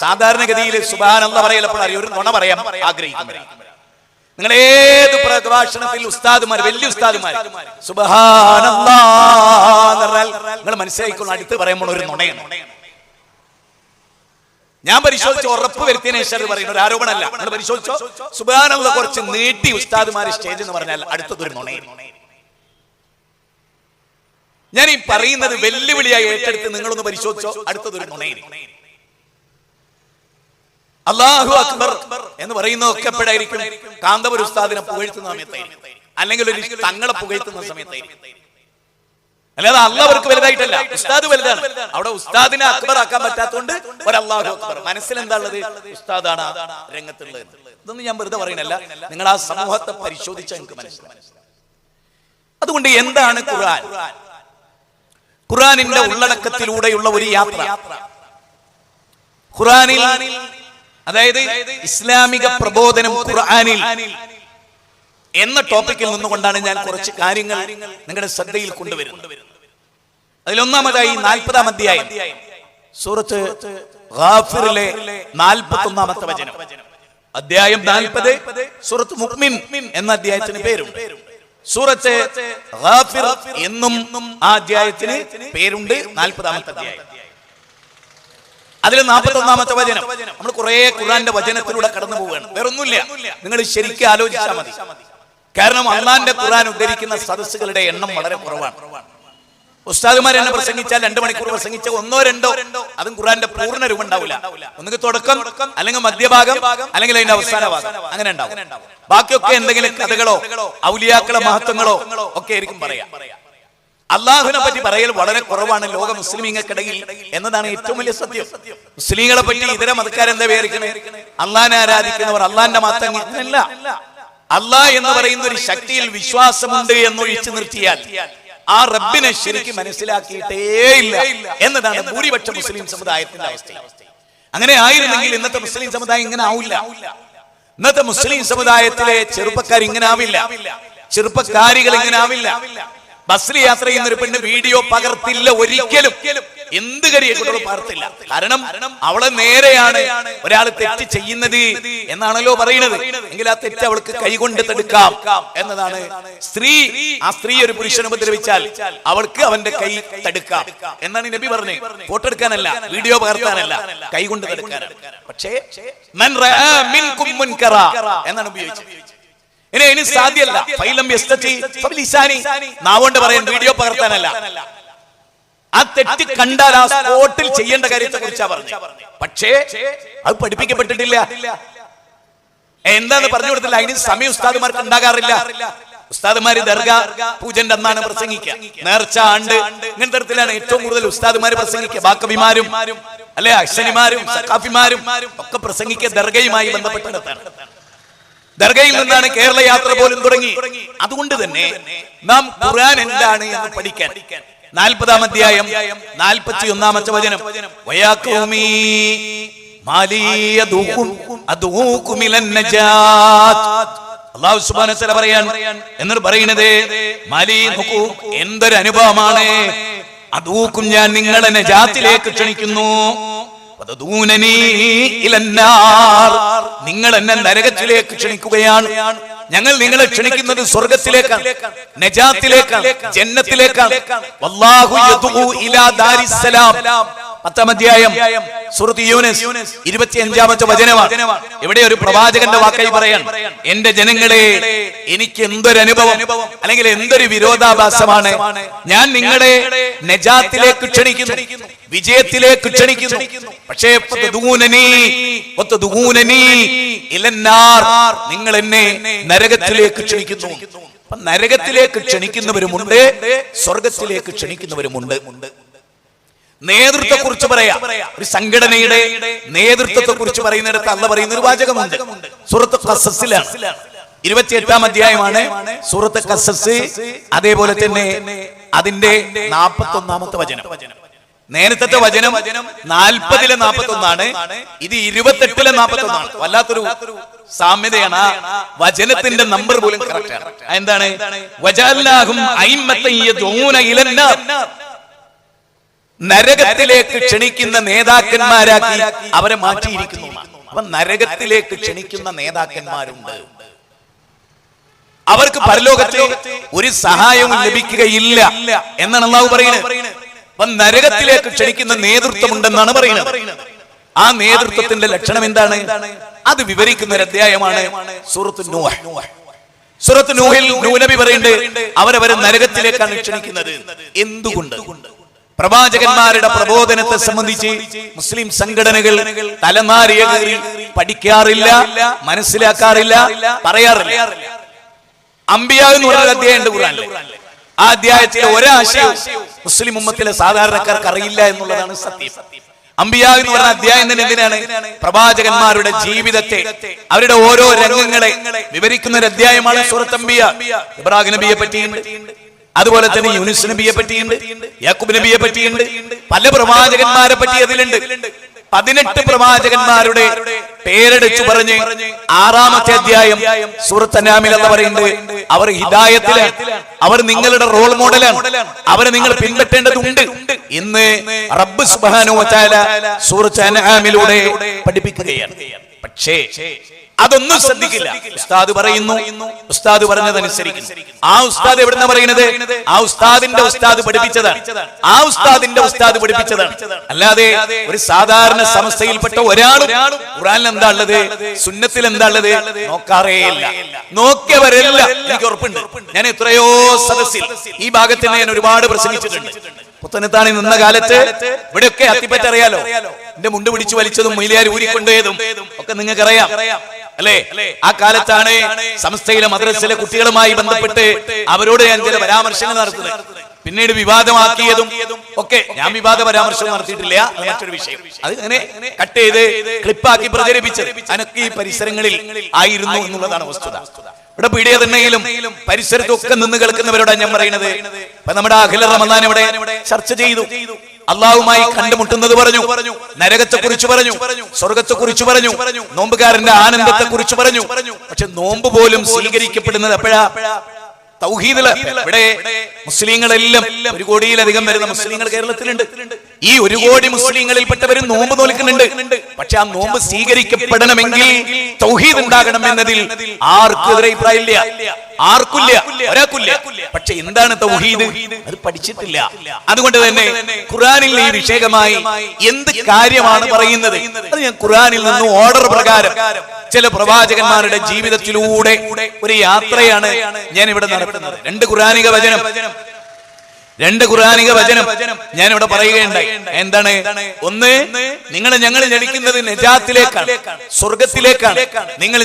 സാധാരണഗതിയിൽ സുബ്ഹാനല്ലാഹ് പറയലപ്പോൾ അറിയ ഒരു നുണ പറയാൻ ആഗ്രഹിക്കുന്നവരാണ്. നിങ്ങൾ ഏത് പ്രഭാഷണത്തിൽ ഉസ്താദുമാർ, വലിയ ഉസ്താദുമാർ സുബ്ഹാനല്ലാഹ് എന്ന് പറഞ്ഞാൽ നിങ്ങൾ മനസ്സിലാക്കിക്കൊള്ളു അടുത്ത് പറയുമ്പോൾ ഒരു നുണയാണ്. ഞാൻ പരിശോധിച്ച് ഉറപ്പ് വരുത്തിയതിനു ശേഷം പറയുന്ന ഒരു ആരോപണമല്ല. നിങ്ങൾ പരിശോധിച്ചോ, സുബ്ഹാനല്ലാഹ് കുറച്ച് നീട്ടി ഉസ്താദുമാർ സ്റ്റേജ് എന്ന് പറഞ്ഞാൽ അടുത്തതൊരു നുണയാണ്. ഞാൻ ഈ പറയുന്നത് വെല്ലുവിളിയായി ഏറ്റെടുത്ത് നിങ്ങളൊന്ന് പരിശോധിച്ചോ, അടുത്തതൊരു നുണയാണ്. അല്ലാഹു അക്ബർ എന്ന് പറയുന്നതൊക്കെ എപ്പോഴായിരിക്കും? കാന്തപുര ഉസ്താദിനെ പുകഴ്ത്തുന്ന സമയത്തായിരിക്കും, അല്ലെങ്കിൽ ഒരു തങ്ങളെ പുകഴ്ത്തുന്ന സമയത്തായിരിക്കും. അല്ലാതെ അള്ളാഹ്വർക്ക് വലുതായിട്ടല്ല, ഉസ്താദ് വലുതാണ്. അവിടെ ഉസ്താദിനെ അക്ബർ ആക്കാൻ പറ്റാത്തതുകൊണ്ട് ഒരു അല്ലാഹു അക്ബർ. മനസ്സിലെന്താ ഉള്ളത്? ഉസ്താദാണ് രംഗത്തുള്ളത്. ഇതൊന്നും ഞാൻ വെറുതെ പറയണല്ല, നിങ്ങൾ ആ സമൂഹത്തെ പരിശോധിച്ചാൽ നിങ്ങൾക്ക് മനസ്സിലാവും. അതുകൊണ്ട് എന്താണ് ഖുർആൻ? ഖുർആനിന്റെ ഉള്ളടക്കത്തിലൂടെയുള്ള ഒരു യാത്ര. ഖുർആനിൽ, അതായത് ഇസ്ലാമിക പ്രബോധനം ഖുർആനിൽ എന്ന ടോപ്പിക്കിൽ നിന്നുകൊണ്ടാണ് ഞാൻ കുറച്ച് കാര്യങ്ങൾ നിങ്ങളുടെ ശ്രദ്ധയിൽ കൊണ്ടുവരുന്നത്. അതിലൊന്നാമതായി 40-ാം അധ്യായം സൂറത്ത് ഗാഫിറിലെ 41-ാമത്തെ വചനം. അധ്യായം 40 സൂറത്ത് മുഅ്മിൻ എന്ന അധ്യായത്തിന് പേരുണ്ട്. സൂറത്ത് ഗാഫിർ എന്നും ആ അധ്യായത്തിന് പേരുണ്ട്. 40-ാമത്തെ അധ്യായം, അതിൽ 41-ാമത്തെ വചനം. നമ്മൾ കുറെ ഖുർആന്റെ വചനത്തിലൂടെ കടന്നു പോവുകയാണ്, വേറൊന്നുമില്ല. നിങ്ങൾ ശരിക്കും ആലോചിച്ചാൽ മതി. കാരണം അള്ളാന്റെ ഖുർആൻ ഉദ്ധരിക്കുന്ന സദസ്സുകളുടെ എണ്ണം വളരെ കുറവാണ്. ഉസ്താദുമാർ എന്നെ പ്രസംഗിച്ചാൽ 2 മണിക്കൂർ പ്രസംഗിച്ച 1-2 അതും ഖുർആന്റെ പൂർണ്ണ രൂപം ഉണ്ടാവില്ല. ഒന്നുകിൽ തുടക്കം, അല്ലെങ്കിൽ മധ്യഭാഗം, അല്ലെങ്കിൽ അതിന്റെ അവസാന ഭാഗം, അങ്ങനെ ഉണ്ടാവും. ബാക്കിയൊക്കെ എന്തെങ്കിലും കഥകളോ ഔലിയാക്കളെ മഹത്വങ്ങളോ ഒക്കെ ആയിരിക്കും പറയാം. അള്ളാഹുവിനെ പറ്റി പറയൽ വളരെ കുറവാണ് ലോക മുസ്ലിമീങ്ങൾക്കിടയിൽ എന്നതാണ് ഏറ്റവും വലിയ സത്യം. മുസ്ലിങ്ങളെ പറ്റി ഇതര മതക്കാരെന്താ വിചാരിക്കണേ? അള്ളാഹിനെ ആരാധിക്കുന്നവർ, അള്ളാഹിന്റെ മഹത്വം. ഇല്ല, അള്ളാഹ് എന്ന് പറയുന്ന ഒരു ശക്തിയിൽ വിശ്വാസമുണ്ട് എന്നൊഴിച്ചു നിർത്തിയാൽ ആ റബ്ബിനെ ശരിക്കും മനസ്സിലാക്കിയിട്ടേ ഇല്ല എന്നതാണ് ഭൂരിപക്ഷ മുസ്ലിം സമുദായത്തിന്റെ അവസ്ഥ. അങ്ങനെ ആയിരുന്നെങ്കിൽ ഇന്നത്തെ മുസ്ലിം സമുദായം ഇങ്ങനെ ആവില്ല. ഇന്നത്തെ മുസ്ലിം സമുദായത്തിലെ ചെറുപ്പക്കാർ ഇങ്ങനെ ആവില്ല, ചെറുപ്പക്കാരികൾ ഇങ്ങനെ ആവില്ല. ബസ്സിൽ യാത്ര ചെയ്യുന്ന ഒരു പെണ്ണ് വീഡിയോ പകർത്തില്ല ഒരിക്കലും. എന്ത് കാര്യങ്ങളും പകർത്തില്ല. കാരണം അവളെ നേരെയാണ് ഒരാൾ തെറ്റ് ചെയ്യുന്നത് എന്നാണല്ലോ പറയുന്നത്. എങ്കിൽ ആ തെറ്റ് അവൾക്ക് കൈകൊണ്ട് തടുക്കാം എന്നതാണ്. ആ സ്ത്രീ ഒരു പുരുഷനെ ഉപദ്രവിച്ചാൽ അവൾക്ക് അവന്റെ കൈ തടുക്കാം എന്നാണ് നബി പറഞ്ഞത്. ഫോട്ടോ എടുക്കാനല്ല, വീഡിയോ പകർത്താനല്ല, കൈകൊണ്ട് തടുക്കാനാണ്. പക്ഷേ മൻ റഅ മിൻകും മുൻകറ എന്നാണ് ഉപയോഗിച്ചത്. ഇനി സാധ്യമല്ല, നാവുകൊണ്ട് പറയാൻ, വീഡിയോ പകർത്താനല്ല. ആ തെറ്റ് കണ്ടാൽ ആ സ്പോട്ടിൽ ചെയ്യേണ്ട കാര്യത്തെ കുറിച്ചാ പറഞ്ഞു. പക്ഷേ അത് പഠിപ്പിക്കപ്പെട്ടിട്ടില്ല. എന്താന്ന് പറഞ്ഞു കൊടുത്തില്ല. അതിന് സമയം ഉസ്താദുമാർക്ക് ഉണ്ടാകാറില്ല. ഉസ്താദുമാര് ദർഗാ പൂജന്റെ അന്നാണ് പ്രസംഗിക്കുക. നേർച്ച, ആണ്ട്, ഇങ്ങനത്തെ തരത്തിലാണ് ഏറ്റവും കൂടുതൽ ഉസ്താദുമാര് പ്രസംഗിക്കുക. ബാക്കവിമാരും അല്ലെ അശ്വനിമാരും സഖാഫിമാരും ഒക്കെ പ്രസംഗിക്കുക ദർഗയുമായി ബന്ധപ്പെട്ടിടത്താണ്. ദർഗയിൽ നിന്നാണ് കേരള യാത്ര പോലും തുടങ്ങി. അതുകൊണ്ട് തന്നെ നാം ഖുർആൻ എന്താണ് എന്ന് പഠിക്കാൻ 40-ാം അധ്യായം 41-ാമത്തെ വചനം. വയാ ഖൗമി മാലി അദൂകും ഇലൻ നജാത്ത്. അല്ലാഹു സുബ്ഹാനഹു വ തആല പറയാൻ എന്ന് പറയുന്നത്, മാലി നോക്കൂ, എന്തൊരു അനുഭവമാണ്. അദൂകും, ഞാൻ നിങ്ങളെ നജാത്തിലേക്ക് ക്ഷണിക്കുന്നു. നിങ്ങൾ എന്നെ നരകത്തിലേക്ക് ക്ഷണിക്കുകയാണ്. ഞങ്ങൾ നിങ്ങളെ ക്ഷണിക്കുന്നത് സ്വർഗത്തിലേക്കാണ്, നജാത്തിലേക്കാണ്, ജന്നത്തിലേക്കാണ്. വല്ലാഹു യദഉ ഇലാ ദാരിസ്സലാം. 10-ാം അധ്യായം സൂറത്ത് യൂനുസ് 25-ാമത്തെ വചനമാണ്. ഇവിടെ ഒരു പ്രവാചകന്റെ വാക്കായി പറയാൻ, എന്റെ ജനങ്ങളെ, എനിക്ക് എന്തൊരു അനുഭവം അല്ലെങ്കിൽ എന്തൊരു വിരോധാഭാസമാണ്. ഞാൻ നിങ്ങളെ നജാത്തിലേക്ക് ക്ഷണിക്കുന്നു, വിജയത്തിലേക്ക് ക്ഷണിക്കുന്നു. പക്ഷേ നിങ്ങൾ എന്നെ നരകത്തിലേക്ക് ക്ഷണിക്കുന്നു. നരകത്തിലേക്ക് ക്ഷണിക്കുന്നവരുമുണ്ട്, സ്വർഗത്തിലേക്ക് ക്ഷണിക്കുന്നവരുമുണ്ട്. നേതൃത്വത്തെ കുറിച്ച് പറയാം. ഒരു സംഘടനയുടെ നേതൃത്വത്തെ കുറിച്ച് പറയുന്നിടത്ത് അല്ലാഹു പറയുന്ന ഒരു വാചകമുണ്ട്. സൂറത്ത് ഖസസിലാണ്, 28-ാം അധ്യായമാണ് സൂറത്ത് ഖസസ്. അതേപോലെ തന്നെ അതിന്റെ 41-ാമത്തെ വചനം. നേരത്തെ വചനം 40-ലെ 41 ഇത് 28-ലെ 41. വല്ലാത്തൊരു സാമ്യതയാണ്. വചനത്തിന്റെ നമ്പർ പോലും കറക്റ്റ് ആണ്. എന്താണ്? വജഅൽനാഹും അയിമ്മത്തൻ യദഊന ഇലന്നാർ. നരകത്തിലേക്ക് ക്ഷണിക്കുന്ന നേതാക്കന്മാരാക്കി അവരെ മാറ്റിയിരിക്കുന്നു. അപ്പൊ നരകത്തിലേക്ക് ക്ഷണിക്കുന്ന നേതാക്കന്മാരുണ്ട്. അവർക്ക് പരലോകത്തിൽ ഒരു സഹായവും ലഭിക്കുകയില്ല എന്നാണ് അല്ലാഹു പറയുന്നത്. അപ്പൊ നരകത്തിലേക്ക് ക്ഷണിക്കുന്ന നേതൃത്വമുണ്ടെന്നാണ് പറയുന്നത്. ആ നേതൃത്വത്തിന്റെ ലക്ഷണം എന്താണ്? അത് വിവരിക്കുന്ന ഒരു അധ്യായമാണ് സൂറത്ത് നൂഹ്. സൂറത്ത് നൂഹിൽ നൂഹ് നബി പറയുന്നുണ്ട്, അവരവരെ നരകത്തിലേക്കാണ് ക്ഷണിക്കുന്നത്. എന്തുകൊണ്ട്? പ്രവാചകന്മാരുടെ പ്രബോധനത്തെ സംബന്ധിച്ച് മുസ്ലിം സംഘടനകൾ തലനാരിയ കീറി പഠിക്കാറില്ല, മനസ്സിലാക്കാറില്ല, പറയാറില്ല. അംബിയാ എന്ന് പറഞ്ഞ അധ്യായം ഉണ്ട് ഖുർആനിൽ. ആ അധ്യായത്തിലെ ഒരാശയം മുസ്ലിം ഉമ്മത്തിലെ സാധാരണക്കാർക്ക് അറിയില്ല എന്നുള്ളതാണ് സത്യം. അംബിയാ എന്ന് പറഞ്ഞ അധ്യായം തന്നെ എന്തിനാണ്? പ്രവാചകന്മാരുടെ ജീവിതത്തെ, അവരുടെ ഓരോ രംഗങ്ങളെ വിവരിക്കുന്ന ഒരു അധ്യായമാണ് സൂറത്ത് അംബിയാ. ഇബ്രാഹിം നബിയെ പറ്റിയുണ്ട്, അതുപോലെ തന്നെ യൂനുസ് നബിയെ പറ്റിയുണ്ട്, യാക്കൂബ് നബിയെ പറ്റിയുണ്ട്, പല പ്രവാചകന്മാരെ പറ്റി അതിലുണ്ട്. 18 പ്രവാചകന്മാരുടെ പേരെടുത്തു പറഞ്ഞ് 6-ാമത്തെ അധ്യായം സൂറത്ത് അൻആമിൽ എന്ന് പറയുന്നത് അവർ ഹിദായത്തിലാണ്, അവർ നിങ്ങളുടെ റോൾ മോഡലാണ്, അവരെ നിങ്ങൾ പിൻപറ്റേണ്ടതുണ്ട് എന്ന് റബ്ബ് സുബ്ഹാനഹു വ തആല സൂറത്ത് അൻആമിലൂടെ പഠിപ്പിക്കുകയാണ്. പക്ഷേ അതൊന്നും ശ്രദ്ധിക്കില്ല. ഉസ്താദ് പറയുന്നു, ഉസ്താദ് പറഞ്ഞതനുസരിക്കുന്നു. ആ ഉസ്താദ് എവിടുന്ന പറയുന്നത്? ആ ഉസ്താദിന്റെ ഉസ്താദ് പഠിപ്പിച്ചതാണ്, ആ ഉസ്താദിന്റെ ഉസ്താദ് പഠിപ്പിച്ചതാണ്. അല്ലാതെ ഒരു സാധാരണ സമസ്തയിൽപ്പെട്ട ഒരാളും ഖുർആനിൽ എന്താ ഉള്ളത്, സുന്നത്തിൽ എന്താ ഉള്ളത് നോക്കാറേയില്ല. നോക്കിയവരല്ല, എനിക്ക് ഉറപ്പുണ്ട്. ഞാൻ എത്രയോ സദസ്സിൽ ഈ ഭാഗത്ത് ഞാൻ ഒരുപാട് പ്രസംഗിച്ചിട്ടുണ്ട്. പുത്തനത്താണി നിന്ന കാലത്ത് ഇവിടെയൊക്കെ അത്തിപ്പറ്റ അറിയാലോ, എന്റെ മുണ്ട് പിടിച്ചു വലിച്ചതും മൊയിലിയാർ ഊരിക്കൊണ്ടുപോയതും ഒക്കെ നിങ്ങൾക്കറിയാം അല്ലേ? ആ കാലത്താണ് സംസ്ഥയിലെ മദ്രസയിലെ കുട്ടികളുമായി ബന്ധപ്പെട്ട് അവരോട് ഞാൻ ചില പരാമർശങ്ങൾ നടത്തുന്നത്. പിന്നീട് വിവാദമാക്കിയതും ഒക്കെ. ഞാൻ വിവാദ പരാമർശം നടത്തിയിട്ടില്ല, മറ്റൊരു വിഷയം. അത് അങ്ങനെ കട്ട് ചെയ്ത് ക്ലിപ്പാക്കി പ്രചരിപ്പിച്ചത് അനക്ക് ഈ പരിസരങ്ങളിൽ ആയിരുന്നു എന്നുള്ളതാണ് വസ്തുത. ഇവിടെ പീഡിയ തന്നെയിലും പരിസരത്തൊക്കെ നിന്ന് കേൾക്കുന്നവരോടാണ് ഞാൻ പറയുന്നത്. ഇപ്പൊ നമ്മുടെ അഖില റമദാൻ ഇവിടെ ചർച്ച ചെയ്തു, അള്ളാഹുമായി കണ്ടുമുട്ടുന്നത് പറഞ്ഞു, നരകത്തെ കുറിച്ച് പറഞ്ഞു, സ്വർഗത്തെ കുറിച്ച് പറഞ്ഞു, നോമ്പുകാരന്റെ ആനന്ദത്തെ കുറിച്ച് പറഞ്ഞു. പക്ഷെ നോമ്പ് പോലും സ്വീകരിക്കപ്പെടുന്നത് എപ്പോഴാ? തൗഹീദില്. ഇവിടെ മുസ്ലിങ്ങളെല്ലാം 1 കോടിയിലധികം വരുന്ന മുസ്ലിങ്ങൾ കേരളത്തിലുണ്ട്. ഈ 1 കോടി മുസ്ലിങ്ങളിൽപ്പെട്ടവരും നോമ്പ് നോൽക്കുന്നുണ്ട്. പക്ഷെ ആ നോമ്പ് സ്വീകരിക്കപ്പെടണമെങ്കിൽ തൗഹീദ് ഉണ്ടാകണം എന്നതിൽ ആർക്കും എതിരെ അഭിപ്രായമില്ല, ആർക്കില്ല, ഒരാൾക്കില്ല. പക്ഷെ എന്താണ് തൗഹീദ്? അത് പഠിച്ചിട്ടില്ല. അതുകൊണ്ട് തന്നെ ഖുർആനിൽ ഈ വിഷയമായി എന്ത് കാര്യമാണ് പറയുന്നത് അത് ഞാൻ ഖുർആനിൽ നിന്ന് ഓർഡർ പ്രകാരം ചില പ്രവാചകന്മാരുടെ ജീവിതത്തിലൂടെ ഒരു യാത്രയാണ് ഞാൻ ഇവിടെ നടത്തുന്നത്. 2 ഖുർആനിക വചനം ഞാൻ ഇവിടെ പറയുകയുണ്ടായി. എന്താണ്? ഒന്ന്, ഞങ്ങൾ ക്ഷണിക്കുന്നത് നജാത്തിലേക്കാണ്, സ്വർഗത്തിലേക്കാണ്.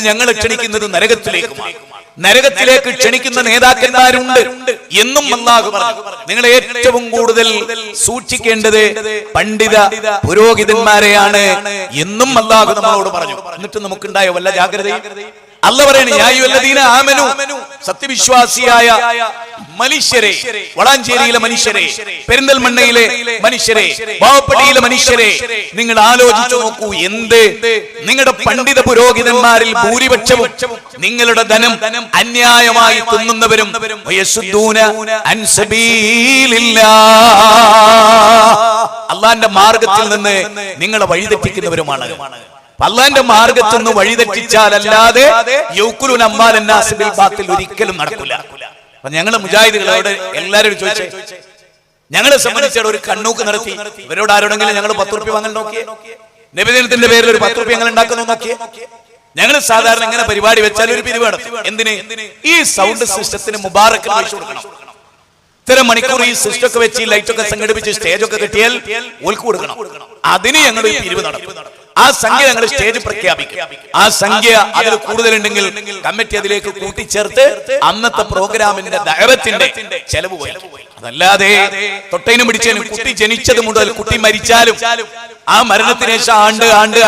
ഞങ്ങളെ ക്ഷണിക്കുന്നത് നരകത്തിലേക്കുമാണ്. നരകത്തിലേക്ക് ക്ഷണിക്കുന്ന നേതാക്കന്മാരുണ്ട് എന്നും അല്ലാഹു പറഞ്ഞു. നിങ്ങൾ ഏറ്റവും കൂടുതൽ സൂക്ഷിക്കേണ്ടത് പണ്ഡിത പുരോഹിതന്മാരെയാണ് എന്നും അല്ലാഹു നമ്മളോട് പറഞ്ഞു. എന്നിട്ട് നമുക്കുണ്ടായ വല്ല ജാഗ്രതയും? അല്ലാഹു പറയാണ്, യാ അയ്യുഹല്ലദീന ആമനു, സത്യവിശ്വാസിയായ മനുഷ്യരെ, വളാഞ്ചേരിയിലെ മനുഷ്യരെ, പെരിന്തൽമണ്ണയിലെ മനുഷ്യരെ, ബാവപ്പടിയിലെ മനുഷ്യരെ, നിങ്ങൾ ആലോചിച്ചു നോക്കൂ. നിങ്ങളുടെ പണ്ഡിത പുരോഹിതന്മാരിൽ ഭൂരിപക്ഷവും നിങ്ങളുടെ ധനം അന്യായമായി തിന്നുന്നവരും അള്ളാന്റെ മാർഗത്തിൽ നിന്ന് നിങ്ങളെ വഴിതെറ്റിക്കുന്നവരുമാണ്. അള്ളാന്റെ മാർഗത്തിൽ നിന്ന് വഴിതെറ്റിച്ചാലല്ലാതെ ഒരിക്കലും നടക്കില്ല. അപ്പൊ ഞങ്ങള് മുജാഹിദുകളോട് എല്ലാവരും ചോദിച്ചേ, ഞങ്ങളെ സംബന്ധിച്ചോട് ഒരു കണ്ണൂക്ക് നടത്തി. ഇവരോട് ആരോടെങ്കിലും ഞങ്ങൾ 10 റുപ്യ വാങ്ങൽ നോക്കിയേ? നബിദിനത്തിന്റെ പേരിൽ ഒരു 10 റുപ്യ ഞങ്ങൾ ഉണ്ടാക്കുന്നു നോക്കിയേ? ഞങ്ങൾ സാധാരണ ഇങ്ങനെ പരിപാടി വെച്ചാൽ ഒരു പിരിവ് നടത്തും. എന്തിന്? ഈ സൗണ്ട് സിസ്റ്റത്തിന് മുബാറക്ക് പൈസ കൊടുക്കണം. ഇത്തരം മണിക്കൂർ ഈ സിസ്റ്റം ഒക്കെ വെച്ച് ലൈറ്റൊക്കെ സംഘടിപ്പിച്ച് സ്റ്റേജൊക്കെ കിട്ടിയാൽ ഓൽക്ക് കൊടുക്കണം. അതിന് ഞങ്ങൾ ഈ പിരിവ് നടത്തും. ആ സംഖ്യ ഞങ്ങൾ സ്റ്റേജ് പ്രഖ്യാപിക്കും. ആ സംഖ്യ അതിൽ കൂടുതലുണ്ടെങ്കിൽ കമ്മിറ്റി അതിലേക്ക് കൂട്ടിച്ചേർത്ത് അന്നത്തെ പ്രോഗ്രാമിന്റെ ദഅവത്തിന്റെ ചെലവ് വഹിക്കും. അതല്ലാതെ തൊട്ടേനും പിടിച്ചേനും കുട്ടി ജനിച്ചത് മുതൽ കുട്ടി മരിച്ചാലും ആ മരണത്തിന് ശേഷം ആണ്ട്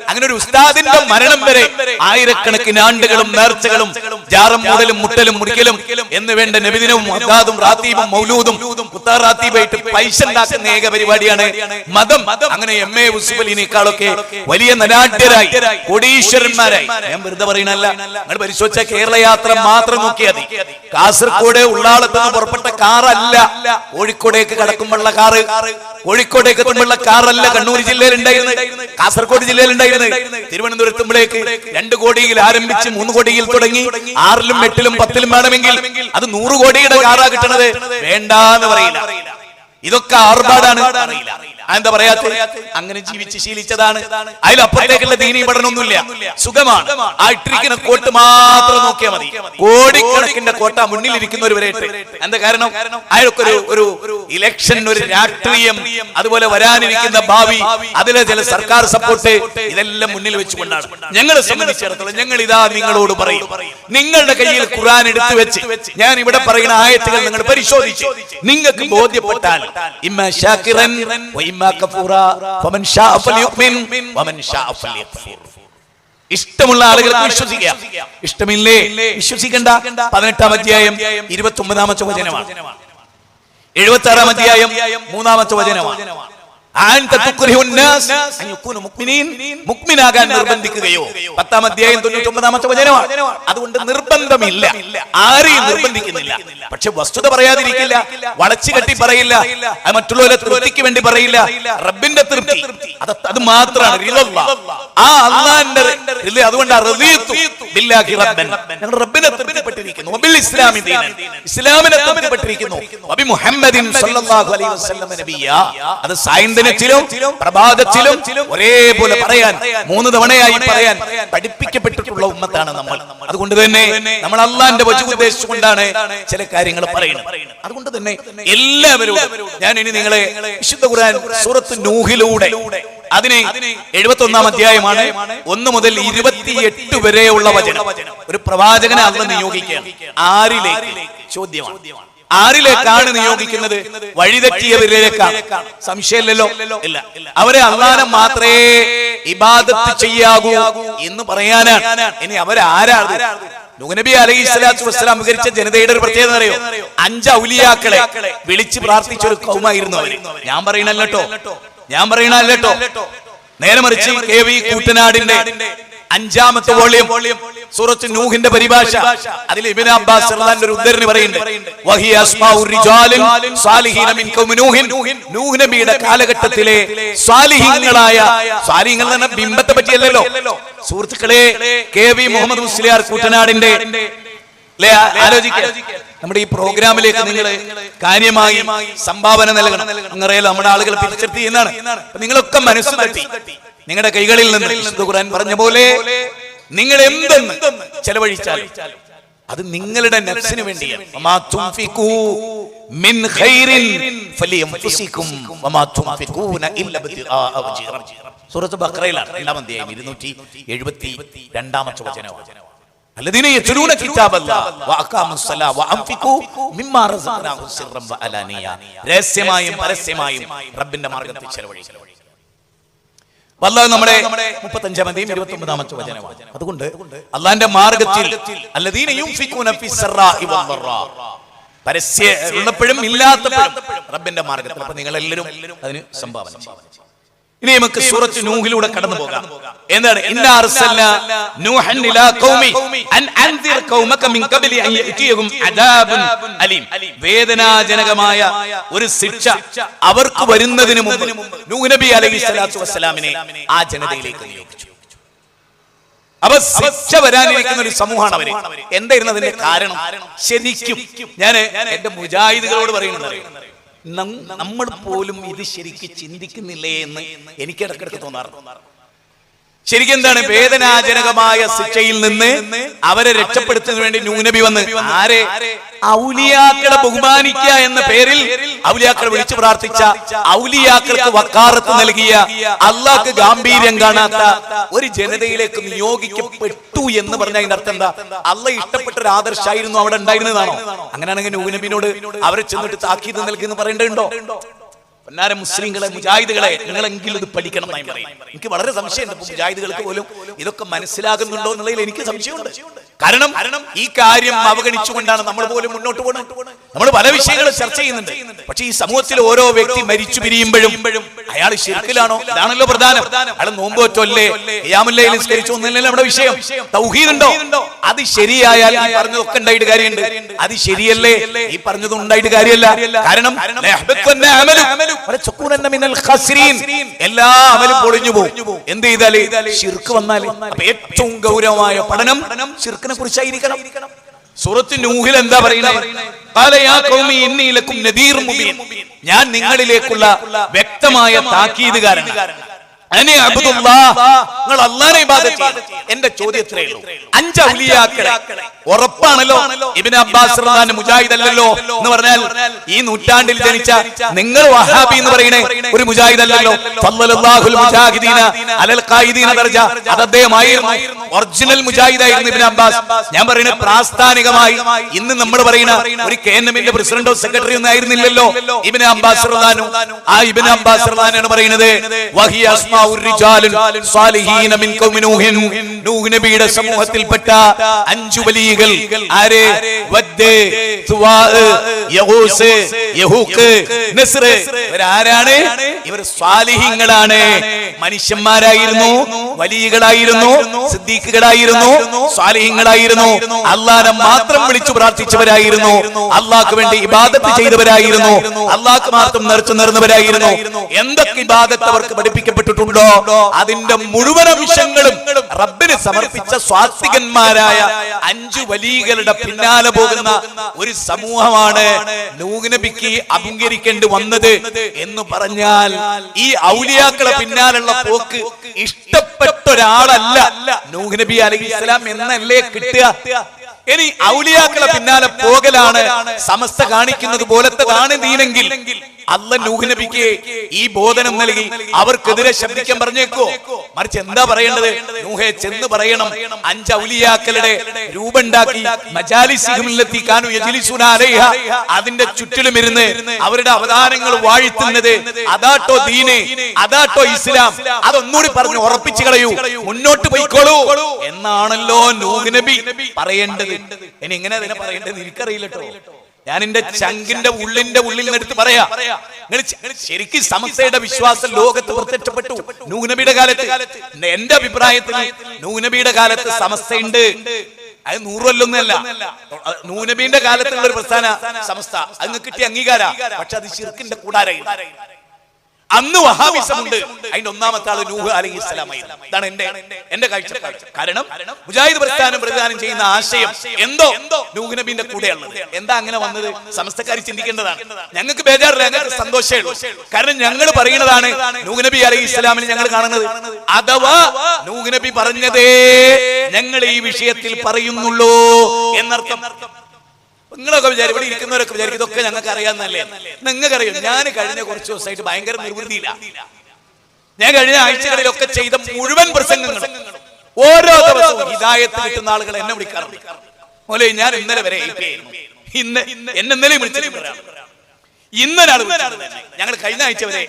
അങ്ങനെ ഒരു ഉസ്താദിന്റെ മരണം വരെ ആയിരക്കണക്കിന് ആണ്ടുകളും നേർച്ചകളും ജാറം മൂടലും മുട്ടലും മുടിക്കലും എന്ന് വേണ്ട നബിദിനവും അദാദും റാത്തീബും മൗലൂദും മുത്താറാത്തീബായിട്ട് പൈസ ഉണ്ടാക്കുന്ന ഏക പരിപാടിയാണ് മതം. അങ്ങനെ MA യൂസുഫ് അലിനേക്കാളൊക്കെ വലിയ ധനാഢ്യരായി കോടീശ്വരന്മാരായി. ഞാൻ വെറുതെ പറയണല്ല, നിങ്ങൾ പരിശോധിച്ച കേരള യാത്ര മാത്രം നോക്കിയാൽ മതി. കാസർഗോഡ് ഉള്ളാളത്ത് നിന്ന് പുറപ്പെട്ട കാറല്ല കോഴിക്കോടേക്ക് കടക്കുമ്പോഴുള്ള കാറ്, കോഴിക്കോടേക്ക് എത്തുമ്പോഴുള്ള കാറല്ല കണ്ണൂർ ജില്ലയിൽ ഉണ്ടായിരുന്നത്, കാസർഗോഡ് ജില്ലയിൽ ഉണ്ടായിരുന്നത്. തിരുവനന്തപുരത്തുമ്പോഴേക്ക് 2 കോടിയിൽ ആരംഭിച്ച് 3 കോടിയിൽ തുടങ്ങി 6ലും 8ലും 10ലും വേണമെങ്കിൽ അത് 100 കോടിയുടെ കാറാ കിട്ടണത്. വേണ്ടാന്ന് പറയില്ല. ഇതൊക്കെ ആർഭാടാണ്. എന്താ പറയാത്ത, അങ്ങനെ ജീവിച്ച് ശീലിച്ചതാണ്. അതിലപ്പുറത്തേക്കുള്ള ദീനീ പഠനമൊന്നുമില്ല. സുഖമാണ്. ആ ഇട്ടിരിക്കുന്ന കോട്ട് മാത്രം നോക്കിയാൽ മതി. കോടിക്കണക്കിന്റെ കോട്ട മുന്നിലിരിക്കുന്നവരുവരെയിട്ട്. എന്താ കാരണം? അയാൾക്കൊരു ഒരു ഇലക്ഷൻ, ഒരു രാഷ്ട്രീയം, അതുപോലെ വരാനിരിക്കുന്ന ഭാവി, അതിലെ ചില സർക്കാർ സപ്പോർട്ട്, ഇതെല്ലാം മുന്നിൽ വെച്ചുകൊണ്ടാണ്. ഞങ്ങളെ സംബന്ധിച്ചിടത്തോളം ഞങ്ങൾ ഇതാ നിങ്ങളോട് പറയും, നിങ്ങളുടെ കയ്യിൽ ഖുർആൻ എടുത്തു വെച്ച് ഞാൻ ഇവിടെ പറയുന്ന ആയത്തുകൾ നിങ്ങൾ പരിശോധിച്ച് നിങ്ങൾക്ക് ബോധ്യപ്പെട്ടാൽ ഇമ്മാ ശാകിറൻ വഇമ്മാ കഫൂറ ഫമൻ ശാഅ ഫൽയുമിൻ വമൻ ശാഅ ഫൽയക്ഫുർ. ഇഷ്ടമുള്ള ആളുകൾക്ക് വിശ്വസിക്കാം, ഇഷ്ടമില്ലേ വിശ്വസിക്കണ്ട. 18-ാം അധ്യായം 29-ാമത്തെ വചനമാണ്. 76-ാം അധ്യായം 3-ാമത്തെ വചനമാണ്. മുഅ്മിനാകാൻ നിർബന്ധിക്കുകയോ? 10-ാം അധ്യായം 99-ാമത്തെ വചനമാണ്. അതുകൊണ്ട് നിർബന്ധമില്ല, ആരെയും നിർബന്ധിക്കുന്നില്ല. പക്ഷെ വസ്തുത പറയാതിരിക്കില്ല, വളച്ചു കെട്ടി പറയില്ല, മറ്റുള്ളവരെ തൃപ്തിക്ക് വേണ്ടി പറയില്ല. റബ്ബിന്റെ തൃപ്തി അത് മാത്രമാണ്. ആ അല്ലാഹുവിന്റെ അതുകൊണ്ടാണ് റബ്ബിനെ തൃപ്തിപ്പെട്ടിരിക്കുന്നു, ഇസ്ലാമിനെ തൃപ്തിപ്പെട്ടിരിക്കുന്നു, അത് സായന്തനത്തിലും പ്രഭാതത്തിലും ഒരേപോലെ പറയാൻ 3 തവണയായി പറയാൻ പഠിപ്പിക്കപ്പെട്ടിട്ടുള്ള ഉമ്മത്താണ് നമ്മൾ. അതുകൊണ്ട് തന്നെ നമ്മൾ അല്ലാഹുവിന്റെ വജഹ് ഉദ്ദേശിച്ചുകൊണ്ടാണ് ചില കാര്യങ്ങൾ പറയുന്നത്. അതുകൊണ്ട് തന്നെ എല്ലാവരും ഞാൻ ഇനി നിങ്ങളെ വിശുദ്ധ ഖുർആൻ സൂറത്ത് നൂഹിലൂടെ, അതിനെ 71-ാം അധ്യായമാണ്, 1 മുതൽ 28 വരെയുള്ള വചനം. ഒരു പ്രവാചകനെ അല്ലാഹു നിയോഗിക്കുകയാണ്. ആരിലേക്ക്? ചോദ്യമാണ്. ആരിലേക്കാണ് നിയോഗിക്കുന്നത്? വഴിതെറ്റിയവരിലേക്കാണ്. സംശയമില്ലല്ലോ. ഇല്ല. അവരെ അല്ലാഹുവിനെ മാത്രമേ ഇബാദത്ത് ചെയ്യാകൂ എന്ന് പറയാനാണ്. ഇനി അവരാരാണ്? നൂഹ് നബി അലൈഹിസ്സലാത്തു വസ്സലാം വിവരിച്ച ജനതയുടെ ഒരു പ്രത്യേകത അറിയോ? 5 ഔലിയാക്കളെ വിളിച്ച് പ്രാർത്ഥിച്ച ഒരു കൗമായിരുന്നു അവര്. ഞാൻ പറയണല്ലോ. നേരെ മറിച്ച് KV കൂട്ടനാടിന്റെ 5-ാമത്തെ വോളിയം സൂറത്ത് നൂഹിന്റെ പരിഭാഷ, അതിൽ ഇബ്നു അബ്ബാസ് റളിയല്ലാഹു ഒരു ഉദ്ധരണി പറയുന്നുണ്ട്. വഹിയ അസ്മാഉർ റിജാലിൻ സാലിഹീന മിൻ ഖൗമി നൂഹിൻ. നൂഹ് നബിയുടെ കാലഘട്ടത്തിലെ സാലിഹീങ്ങളായ, സാലിഹീങ്ങൾ എന്ന ബിംബത്തെ പറ്റിയല്ലോ സുഹൃത്തുക്കളെ. KV മുഹമ്മദ് മുസ്ലിയാർ കൂട്ടനാടിന്റെ ആലോചിക്കുക. നമ്മുടെ ഈ പ്രോഗ്രാമിലേക്ക് നിങ്ങൾ കാര്യമായി സംഭാവന നൽകണം. എന്നറിയാലോ, നമ്മുടെ ആളുകൾ തിരിച്ചെത്തി എന്നാണ്. നിങ്ങളൊക്കെ മനസ്സ് തട്ടി നിങ്ങളുടെ കൈകളിൽ നിന്ന് വിശുദ്ധ ഖുർആൻ പറഞ്ഞ പോലെ നിങ്ങൾ എന്തെന്ന് ചെലവഴിച്ചാലും അത് നിങ്ങളുടെ നഫ്സിന് വേണ്ടിയാണ്. വമാ തുൻഫിഖൂ മിൻ ഖൈറിൻ ഫലിയൻഫുസികും വമാ തുൻഫിഖൂന ഇല്ല ബിതിആ വജ്ഹി റബ്ബി. സൂറത്ത് ബഖറയിലാണ് 2-ാം അധ്യായം 272-ാമത്തെ വചനമാണ്. الذين يتلون كتاب الله واقاموا الصلاه وانفقوا مما رزقناهم سرا وعلانية. രഹസ്യമായും പരസ്യമായും റബ്ബിന്റെ മാർഗ്ഗത്തിൽ ചെലവഴിക്കുക. അല്ലാഹു നമ്മുടെ 35-ാം അധ്യായം 29-ാമത്തെ വചനമാണ്. അതുകൊണ്ട് അല്ലാഹുവിന്റെ മാർഗ്ഗത്തിൽ الذين ينفقون في السراء والضراء, പരസ്യ ഉള്ളപ്പോഴും ഇല്ലാത്തപ്പോഴും റബ്ബിന്റെ മാർഗ്ഗത്തിൽ. അപ്പോൾ നിങ്ങൾ എല്ലാവരും അതിന് സംഭാവന ചെയ്യണം. ഇനി നമുക്ക് സൂറത്ത് നൂഹിലൂടെ കടന്നു പോകാം. എന്താണ്? ഇന്നാ അർസൽനാ നൂഹൻ ഇലാ ഖൗമി അൻ അൻദിർ ഖൗമക മിൻ ഖബ്ലി അൻ യഅതിയഹും അദാബുൻ അലീം. വേദനാജനകമായ ഒരു ശിക്ഷ അവർക്ക് വരുന്നതിന് മുമ്പ് നൂഹ് നബി അലൈഹിസ്സലാത്തു വസ്സലാമിനെ ആ ജനതയിലേക്ക് നിയോഗിച്ചു. അപ്പോൾ ശിക്ഷ വരാനിരിക്കുന്ന ഒരു സമൂഹമാണ് അവര്. എന്തായിരുന്നു അതിന്റെ കാരണം? ശരിക്കും ഞാൻ എന്റെ മുജാഹിദുകളോട് പറയുന്നത്, നമ്മൾ പോലും ഇത് ശരിക്കും ചിന്തിക്കുന്നില്ലേ എന്ന് എനിക്ക് ഇടയ്ക്കിടയ്ക്ക് തോന്നാറുണ്ട്. ശരിക്കും എന്താണ്? വേദനാജനകമായ ശിക്ഷയിൽ നിന്ന് അവരെ രക്ഷപ്പെടുത്തുന്നതിന് വേണ്ടി നൂഹ് നബി വന്ന് ആരെ? ഔലിയാക്കളെ ബഹുമാനിക്കുക എന്ന പേരിൽ ഔലിയാക്കളെ വിളിച്ചു പ്രാർത്ഥിച്ച, ഔലിയാക്കൾക്ക് വക്കാറത്ത് നൽകിയ, അള്ളാഹ്ക്ക് ഗാംഭീര്യം കാണാത്ത ഒരു ജനതയിലേക്ക് നിയോഗിക്കപ്പെട്ടു എന്ന് പറഞ്ഞ അതിന്റെ അർത്ഥം എന്താ? അള്ളാഹ് ഇഷ്ടപ്പെട്ട ഒരു ആദർശമായിരുന്നു അവിടെ ഉണ്ടായിരുന്നതാണോ? അങ്ങനെയാണെങ്കിൽ നൂഹ് നബിയോട് അവരെ ചെന്നിട്ട് താക്കീത് നൽകിയെന്ന് പറയേണ്ടതുണ്ടോ? പൊന്നാര മുസ്ലിങ്ങളെ, മുജാഹിദുകളെ, നിങ്ങളെങ്കിലും ഇത് പഠിക്കണം എന്നായി പറയും. എനിക്ക് വളരെ സംശയമുണ്ട്. മുജാഹിദുകൾക്ക് പോലും ഇതൊക്കെ മനസ്സിലാകുന്നുണ്ടോ എന്നുള്ളതിൽ എനിക്ക് സംശയമുണ്ട്. കാരണം ഈ കാര്യം അവഗണിച്ചുകൊണ്ടാണ് നമ്മൾ പോലും മുന്നോട്ട് പോകുന്നത്. നമ്മൾ പല വിഷയങ്ങളും ചർച്ച ചെയ്യുന്നുണ്ട്. പക്ഷെ ഈ സമൂഹത്തിൽ ഓരോ വ്യക്തി മരിച്ചു പിരിയുമ്പോഴും അയാൾ ശിർക്കിലാണോ? ഇതാണല്ലോ പ്രധാനം. അയാൾ നോമ്പ് വെച്ചല്ലേ, ഖിയാമുൽ ലൈൽ നിസ്കരിച്ചു എന്നല്ലേ നമ്മുടെ വിഷയം. തൗഹീദ് ഉണ്ടോ? അത് ശരിയായാൽ ഈ പറഞ്ഞതൊക്കെ ഉണ്ടായിട്ട് കാര്യമുണ്ട്. അത് ശരിയല്ലേ, ഈ പറഞ്ഞതും ഉണ്ടായിട്ട് കാര്യമല്ല. കാരണം എല്ലാ അമലും പൊളിഞ്ഞു പോകും എന്ത് ചെയ്താല്? ശിർക്ക് വന്നാല്. അപ്പൊ ഏറ്റവും ഗൗരവമായ പഠനം ശിർക്കിനെ കുറിച്ചായിരിക്കണം. സൂറത്ത് നൂഹിൽ എന്താ പറയുന്നത്? ഞാൻ നിങ്ങളിലേക്കുള്ള വ്യക്തമായ താക്കീതുകാരനാണ്. നിങ്ങൾ അല്ലാഹുവിനെ ഇബാദത്ത് ചെയ്യുക. എന്റെ ചോദ്യം ഇത്രയേ ഉള്ളൂ. 5 ഔലിയാക്കളെ ഉറപ്പാണല്ലോ ഇബ്നു അബ്ബാസ് റളിയല്ലാഹു മുജാഹിദ് അല്ലല്ലോ എന്ന് പറഞ്ഞാൽ ഈ നൂറ്റാണ്ടിൽ ജനിച്ച നിങ്ങൾ വഹാബി എന്ന് പറയുന്ന ഒരു മുജാഹിദ് അല്ലല്ലോ. ഫല്ലല്ലാഹുൽ മുജാഹിദീന അലൽ ഖായിദീന ദർജ. അത് അദ്ദേഹമായിരുന്നു. ഒറിജിനൽ മുജാഹിദ് ആയിരുന്നു ഇബ്നു അബ്ബാസ്. ഞാൻ പറയുന്നത് പ്രാസ്ഥാനികമായി ഇന്ന് നമ്മൾ പറയുന്ന ഒരു KNMന്റെ പ്രസിഡന്റോ സെക്രട്ടറിയോ ഒന്നും ആയിരുന്നില്ലല്ലോ ഇബ്നു അബ്ബാസ് റളിയല്ലാഹു. ആ ഇബ്നു അബ്ബാസ് റളിയല്ലാഹു ആണ് പറയുന്നത് വഹിയ നൂഹ് നബിയുടെ സമൂഹത്തിൽപ്പെട്ട 5 വലിയകൾ. ആര്? വദ്, സുവാ, യഹൂസ്, യഹൂക്ക്, നസ്ർ. ഇവരാരാണ്? ഇവർ സ്വാലിഹീങ്ങളാണ്. മനുഷ്യന്മാരായിരുന്നു, വലിയകളായിരുന്നു, സിദ്ദീഖുകളായിരുന്നു, സ്വാലിഹീങ്ങളായിരുന്നു. അല്ലാഹനെ മാത്രം വിളിച്ചു പ്രാർത്ഥിച്ചവരായിരുന്നു. അല്ലാഹ്ക്ക് വേണ്ടി ഇബാദത്ത് ചെയ്തവരായിരുന്നു. അല്ലാഹ്ക്ക് മാത്രം നേർച്ച നേർന്നവരായിരുന്നു. എന്തൊക്കെ ഇബാദത്ത് അവർക്ക് പഠിപ്പിക്കപ്പെട്ടിട്ടുണ്ടോ അതിന്റെ മുഴുവൻ അംശങ്ങളും റബ്ബിന് സമർപ്പിച്ച സ്വാത്വികന്മാരായ 5 വലിയകളുടെ പിന്നാലെ പോകുന്ന ഒരു സമൂഹമാണ് നൂഹ് നബിക്ക് അഭിമുഖീകരിക്കേണ്ടി വന്നത് എന്ന് പറഞ്ഞാൽ ഈ ഔലിയാക്കളെ പിന്നാലുള്ള പോക്ക് ഇഷ്ടപ്പെട്ട ഒരാളല്ല നൂഹ് നബി അലൈഹിസ്സലാം എന്നല്ലേ കിട്ടുക. ഇനി ഔലിയാക്കളെ പിന്നാലെ പോകലാണ് സമസ്ത കാണിക്കുന്നത് പോലത്തതാണ് ദീനെങ്കിൽ അല്ലാഹ് നൂഹ് നബിക്ക് ഈ ബോധനം നൽകി അവർക്കെതിരെ ശബ്ദിക്കാൻ പറഞ്ഞേക്കോ? മറിച്ച് എന്താ പറയേണ്ടത്? നൂഹേ ചെന്ന് പറയണം 5 ഔലിയാക്കളുടെ രൂപമുണ്ടാക്കി മജാലിസിഹില്ലത്തി കാനു യജ്ലിസുന അലൈഹ, അതിന്റെ ചുറ്റിലും ഇരുന്ന് അവരുടെ അവതാരങ്ങൾ വാഴ്ത്തുന്നത് അതാട്ടോ ദീന്, അതാട്ടോ ഇസ്ലാം, അതൊന്നുകൂടി പറഞ്ഞു ഉറപ്പിച്ചു കളയൂ, മുന്നോട്ട് പോയിക്കോളൂ എന്നാണല്ലോ നൂഹ് നബി പറയേണ്ടത്. ഇനി എങ്ങനെ അതിനെ പറയേണ്ടത് എനിക്കറിയില്ലട്ടോ. ഞാൻ എന്റെ ചങ്കിന്റെ ഉള്ളിൽ എടുത്ത് പറയാ. ശരിക്കും സമസ്തയുടെ വിശ്വാസം ലോകത്ത് പ്രത്യക്ഷപ്പെട്ടു നൂഹ് നബിയുടെ കാലത്ത്. എന്റെ അഭിപ്രായത്തിൽ നൂഹ് നബിയുടെ കാലത്ത് സമസ്തയുണ്ട്. അത് 100 കൊല്ലൊന്നുമല്ല. നൂഹ് നബിയുടെ കാലത്തുള്ള ഒരു പ്രസ്ഥാന സമസ്ത, അതിന് കിട്ടിയ അംഗീകാര. പക്ഷെ അത് ശിർക്കിന്റെ കൂടാരായി. അന്ന് വഹാബിസമുണ്ട്. അതിന്റെ ഒന്നാമത്തെ ആള് നൂഹ് അലൈഹിസ്സലാമായിരുന്നു. ഇതാണ് എന്റെ കാഴ്ചപ്പാട്. കാരണം മുജാഹിദ് പ്രസ്ഥാനം പ്രതിദാനം ചെയ്യുന്ന ആശയം എന്തോ നൂഹ് നബിന്റെ കൂടെയുള്ളത്. എന്താ അങ്ങനെ വന്നത്? സമസ്തക്കാർ ചിന്തിക്കേണ്ടതാണ്. ഞങ്ങൾക്ക് ബേജാറില്ല, ഞങ്ങൾക്ക് സന്തോഷമേ ഉള്ളൂ. കാരണം ഞങ്ങൾ പറയുന്നതാണ് നൂഹ് നബി അലൈഹിസ്സലാമിനെ ഞങ്ങൾ കാണുന്നത്. അഥവാ നൂഹ് നബി പറഞ്ഞതേ ഞങ്ങൾ ഈ വിഷയത്തിൽ പറയുന്നുള്ളൂ എന്നർത്ഥം. നിങ്ങളൊക്കെ വിചാരിക്കും, ഇവിടെ ഇരിക്കുന്നവരൊക്കെ വിചാരിക്കും ഇതൊക്കെ ഞങ്ങൾക്ക് അറിയാന്നല്ലേ. നിങ്ങൾക്കറിയാം, ഞാൻ കഴിഞ്ഞ കുറച്ച് ദിവസമായിട്ട് ഭയങ്കര നിർവൃതിയില്ല. ഞാൻ കഴിഞ്ഞ ആഴ്ചകളിലൊക്കെ ചെയ്ത മുഴുവൻ പ്രസംഗങ്ങളും ഓരോ ദിവസവും ഹിദായത്ത് കിട്ടുന്ന ആളുകൾ എന്നെ വിളിക്കാറുണ്ട്. മോലെ ഞാൻ ഇന്നലെ വരെ എന്നെ വിളിച്ചിട്ടുണ്ട്. ഇന്നൊരാൾ ഞങ്ങൾ കഴിഞ്ഞ ആഴ്ച വരെ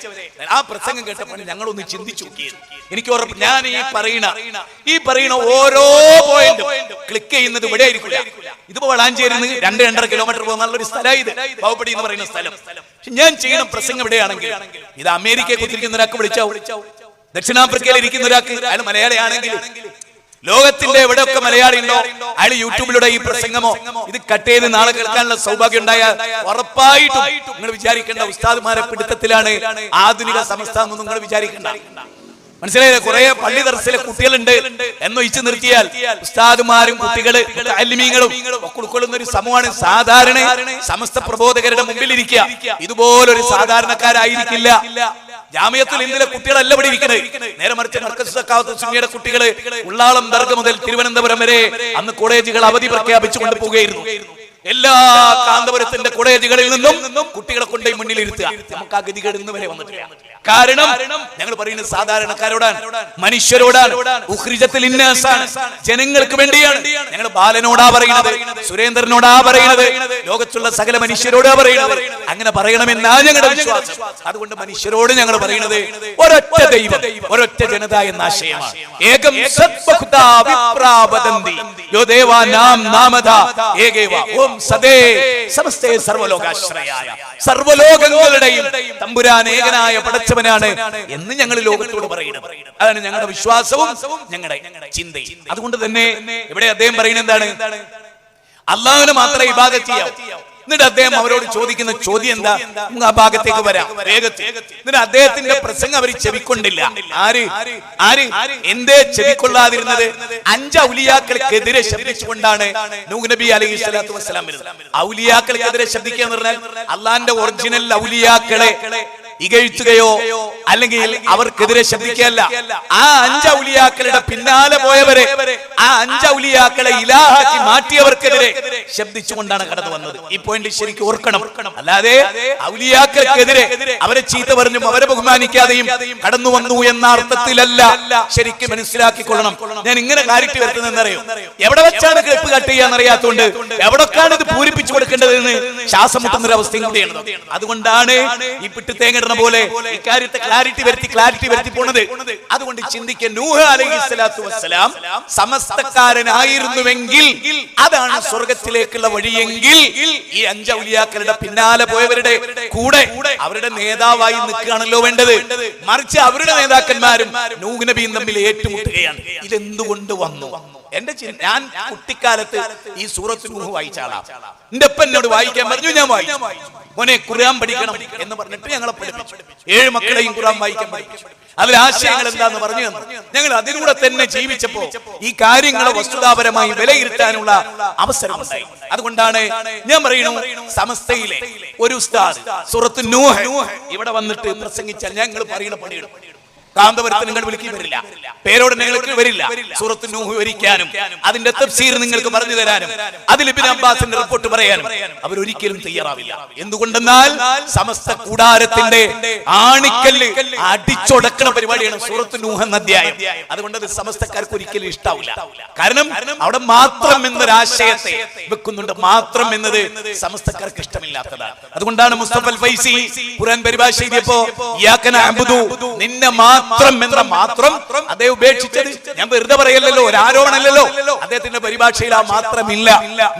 ആ പ്രസംഗം കേട്ടപ്പോൾ ഞങ്ങളൊന്ന് ചിന്തിച്ചു നോക്കിയത്. എനിക്ക് ഉറപ്പ്, ഞാൻ ഈ പറയുന്ന ഓരോ പോയിന്റും ക്ലിക്ക് ചെയ്യുന്നത് ഇവിടെ ആയിരിക്കില്ല. ഇതിപ്പോ വളാഞ്ചേരി 2-2.5 കിലോമീറ്റർ പോകുന്ന ഒരു സ്ഥലം ഇത്, ബാവുപ്പടി എന്ന് പറയുന്ന സ്ഥലം. ഞാൻ ചെയ്യുന്ന പ്രസംഗം എവിടെയാണെങ്കിൽ ഇത് അമേരിക്കയെ കുത്തിരിക്കുന്ന ഒരാൾക്ക് വിളിച്ചാവും, ദക്ഷിണാഫ്രിക്കയിൽ ഇരിക്കുന്ന ഒരാൾക്ക്, അയാൾ മലയാളിയാണെങ്കിൽ, ലോകത്തിന്റെ എവിടെയൊക്കെ മലയാളി ഉണ്ടോ അയാൾ യൂട്യൂബിലൂടെ ഈ പ്രസംഗമോ ഇത് കട്ട് ചെയ്ത് നാളെ കേൾക്കാനുള്ള സൗഭാഗ്യം ഉണ്ടായാൽ ഉറപ്പായിട്ടും നിങ്ങൾ വിചാരിക്കേണ്ട ഉസ്താദ്മാരെ പിടുത്തത്തിലാണ് ആധുനിക സമസ്ത എന്നൊന്നും നിങ്ങൾ വിചാരിക്കേണ്ട. മനസ്സിലായില്ലേ? കുറെ പള്ളി ദർസിലെ കുട്ടികളുണ്ട് എന്നൊഴിച്ചു നിർത്തിയാൽ ഉസ്താദുമാരും കുട്ടികള് അലിമീങ്ങളും ഒക്കെ ഉൾക്കൊള്ളുന്ന ഒരു സമൂഹമാണ് സാധാരണ സമസ്ത പ്രബോധകരുടെ മുമ്പിൽ ഇരിക്കുക. ഇതുപോലൊരു സാധാരണക്കാരായിരിക്കില്ല. ജാമിയത്തുൽ ഹിന്ദിലെ കുട്ടികളല്ല ഇവിടെ ഇരിക്കുന്നത്. നേരെ മറിച്ച് മർക്കസ് സഖാവത്ത് സുന്നിയുടെ കുട്ടികള് ഉള്ളാളം ദർഗ മുതൽ തിരുവനന്തപുരം വരെ അന്ന് കോളേജുകൾ അവധി പ്രഖ്യാപിച്ചു കൊണ്ടുപോവുകയായിരുന്നു. എല്ലാ കാന്തപുരത്തിന്റെ കോളേജുകളിൽ നിന്നും കുട്ടികളെ കൊണ്ടുപോയി മുന്നിൽ ഇരുത്തുക. നമുക്ക് ആ ഗതികേട് ഇന്ന് വരെ വന്നിട്ടില്ല. കാരണം ഞങ്ങൾ പറയുന്നത് സാധാരണക്കാരോടാണ്, മനുഷ്യരോടാണ്. ജനങ്ങൾക്ക് വേണ്ടിയാണ്. ഞങ്ങൾ ബാലനോടാ പറയുന്നത്, സുരേന്ദ്രനോടാ പറയുന്നത്, ലോകത്തുള്ള സകല മനുഷ്യരോടാ പറയുന്നത്. അങ്ങനെ പറയണമെന്നാ ഞങ്ങളുടെ വിശ്വാസം. അതുകൊണ്ട് മനുഷ്യരോട് ഞങ്ങൾ പറയുന്നത് ഒരൊറ്റ ദൈവം, ഒരൊറ്റ ജനത എന്ന ആശയമാണ്. ഏകം സദ്ബഹുതാ വിപ്രാവദന്തി യോ ദേവാനാം നാമധാ ഏകേവ ഓം സദേ സമസ്തേ സർവലോകാശ്രയായ. സർവലോകങ്ങളുടെയും തമ്പുരാൻ ഏകനായ പടച്ചവനാണ് എന്ന് ഞങ്ങൾ ലോകത്തോട് പറയുന്നത്. അതാണ് ഞങ്ങളുടെ വിശ്വാസവും ഞങ്ങളുടെ ചിന്തയും. അതുകൊണ്ട് തന്നെ ഇവിടെ അദ്ദേഹം പറയുന്നത് എന്താണ്? അല്ലാഹുവിനെ മാത്രമേ ഇബാദത്ത് ചെയ്യാവൂ. എന്നിട്ട് അദ്ദേഹം അവരോട് ചോദിക്കുന്ന ചോദ്യം എന്താ? ആ ഭാഗത്തേക്ക് വരാം വേഗത്തിൽ. എന്നിട്ട് അദ്ദേഹത്തിന്റെ പ്രസംഗം അവർ ചെവിക്കൊണ്ടില്ല. ആര് എന്തേ ചെവിക്കൊള്ളാതിരുന്നത്? 5 ഔലിയാക്കൾക്കെതിരെ ശബ്ദിച്ചുകൊണ്ടാണ് നൂഹ് നബി അലൈഹി സ്വലാത്തു വസ്സലാം വരുന്നത്. ഔലിയാക്കൾക്കെതിരെ ശബ്ദിക്കുക എന്ന് പറഞ്ഞാൽ അള്ളാന്റെ ഒറിജിനൽ ഔലിയാക്കളെ ഇകഴ്ത്തുകയോ അല്ലെങ്കിൽ അവർക്കെതിരെ ശബ്ദിക്കുകയല്ല. ആ 5 ഔലിയാക്കളുടെ പിന്നാലെ പോയവരെ, ആ 5 ഔലിയാക്കളെ ഇലാഹാക്കി മാറ്റിയവർക്കെതിരെ ശബ്ദിച്ചുകൊണ്ടാണ് കടന്നു വന്നത്. ഈ പോയിന്റ് ശരിക്കും ഓർക്കണം. അല്ലാതെ ഔലിയാക്കൾക്കെതിരെ അവരെ ചീത്ത പറഞ്ഞും അവരെ ബഹുമാനിക്കാതെയും കടന്നു വന്നു എന്ന അർത്ഥത്തിലല്ല. ശരിക്കും മനസ്സിലാക്കിക്കൊള്ളണം. ഞാൻ ഇങ്ങനെ ക്ലാരിറ്റി വരുത്തുന്നറിയോ, എവിടെ വെച്ചാണ് ക്ലിപ്പ് കട്ട് ചെയ്യാന്നറിയാത്തതുകൊണ്ട് എവിടൊക്കെയാണ് ഇത് പൂരിപ്പിച്ചു കൊടുക്കേണ്ടതെന്ന് ശ്വാസം മുട്ടുന്ന ഒരു അവസ്ഥയും കൂടിയാണ്. അതുകൊണ്ടാണ് ഈ പിട്ടുതേങ്ങ പോലെ ഇക്കാര്യത്തെ ക്ലാരിറ്റി വരുത്തി പോണത്. അതുകൊണ്ട് ചിന്തിക്കുക, നൂഹ് അലൈഹിസ്സലാത്തു വസ്സലാം സമസ്തക്കാരനായിരുന്നുവെങ്കിൽ അതാണ് സ്വർഗത്തിലേക്കുള്ള വഴിയെങ്കിൽ ഈ 5 ഔലിയാക്കളുടെ പിന്നാലെ പോയവരുടെ കൂടെ അവരുടെ നേതാവായി നിൽക്കുകയാണല്ലോ വേണ്ടത്. മറിച്ച് അവരുടെ നേതാക്കന്മാരും നൂഹ് നബിയും തമ്മിൽ ഏറ്റുമുട്ടുകയാണ്. ഇതെന്തുകൊണ്ട് വന്നു? ഞാൻ കുട്ടിക്കാലത്ത് ഈ സൂറത്ത് നൂഹ് വായിച്ച ആളാണ്. എന്റെ അപ്പൻ എന്നോട് വായിക്കാൻ പറഞ്ഞു, ഞാൻ വായിച്ചു. മോനെ ഖുർആൻ പഠിക്കണം എന്ന് പറഞ്ഞിട്ട് ഞങ്ങളെ പഠിപ്പിച്ചു. 7 മക്കളെയും ഖുർആൻ വായിക്കാൻ പഠിപ്പിച്ചു. അതിൽ ആശയങ്ങൾ എന്താന്ന് പറഞ്ഞു തന്നു. ഞങ്ങൾ അതിലൂടെ തന്നെ ജീവിച്ചപ്പോ ഈ കാര്യങ്ങളെ വസ്തുതാപരമായി വിലയിരുത്താനുള്ള അവസരം ഉണ്ടായി. അതുകൊണ്ടാണ് ഞാൻ പറയുന്നു, സമസ്തയിലെ ഒരു ഉസ്താദ് സൂറത്ത് നൂഹ് ഇവിടെ വന്നിട്ട് പ്രസംഗിച്ചാൽ ഞങ്ങൾ പറയുന്ന പണിയെടുക്കും. കാന്തപുരത്ത് നിങ്ങൾ വിളിക്കാൻ വരില്ല, പേരോട് നിങ്ങൾക്ക് വരില്ല. സൂറത്ത് നൂഹ് വിവരിക്കാനും അതിന്റെ തഫ്സീർ നിങ്ങൾക്ക് പറഞ്ഞു തരാനും അതിൽ ഇബ്നു അബ്ബാസിന്റെ റിപ്പോർട്ട് പറയാനും അവരൊരിക്കലും തയ്യാറാവില്ല. എന്തുകൊണ്ടെന്നാൽ സമസ്ത കൂടാരത്തിന്റെ ആണിക്കല്ല് അടിച്ചൊടക്കണ പരിപാടിയാണ് സൂറത്ത് നൂഹ് എന്ന അധ്യായം. അതുകൊണ്ട് അത് സമസ്തക്കാർക്ക് ഒരിക്കലും ഇഷ്ടാവില്ല. കാരണം അവിടെ മാത്രം എന്നൊരാശയത്തെ വെക്കുന്നുണ്ട്. മാത്രം എന്നത് സമസ്തക്കാർക്ക് ഇഷ്ടമില്ലാത്തതാണ്. അതുകൊണ്ടാണ് മുസ്തഫ അൽ ഫൈസി ഖുർആൻ പരിഭാഷ എഴുതിയപ്പോ ഇയ്യാക നഅ്ബുദു, നിന്നെ മാത്രം എന്ന മാത്രം അദ്ദേഹം ഉപേക്ഷിച്ചത് ഞാൻ വെറുതെ പറയല്ലോ, ഒരു ആരോപണമല്ലല്ലോ. അദ്ദേഹത്തിന്റെ പരിഭാഷയിൽ ആ മാത്രമില്ല.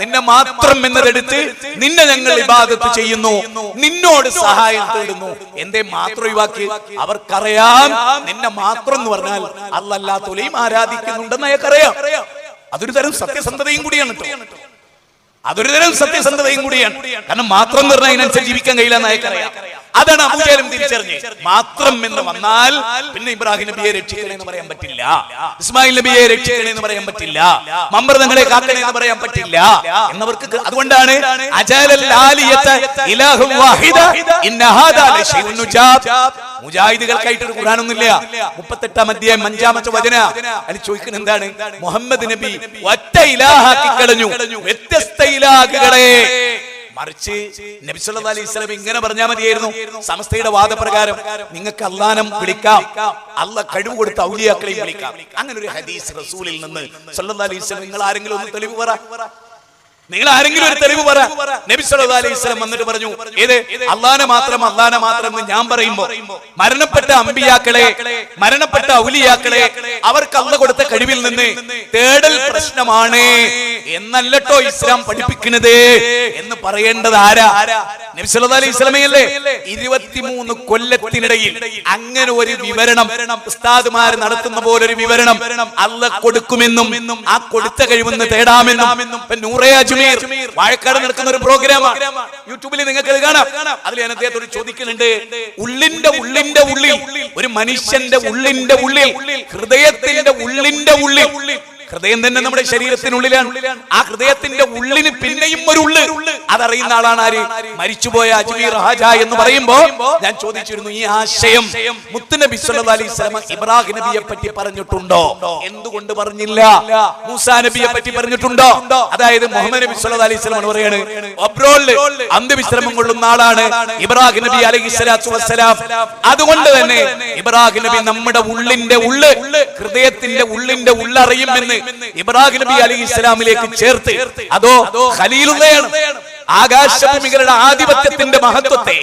നിന്നെ മാത്രം എന്നതെടുത്ത് നിന്നെ ഞങ്ങൾ ഇബാദത്ത് ചെയ്യുന്നു, നിന്നോട് സഹായം തേടുന്നു. എന്തേ മാത്രം ഒഴിവാക്കി? അവർക്കറിയാം നിന്നെ മാത്രം എന്ന് പറഞ്ഞാൽ അല്ലാത്തവരെയും ആരാധിക്കുന്നുണ്ടെന്ന് അയാൾക്കറിയാം. അതൊരു തരം സത്യസന്ധതയും കൂടിയാണ്. അതൊരു തരം സത്യസന്ധതയും കൂടിയാണ്. കാരണം മാത്രം എന്ന് പറഞ്ഞാൽ അതിനനുസരിച്ച് ജീവിക്കാൻ കഴിയില്ലെന്ന് അയാൾക്കറിയാം. അതാണ് അബൂജഹലും തിരിച്ചറിഞ്ഞ്. മാത്രം എന്ന് വന്നാൽ പിന്നെ ഇബ്രാഹിം നബിയെ രക്ഷിക്കണേ എന്ന് പറയാൻ പറ്റില്ല, ഇസ്മായിൽ നബിയെ രക്ഷിക്കണേ എന്ന് പറയാൻ പറ്റില്ല, മമ്പർതങ്ങളെ കാക്കണേ എന്ന് പറയാൻ പറ്റില്ല എന്നവർക്ക്. അതുകൊണ്ടാണ് മുജാഹിദുകൾക്കായിട്ട് ഒരു ഖുർആനൊന്നുമില്ല. 38-ാം അധ്യായം 5-ാമത്തെ വചന അതിൽ ചോദിക്കുന്നത് എന്താണ്? മുഹമ്മദ് നബി ഒറ്റ ഇലാഹാക്കി കളഞ്ഞു വ്യത്യസ്ത ഇലാഹുകളെ. മറിച്ച് നബി സല്ലല്ലാഹു അലൈഹി വസല്ലം ഇങ്ങനെ പറഞ്ഞാൽ മതിയായിരുന്നു. സമസ്തയുടെ വാദപ്രകാരം നിങ്ങൾക്ക് അല്ലാഹനെ വിളിക്കാം, അല്ലാഹ് കഴിവ് കൊടുത്ത ഔലിയാക്കളെയും വിളിക്കാം. അങ്ങനെ ഒരു ഹദീസ് റസൂലിൽ നിന്ന് സല്ലല്ലാഹു അലൈഹി വസല്ലം നിങ്ങൾ ആരെങ്കിലും ഒന്ന് തെളിവ് പറ, നിങ്ങൾ ആരെങ്കിലും ഒരു തെളിവ് പറ. നബി സല്ലല്ലാഹു അലൈഹി വസല്ലം വന്നിട്ട് പറഞ്ഞു, ഏത് അല്ലാഹനെ മാത്രം എന്ന് ഞാൻ പറയുമ്പോ മരണപ്പെട്ട അമ്പിയാക്കളെ, മരണപ്പെട്ട ഔലിയാക്കളെ അവർക്ക് അല്ലാഹ് കൊടുത്ത കഴിവിൽ നിന്ന് തേടൽ പ്രശ്നമാണ് എന്നല്ലട്ടോ ഇസ്ലാം പഠിപ്പിക്കുന്നത് എന്ന് പറയേണ്ടത് ആരാ? നബി സല്ലല്ലാഹു അലൈഹി വസല്ലമയല്ലേ? 23 കൊല്ലത്തിനിടയിൽ അങ്ങനെ ഒരു വിവരണം ഉസ്താദുമാർ നടത്തുന്ന പോലെ ഒരു വിവരണം അല്ലാഹ് കൊടുക്കുമെന്നും ആ കൊടുത്ത കഴിവെന്ന് തേടാമെന്നും നൂറെ വാഴക്കാട് നടക്കുന്ന ഒരു പ്രോഗ്രാമാണ്. യൂട്യൂബിൽ നിങ്ങൾക്ക് അത് കാണാം. അതിൽ ഞാൻ അദ്ദേഹത്തോട് ചോദിക്കുന്നുണ്ട്, ഉള്ളിന്റെ ഉള്ളിൽ ഒരു മനുഷ്യന്റെ ഉള്ളിന്റെ ഉള്ളിൽ, ഹൃദയത്തിന്റെ ഉള്ളിന്റെ ഉള്ളിൽ ഹൃദയം തന്നെ നമ്മുടെ ശരീരത്തിനുള്ളിലാണ്. ആ ഹൃദയത്തിന്റെ ഉള്ളിന് പിന്നെയും ഒരു ഉള്ള്, അതറിയുന്ന ആളാണ് ആര്? മരിച്ചുപോയ അജ്മീർ ഹാജ എന്ന് പറയുമ്പോ ഞാൻ ചോദിച്ചിരുന്നു, ഈ ആശയം മുത്തുനബി സല്ലല്ലാഹു അലൈഹി വസല്ലം ഇബ്രാഹിം നബിയെ പറ്റി പറഞ്ഞിട്ടുണ്ടോ? എന്തുകൊണ്ട് പറഞ്ഞില്ല? മൂസാ നബിയെ പറ്റി പറഞ്ഞിട്ടുണ്ടോ? അതായത് മുഹമ്മദ് നബി സല്ലല്ലാഹു അലൈഹി വസല്ലം പറയാണ്, ഒബ്രോളിൽ അന്ത്യവിശ്രമം കൊള്ളുന്ന ആളാണ് ഇബ്രാഹിം നബി അലൈഹിസ്സലാത്തു വസ്സലാം. അതുകൊണ്ട് തന്നെ ഇബ്രാഹിം നബി നമ്മുടെ ഉള്ളിന്റെ ഉള്ള്, ഹൃദയത്തിന്റെ ഉള്ളിന്റെ ഉള്ളറിയുമെന്ന് ഇബ്രാഹിം നബി അലൈഹിസ്സലാമിലേക്ക് ചേർത്ത്, അതോ ഖലീലുള്ളയാണ്, ആകാശഭൂമികളുടെ ആധിപത്യത്തിന്റെ മഹത്വത്തെ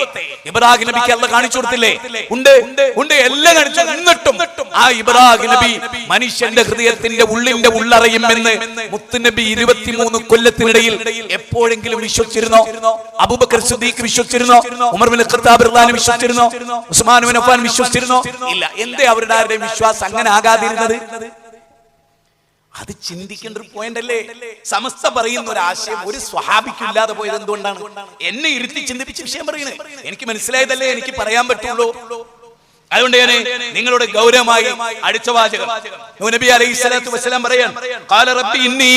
ഇബ്രാഹിം നബിക്ക് അല്ലാഹ് കാണിച്ചു കൊടുത്തില്ലേ? ഉണ്ട്, എല്ലാം കാണിച്ചു. എന്നിട്ടും ആ ഇബ്രാഹിം നബി മനുഷ്യന്റെ ഹൃദയത്തിന്റെ ഉള്ളിന്റെ ഉള്ളറിയുമെന്ന് മുത്തുനബി 23 കൊല്ലത്തിനിടയിൽ എപ്പോഴെങ്കിലും വിശ്വസിച്ചിരുന്നോ? അബൂബക്കർ സിദ്ദീഖ് വിശ്വസിച്ചിരുന്നോ? ഉമർ ബിൻ ഖത്താബ് റളിയല്ലാഹു വിശ്വസിച്ചിരുന്നോ? ഉസ്മാൻ ബിൻ അഫ്ഫാൻ വിശ്വസിച്ചിരുന്നോ? ഇല്ല. എന്തേ അവരുടെ ആരുടെയും വിശ്വാസം അങ്ങനെ ആകാതിരുന്നത്? അത് ചിന്തിക്കേണ്ട ഒരു പോയിന്റ് അല്ലേ? സമസ്ത പറയുന്ന ഒരു ആശയം ഒരു സ്വഹാബിക്കില്ലാതെ പോയത് എന്തുകൊണ്ടാണ്? എന്നെ ഇരുത്തി ചിന്തിപ്പിച്ച വിഷയം പറയുന്നത്. എനിക്ക് മനസ്സിലായതല്ലേ എനിക്ക് പറയാൻ പറ്റുള്ളൂ. അതുകൊണ്ട് ഞാൻ നിങ്ങളോട് ഗൗരവമായി അടിച്ച വാചകം നബി അലൈഹിസ്സലാത്തു വസ്സലാം പറയാൻ, ഖാല റബ്ബി ഇന്നി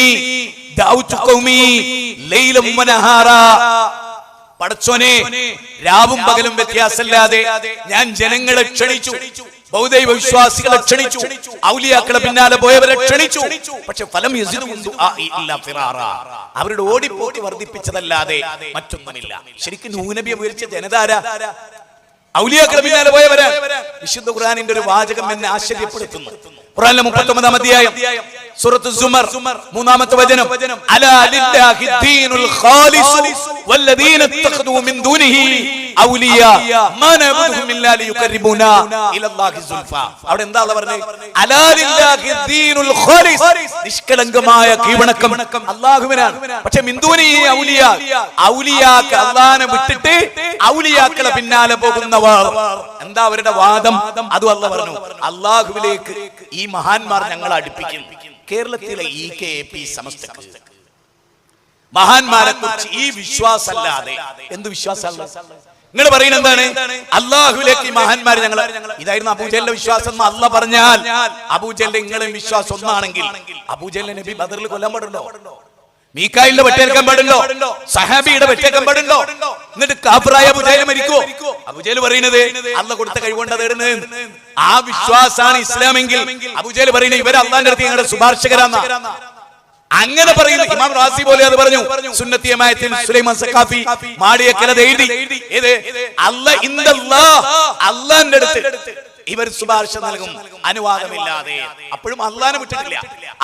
ദഅഉതു ഖൗമി ലൈലൻ വനഹാറാ. പടച്ചോനെ, രാവും പകലും വ്യത്യാസമില്ലാതെ ഞാൻ ജനങ്ങളെ ക്ഷണിച്ചു, ബൗദ്ധൈവ വിശ്വാസികളെ ക്ഷണിച്ചു, ഔലിയാക്കളെ പിന്നാലെ പോയവരെ ക്ഷണിച്ചു. പക്ഷെ ഫലം യസിദുഹും ദുആഇ ഇല്ലാ ഫിറാറാ. അവരുടെ ഓടിപ്പോക്ക് വർദ്ധിപ്പിച്ചതല്ലാതെ മറ്റൊന്നുമില്ല. ശരിക്കും നൂഹ് നബിയെ വിളിച്ച ജനതാരാ? ഔലിയാക്കളെ പിന്നാലെ പോയവരാ. വിശുദ്ധ ഖുർആനിന്റെ ഒരു വാചകം എന്നെ ആശ്ചര്യപ്പെടുത്തുന്നു. ഖുർആനിലെ 39-ാം അധ്യായം സൂറത്ത് സുമർ 3-ാമത്തെ വചനം, അലാ ലില്ലാഹി ദീനുൽ ഖാലിസു വല്ലദീന ഇത്തഖദൂ മിൻ ദൂനിഹി ഔലിയാ മാ നഅബുദുഹും ഇല്ലാ ലിയുഖർരിബൂനാ ഇലല്ലാഹി സുൽഫാ. അവിടെ എന്താ അല്ലാഹ് പറഞ്ഞത്? അലാ ലില്ലാഹി ദീനുൽ ഖാലിസ്, നിഷ്കളങ്കമായ കീഴ്വണക്കം അല്ലാഹുവിനാണ്. പക്ഷേ മിൻ ദൂനിഹി ഔലിയാ, ഔലിയാക്കൾ അല്ലാഹനെ വിട്ടിട്ട് ഔലിയാക്കളെ പിന്നാലെ പോകുന്നവർ. എന്താ അവരുടെ വാദം? അതും അല്ലാഹ് പറഞ്ഞു, അല്ലാഹുവിലേക്ക് ഈ മഹാന്മാർ ഞങ്ങളെ അടുപ്പിക്കും. കേരളത്തിലെ EKAP സമസ്തക്ക് മഹാന്മാരെ കുറിച്ച് ഈ വിശ്വാസമല്ലാതെ എന്ത് വിശ്വാസമല്ല? നിങ്ങൾ പറയുന്നത് എന്താണ്? അല്ലാഹുവിലേക്ക് ഈ മഹാന്മാർ ഞങ്ങൾ, ഇതായിരുന്നു അബൂജഹലിന്റെ വിശ്വാസം. അല്ലാഹ് പറഞ്ഞാൽ അബൂജഹലിന്റെ നിങ്ങളെ വിശ്വാസം ഒന്നാണെങ്കിൽ അബൂജഹലിനെ നബി ബദറിൽ കൊല്ലാൻ പാടുണ്ടോ? മീകായിലിന്റെ വെട്ടേൽക്കാൻ പാടുണ്ടോ? സഹാബിയുടെ വെട്ടേൽക്കാൻ പാടുണ്ടോ? എന്നിട്ട് കാഫിറായ അബൂജഹൽ മരിക്കോ? അബൂജഹൽ പറയുന്നത് അല്ലാഹ് കൊടുത്ത കഴിവുകൊണ്ട് തേടുന്നത്. ആ വിശ്വാസാണ് ഇസ്ലാമെങ്കിൽ അബൂജഹൽ പറയുന്നത് ഇവർ അല്ലാഹുവിന്റെ അടുത്ത് ഞങ്ങളുടെ ശുപാർശകരാണ്. അങ്ങനെ പറയുന്നു. ഇമാം റാസി പോലെ അത് പറഞ്ഞു. സുന്നത്തി ജമാഅത്തിൽ സുലൈമാൻ സഖാഫി മാടിയക്കലത് എഴുതി. ഏത്? അല്ലാഹ് ഇൻദല്ലാഹ്, അല്ലാഹുവിന്റെ അടുത്ത് ഇവർ ശുപാർശ നൽകും അനുവാദമില്ലാതെ. അപ്പോഴും അല്ലാഹനെ വിട്ടിട്ടില്ല.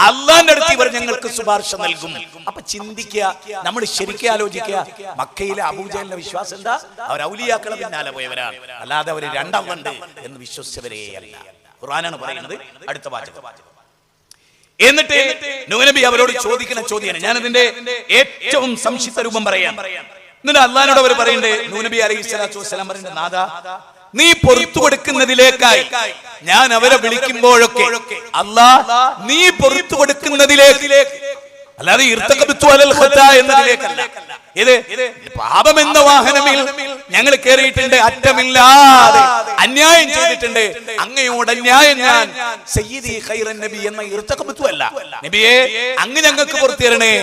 അല്ലാഹുവിന്റെ അടുത്ത് ഇവർ ഞങ്ങൾക്ക് ശുപാർശ നൽകും. അപ്പൊ ചിന്തിക്കുക, നമ്മൾ ശരിക്കും ആലോചിക്കുക, മക്കയിലെ അബൂജഹലിന്റെ വിശ്വാസം എന്താ? അവർ ഔലിയാക്കളെ പിന്നാലെ പോയവരാണ്, അല്ലാതെ അവർ രണ്ടാളുണ്ട് എന്ന് വിശ്വസിച്ചവരെയല്ല. ഖുർആനാണ് പറയുന്നത്. അടുത്ത വാചകം. എന്നിട്ട് നൂഹ് നബി അവരോട് ചോദിക്കുന്ന ചോദ്യമാണ്. ഞാനതിന്റെ ഏറ്റവും സംക്ഷിപ്ത രൂപം പറയാം. എന്നിട്ട് അല്ലാഹുവിനോട് അവർ പറയണ്ടേ, നൂഹ് നബി അലൈഹിസ്സലാത്തു വസ്സലാം പറയുന്നത്, നാഥാ, നീ പൊറുത്തു കൊടുക്കുന്നതിലേക്കായി ഞാൻ അവരെ വിളിക്കുമ്പോഴൊക്കെ അല്ലാഹ് നീ പൊറുത്തു കൊടുക്കുന്നതിലേക്ക്, അല്ലാതെ എന്നതിലേക്കല്ല. ഇത് പാപം എന്ന വാഹനമിൽ ഞങ്ങൾ കയറിയിട്ടുണ്ട്, അറ്റമില്ലാതെ അന്യായം ചെയ്തിട്ടുണ്ട്. അങ്ങയോട് അന്യായം ഞാൻ സയ്യിദി ഖൈറൻ നബി എന്ന ഇർതഖബത്തുവല്ല. നബിയെ, അങ്ങ് ഞങ്ങൾക്ക് പുറത്തു തരണേ,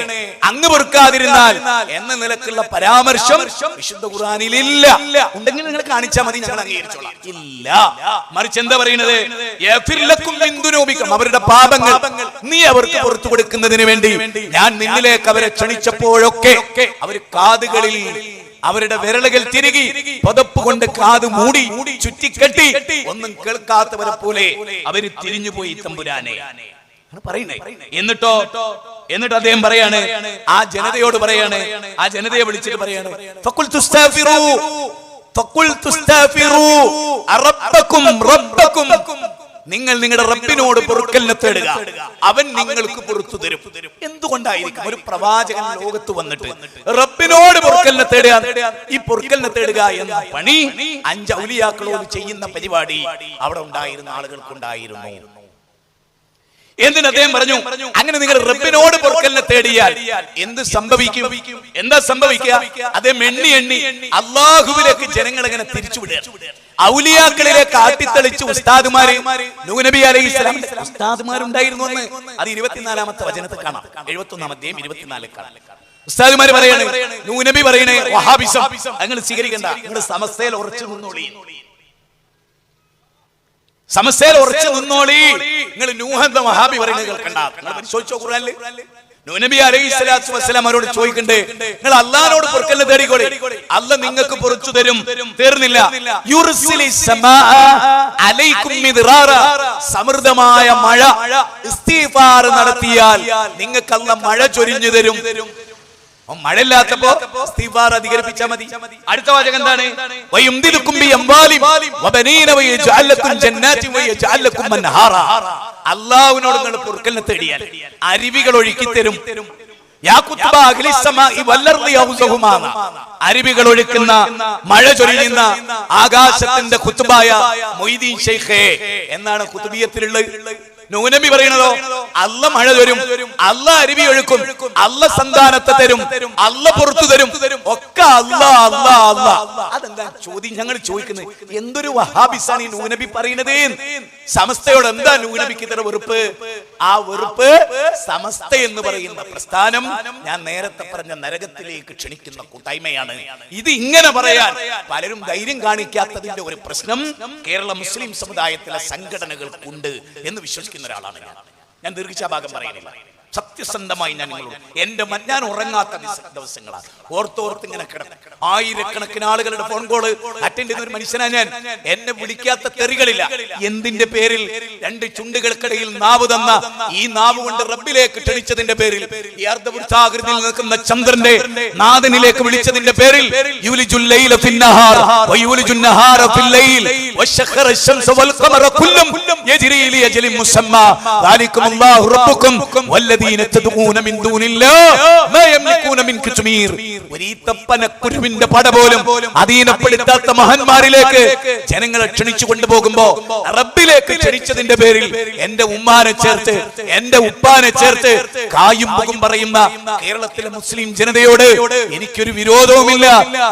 അങ്ങ് പൊറുക്കാതിരുന്നാൽ എന്ന നിലക്കുള്ള പരാമർശം വിശുദ്ധ ഖുർആനിൽ ഇല്ല. ഉണ്ടെങ്കിൽ നിങ്ങൾ കാണിച്ചാൽ മതി, ഞങ്ങൾ അംഗീകരിച്ചോളാം. ഇല്ല. മറിച്ച് എന്താ പറയുന്നത്? യഗ്ഫിർ ലക്കും മിൻ ദുനൂബിക്കും, അവരുടെ പാപങ്ങൾ നീ അവർക്ക് പുറത്തു കൊടുക്കുന്നതിന് വേണ്ടി ഞാൻ നിന്നിലേക്ക് അവരെ ക്ഷണിച്ചപ്പോഴൊക്കെ അവർ കാതുകളിൽ അവരുടെ വിരലുകൾ തിരുകി പുതപ്പ് കൊണ്ട് കാത് മൂടി ചുറ്റിക്കെട്ടി ഒന്നും കേൾക്കാത്തവരെ പോലെ അവര് തിരിഞ്ഞുപോയി തമ്പുരാനെ പറയുന്നേ. എന്നിട്ട് അദ്ദേഹം പറയാണ്, ആ ജനതയോട് പറയാണ്, ആ ജനതയെ വിളിച്ചിട്ട് പറയാണ്, ഫഖുൽ തുസ്തഗ്ഫിറൂ ഫഖുൽ തുസ്തഗ്ഫിറൂ റബ്ബക്കും റബ്ബക്കും, നിങ്ങൾ നിങ്ങളുടെ റബ്ബിനോട് പൊറുക്കലിനെ തേടുക, അവൻ നിങ്ങൾക്ക് പൊറുത്തു തരും. എന്തുകൊണ്ടായിരിക്കും ഒരു പ്രവാചകൻ ലോകത്ത് വന്നിട്ട് റബ്ബിനോട് പൊറുക്കലിനെ തേടുക? ഈ പൊറുക്കലിനെ തേടുക എന്ന പണി 5 ഔലിയാക്കളോട് ചെയ്യുന്ന പരിപാടി അവിടെ ഉണ്ടായിരുന്ന ആളുകൾക്കുണ്ടായിരുന്നു. എന്തിന് അദ്ദേഹം പറഞ്ഞു, അങ്ങനെ നിങ്ങൾ റബ്ബിനോട് പൊറുക്കലിനെ തേടിയാൽ എന്ത് സംഭവിക്കും? എന്താ സംഭവിക്കുക? അദ്ദേഹം എണ്ണി എണ്ണി അള്ളാഹുവിലേക്ക് ജനങ്ങൾ എങ്ങനെ തിരിച്ചുവിടുക, ഔലിയാക്കളിലേക്ക് ആട്ടിത്തെളിച്ച് ഉസ്താദുമാര്, നൂഹ് നബി അലൈഹിസ്സലാം ഉസ്താദുമാരുണ്ടായിരുന്നു എന്ന് അത് 24-ാമത്തെ വചനത്തിൽ കാണാം. 71-ാം അധ്യായം 24 കാണാം. ഉസ്താദുമാര് പറയാണ്, നൂഹ് നബി പറയണേ വഹാബിസം നിങ്ങൾ സ്വീകരിക്കണ്ട, നിങ്ങൾ സമസ്തയിൽ ഉറച്ചു നിന്നോളി, സമസ്തയിൽ ഉറച്ചു നിന്നോളി, നിങ്ങൾ നൂഹ് എന്ന വഹാബി പറയുന്നത് കേൾക്കണ്ട. നിങ്ങൾ പരിശോധിച്ചോ ഖുർആനിൽ നൂഹ് നബി അലൈഹിസ്സലാത്തു വസ്സലാം അവരോട് ചോദിക്കണ്ടേ, നിങ്ങൾ അല്ലാഹുവോട് പൊറുക്കലിനെ തേടിക്കോളി, അല്ലാഹ് നിങ്ങൾക്ക് പൊറുച്ചു തരും. തീർന്നില്ല, യുർസിലിസ് സമാഅ അലൈക്കും മിദ്റാറ, സമൃദ്ധമായ മഴ ഇസ്തിഗ്ഫാർ നടത്തിയാൽ നിങ്ങൾക്ക് അല്ലാഹ് മഴ ചൊരിഞ്ഞു തരും. മഴയില്ലാത്തപ്പോ ഇസ്തിഗ്ഫാർ അധികരിപ്പിച്ചാൽ മതി. അടുത്ത വാചകം എന്താണ്? വയുംദിദുക്കും ബി അംവാലിൻ വബനീന വയജഅൽ ലക്കും ജന്നാതിൻ വയജഅൽ ലക്കും അൻഹാറ. അല്ലാഹുവിനോട് നിങ്ങൾ പൊറുക്കലിനെ തേടിയാൽ അരുവികൾ ഒഴുക്കി തരും. യാ കുതുബ അഗ്ലിസ് സമാഇ വല്ലർദി യൗസഹുമാ, അരുവികൾ ഒഴുക്കുന്ന മഴ ചൊരിയുന്ന ആകാശത്തിന്റെ ഖുതുബായ മൊയ്തീൻ ശൈഖേ എന്നാണ് ഖുതുബിയത്തിലുള്ളത്. നൂഹ് നബി പറയണതോ അല്ലാഹ് മഴ തരും, അല്ലാഹ് അരുവി ഒഴുക്കും, അല്ലാഹ് സന്താനത്തെ തരും, അല്ലാഹ് പുറത്തു തരും, ഒക്കെ അല്ലാഹ് അല്ലാഹ് അല്ലാഹ്. അതെന്താ ചോദ്യം ഞങ്ങൾ ചോദിക്കുന്നത്? എന്തൊരു വഹാബിസാണ് ഈ നൂഹ് നബി പറയുന്നത്? സമസ്തയോട് എന്താ നൂഹ് നബിക്ക് ഇത്ര വെറുപ്പ്? ആ വെറുപ്പ് സമസ്ത എന്ന് പറയുന്ന പ്രസ്ഥാനം ഞാൻ നേരത്തെ പറഞ്ഞ നരകത്തിലേക്ക് ക്ഷണിക്കുന്ന കൂട്ടായ്മയാണ്. ഇത് ഇങ്ങനെ പറയാൻ പലരും ധൈര്യം കാണിക്കാത്തതിന്റെ ഒരു പ്രശ്നം കേരള മുസ്ലിം സമുദായത്തിലെ സംഘടനകൾക്കുണ്ട് എന്ന് വിശ്വസിക്കുന്നു ഒരാളാണ് ഞാൻ. ദീർഘിച്ച ഭാഗം പറയുന്നില്ല, സത്യസന്ധമായി ഞാൻ ഉറങ്ങാത്ത ദിവസങ്ങളാണ്. ഓർത്തോർത്ത് ഇങ്ങനെ കിടക്കും. ആയിരക്കണക്കിന് ആളുകളുടെ ഫോൺ കോള് അറ്റൻഡ് ചെയ്യുന്ന ഒരു മനുഷ്യനാ ഞാൻ. എന്നെ വിളിക്കാത്ത തെറികളില്ല. എന്തിന്റെ പേരിൽ? രണ്ട് ചുണ്ടുകൾക്കിടയിൽ നാവ് തന്ന ഈ നാവ് കൊണ്ട് റബ്ബിലേക്ക് ക്ഷണിച്ചതിന്റെ പേരിൽ, ഈ അർദ്ധവൃത്താകൃതിയിൽ നിൽക്കുന്ന ചന്ദ്രന്റെ നാഥനിലേക്ക് വിളിച്ചതിന്റെ പേരിൽ യുലിജുൽ ലൈല ഫിന്നഹാർ വയുലിജുൻ നഹാര ഫിൽ ലൈൽ വശഖറ അശംസ വൽ ഖമറ കുല്ലും യജ്രി ലി അജലിൻ മുസമ്മാ ദാലികും അല്ലാഹു റബ്ബുക്കും വല്ലദീന തദ്ഊന മിൻ ദൂനില്ലാഹ് മാ യംലികൂന മിൻ കിത്മീർ. ഒരീത്തപ്പനക്കുരുവിന്റെ പട പോലും അധീനപ്പെടുത്താത്ത മഹാന്മാരിലേക്ക് ജനങ്ങളെ ക്ഷണിച്ചു കൊണ്ടുപോകുമ്പോ റബ്ബിലേക്ക് ക്ഷണിച്ചതിന്റെ പേരിൽ എന്റെ ഉമ്മാനെ ചേർത്ത് എന്റെ ഉപ്പാനെ ചേർത്ത് കായും പുകും പറയുന്ന കേരളത്തിലെ മുസ്ലിം ജനതയോട് എനിക്കൊരു വിരോധവുമില്ല,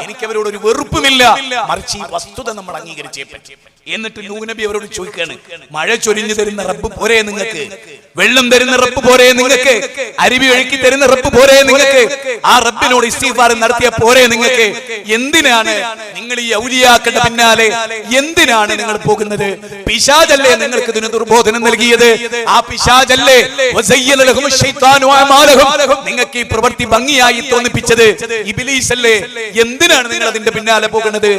എനിക്കവരോട് ഒരു വെറുപ്പുമില്ല. മറിച്ച് ഈ വസ്തുത നമ്മൾ അംഗീകരിച്ചേ പറ്റി. എന്നിട്ട് നൂഹ് നബി അവരോട് ചോദിക്കാണ്, മഴ ചൊരിഞ്ഞു തരുന്ന റബ്ബ് പോരെ നിങ്ങൾക്ക്? വെള്ളം തരുന്ന റബ്ബ് പോരെ നിങ്ങൾക്ക്? അരുവി ഒഴുക്കി തരുന്ന റബ്ബ് പോരെ നിങ്ങൾക്ക്? ആ റബ്ബിനോട് ഇസ്തിഗ്ഫാർ നടത്തിയ പോരെ നിങ്ങൾക്ക്? എന്തിനാണ് നിങ്ങൾ ഈ ഔലിയാക്കളുടെ പിന്നാലെ എന്തിനാണ് നിങ്ങൾ പോകുന്നത്? പിശാചല്ലേ നിങ്ങൾക്ക് ഇതിന് ദുർബോധനം നൽകിയത്? ആ പിശാചല്ലേ നിങ്ങൾക്ക് ഈ പ്രവൃത്തി ഭംഗിയായി തോന്നിപ്പിച്ചത്? ഇബ്ലീസ് അല്ലേ? എന്തിനാണ് നിങ്ങൾ അതിന്റെ പിന്നാലെ പോകുന്നത്?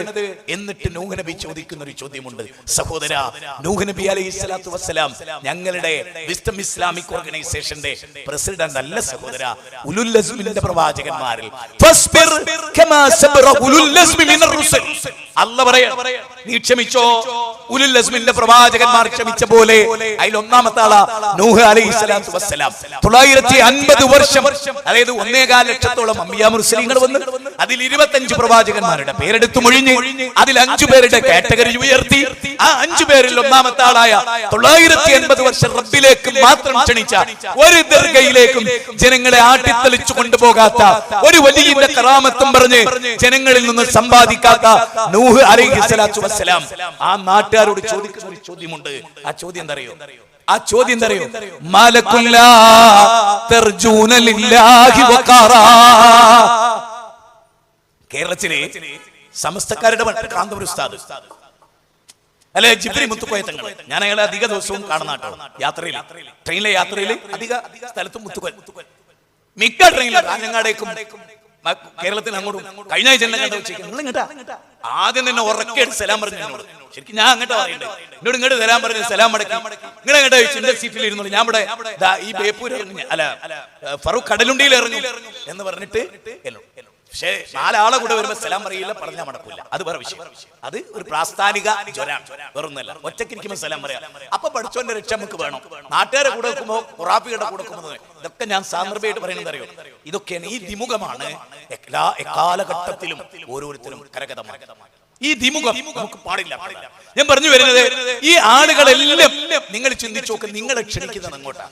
എന്നിട്ട് നൂഹ് നബി ചോദിക്കുന്ന ഒരു ചോദ്യമുണ്ട്. സഹോദരാ, നൂഹ് നബി അലൈഹിസ്സലാത്തു വസ്സലാം ഞങ്ങളുടെ വിസ്ഡം ഇസ്ലാമിക് ഓർഗനൈസേഷന്റെ പ്രസിഡന്റ് അല്ല സഹോദരാ, ഉലുൽ അസ്മിന്റെ പ്രവാചകന്മാരിൽ ഫസ്ബിർ കമാ സബറ ഉലുൽ അസ്മി മിനർ റുസുൽ. അല്ലാഹ് പറയാ, നീ ക്ഷമിച്ചോ, ഉലുൽ അസ്മിന്റെ പ്രവാചകന്മാർ ക്ഷമിച്ച പോലെ. അതിൽ ഒന്നാമത്തെ ആളാ നൂഹ് അലൈഹിസ്സലാത്തു വസ്സലാം. 950 വർഷം, അതായത് 1.25 ലക്ഷത്തോളം അംബിയാ മുർസലീങ്ങൾ വന്നു. അതിൽ 25 പ്രവാചകന്മാരുടെ പേരെടുത്തു മൊഴിഞ്ഞ് അതിൽ 5 പേരുടെ കാറ്റഗറി ഉയർത്തി. ആ 5 പേരിൽ ഒന്നാമത്തെ ആളായ 950 വർഷം റബ്ബിലേക്ക് മാത്രം ക്ഷണിച്ച, ഒരു ദർഗയിലേക്കും ജനങ്ങളെ ആട്ടിത്തെളിച്ചു കൊണ്ടുപോകാത്ത, ഒരു വലിയ കറാമത്തും പറഞ്ഞ് ജനങ്ങളിൽ നിന്ന് സമ്പാദിക്കാത്ത നൂഹ് അലൈഹിസ്സലാത്തു വസ്സലാം ആ നാട്ടുകാരോട് ചോദിക്കുന്ന ഒരു ചോദ്യമുണ്ട്. ആ ചോദ്യം എന്തറിയോ? ആ ചോദ്യം എന്തറിയോ? മാലകുല്ലാ തർജൂന ലില്ലാഹി വഖാറാ. കേരളത്തിലെ സമസ്തക്കാരുടെ കാന്തപുരം ഉസ്താദ് അല്ലെ ജിബ്രി മുത്തുക്കോയത്തങ്ങൾ, ഞാൻ അയാളെ അധിക ദിവസവും കാണുന്ന കേട്ടോ. യാത്രയിൽ, ട്രെയിനിലെ യാത്രയിൽ അധിക സ്ഥലത്തും മുത്തുക്കോയ, മിക്ക ട്രെയിനിലും കാഞ്ഞങ്ങാടേക്കും കേരളത്തിന് അങ്ങോട്ടും. കഴിഞ്ഞ ആഴ്ച ആദ്യം തന്നെ ഉറക്കെ സലാം പറഞ്ഞു. ശരിക്കും ഞാൻ അങ്ങോട്ടാ പറയണ്ടേ, എന്നോട് ഇങ്ങോട്ട് സലാം പറഞ്ഞു, സലാം മടക്കി നിങ്ങൾ എങ്ങോട്ടാ എന്റെ സീറ്റിൽ ഇരുന്നു. ഞാൻ ഇവിടെ ഈ ബേപ്പൂർ ഇറങ്ങി, അല്ല ഫറൂഖ് കടലുണ്ടിയിൽ ഇറങ്ങി എന്ന് പറഞ്ഞിട്ട്. പക്ഷേ 4 ആളെ കൂടെ വരുമ്പോ സലാം പറയില്ല, പറഞ്ഞാൽ മടക്കില്ല. അത് വേറെ വിഷയം. അത് ഒരു പ്രാസ്ഥാനിക ജ്വരാണ്, വേറൊന്നല്ല. ഒറ്റക്കിരിക്കുമ്പോൾ സലാം പറയാം. അപ്പൊ പഠിച്ചോന്റെ രക്ഷ നമുക്ക് വേണം. നാട്ടുകാരെ കൂടെ വെക്കുമ്പോ ഖുറാഫിയുടെ കൂടെ വെക്കുമ്പോൾ ഇതൊക്കെ ഞാൻ സാന്ദർഭമായിട്ട് പറയുന്നത് അറിയോ? ഇതൊക്കെയാണ് ഈ വിമുഖമാണ് എല്ലാ എക്കാലഘട്ടത്തിലും ഓരോരുത്തരും കരഗതമാണ്. ഈ ദിമുഖം നമുക്ക് പാടില്ല. ഞാൻ പറഞ്ഞു വരുന്നത്, ഈ ആളുകളെല്ലാം നിങ്ങൾ ചിന്തിച്ചു നോക്ക്, നിങ്ങളെ ക്ഷണിക്കുന്നത് അങ്ങോട്ടാ.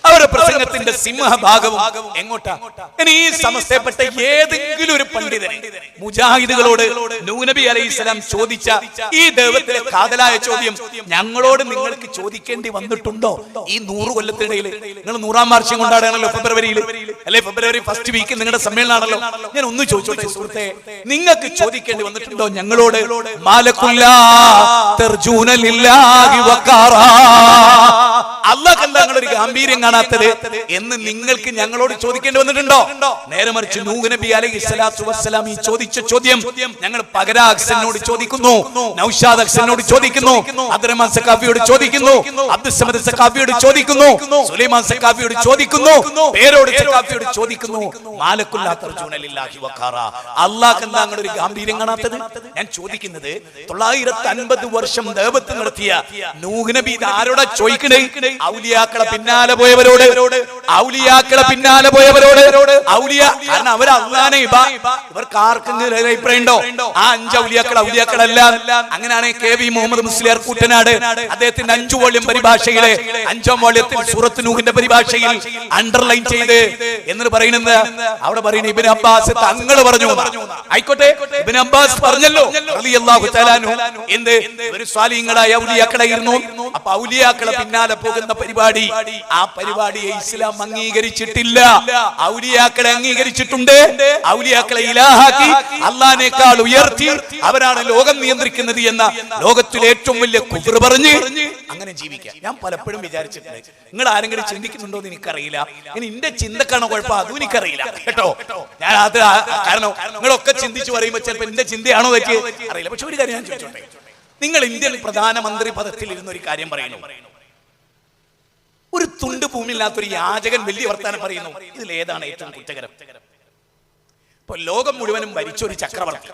അവരുടെ പ്രസംഗത്തിന്റെ സിംഹഭാഗവും എങ്ങോട്ടാ? ഇനി ഈ സമസ്തപ്പെട്ട ഏതെങ്കിലും ഒരു പണ്ഡിതനെ മുജാഹിദുകളോട് നൂഹ് നബി അലൈഹിസ്സലാം ചോദിച്ച ഈ ദൈവത്തിലെ കാതലായ ചോദ്യം ഞങ്ങളോട് നിങ്ങൾക്ക് ചോദിക്കേണ്ടി വന്നിട്ടുണ്ടോ? ഈ 100 കൊല്ലത്തിനിടയിൽ നിങ്ങൾ 100ാം വാർഷികം കൊണ്ടാടാണല്ലോ ഫെബ്രുവരിയിൽ, അല്ലെ ഫെബ്രുവരി ഫസ്റ്റ് വീക്ക് നിങ്ങളുടെ സമ്മേളനമാണല്ലോ. ഞാൻ ഒന്ന് ചോദിച്ചോട്ടെ സുഹൃത്തെ, നിങ്ങൾക്ക് ചോദിക്കേണ്ടി വന്നിട്ടുണ്ടോ ഞങ്ങളോട്? മാലക്കുല്ലാ തർജൂന ലില്ലാഹി വഖാറാ, അല്ലാഹ് ഞങ്ങളൊരു ഗാംഭീര്യം കാണാത്തത് എന്ന് നിങ്ങൾക്ക് ഞങ്ങളോട് ചോദിക്കേണ്ടി വന്നിട്ടുണ്ടോ? നേരെ മറിച്ച് നൂഹ് നബി അലൈഹിസ്സലാത്തു വസ്സലാം ഈ ചോദിച്ച ചോദ്യം ഞങ്ങൾ പകരാ അക്സലിനോട് ചോദിക്കുന്നു, നൗഷാദ് അക്സലിനോട് ചോദിക്കുന്നു, അബ്ദുറഹ്മാൻ സഖാഫിയോട് ചോദിക്കുന്നു, അബ്ദുൽ സമദ് സഖാഫിയോട് ചോദിക്കുന്നു, സുലൈമാൻ സഖാഫിയോട് ചോദിക്കുന്നു, പേരോട് സഖാഫിയോട് ചോദിക്കുന്നു. മാലക്കുല്ലാ തർജൂന ലില്ലാഹി വഖാറാ, അല്ലാഹ് എന്താ ഞങ്ങളൊരു ഗാംഭീര്യം കാണാത്തത്? ഞാൻ ചോദിക്കുന്നത് 950 വർഷം ദഅവത്ത് നടത്തിയ നൂഹ് നബി ആരോടാ ചോദിക്കണേ? ഔലിയാക്കളെ പിന്നാലെ പോയവരോട്, ഔലിയാക്കളെ പിന്നാലെ പോയവരോട്. കാരണം അവർ അള്ളാനെ ഇവർക്ക് ആർക്കെങ്കിലും അഭിപ്രായം ഉണ്ടോ? ആ 5 ഔലിയാക്കൾ ഔലിയാക്കളല്ല. അങ്ങനെയാണ് KV മുഹമ്മദ് മുസ്ലിയാർ കൂട്ടനാട് അദ്ദേഹത്തിന്റെ 5 വോള്യം പരിഭാഷയിലെ 5ാം വോള്യത്തിൽ സൂറത്ത് നൂഹിന്റെ പരിഭാഷയിൽ അണ്ടർലൈൻ ചെയ്ത് എന്ന് പറയുന്നത്, അവിടെ പറയുന്നത് ഇബ്നു അബ്ബാസ് തങ്ങൾ പറഞ്ഞു. ആയിക്കോട്ടെ, ഇബ്നു അബ്ബാസ് പറഞ്ഞല്ലോ റളിയല്ലാഹു തആല അൻഹു, എന്ത് ഒരു സ്വാലിഹീങ്ങളായ ഔലിയാക്കളായിരുന്നു. അപ്പൊ ഔലിയാക്കളെ പിന്നാലെ പോകുന്ന പരിപാടി, ആ പരിപാടിയെ ഇസ്ലാം അംഗീകരിച്ചിട്ടില്ല. ഔലിയാക്കളെ അംഗീകരിച്ചിട്ടുണ്ട്. ഔലിയാക്കളെ ഇലാഹാക്കി അള്ളാഹിനേക്കാൾ ഉയർത്തി അവരാണ് ലോകം നിയന്ത്രിക്കുന്നത് എന്ന ലോകത്തിലെ ഏറ്റവും വലിയ കുഫ്ർ പറഞ്ഞ് അങ്ങനെ ജീവിക്കാം. ഞാൻ പലപ്പോഴും വിചാരിച്ചിട്ടുണ്ട്, നിങ്ങൾ ആരെങ്കിലും ചിന്തിക്കുന്നുണ്ടോ എന്ന് എനിക്കറിയില്ല. ഇനി എന്റെ ചിന്തക്കാണോ കുഴപ്പം, അതും എനിക്കറിയില്ല കേട്ടോ. ഞാൻ അത് കാരണം നിങ്ങളൊക്കെ ചിന്തിച്ചു പറയുമ്പോൾ ചിലപ്പോൾ എന്റെ ചിന്തയാണോ തെറ്റ് അറിയില്ല. പക്ഷെ ഒരു കാര്യം ഞാൻ ചോദിച്ചോട്ടെ, നിങ്ങൾ ഇന്ത്യൻ പ്രധാനമന്ത്രി പദത്തിൽ ഇരുന്ന ഒരു കാര്യം പറയുന്നു, ഒരു തുണ്ട് ഭൂമിയില്ലാത്തൊരു യാചകൻ വലിയ വർത്താനം പറയുന്നു, ഇതിൽ ഏതാണ് ഏറ്റവും കുറ്റകരം? ഇപ്പൊ ലോകം മുഴുവനും ഭരിച്ച ഒരു ചക്രവർത്തി,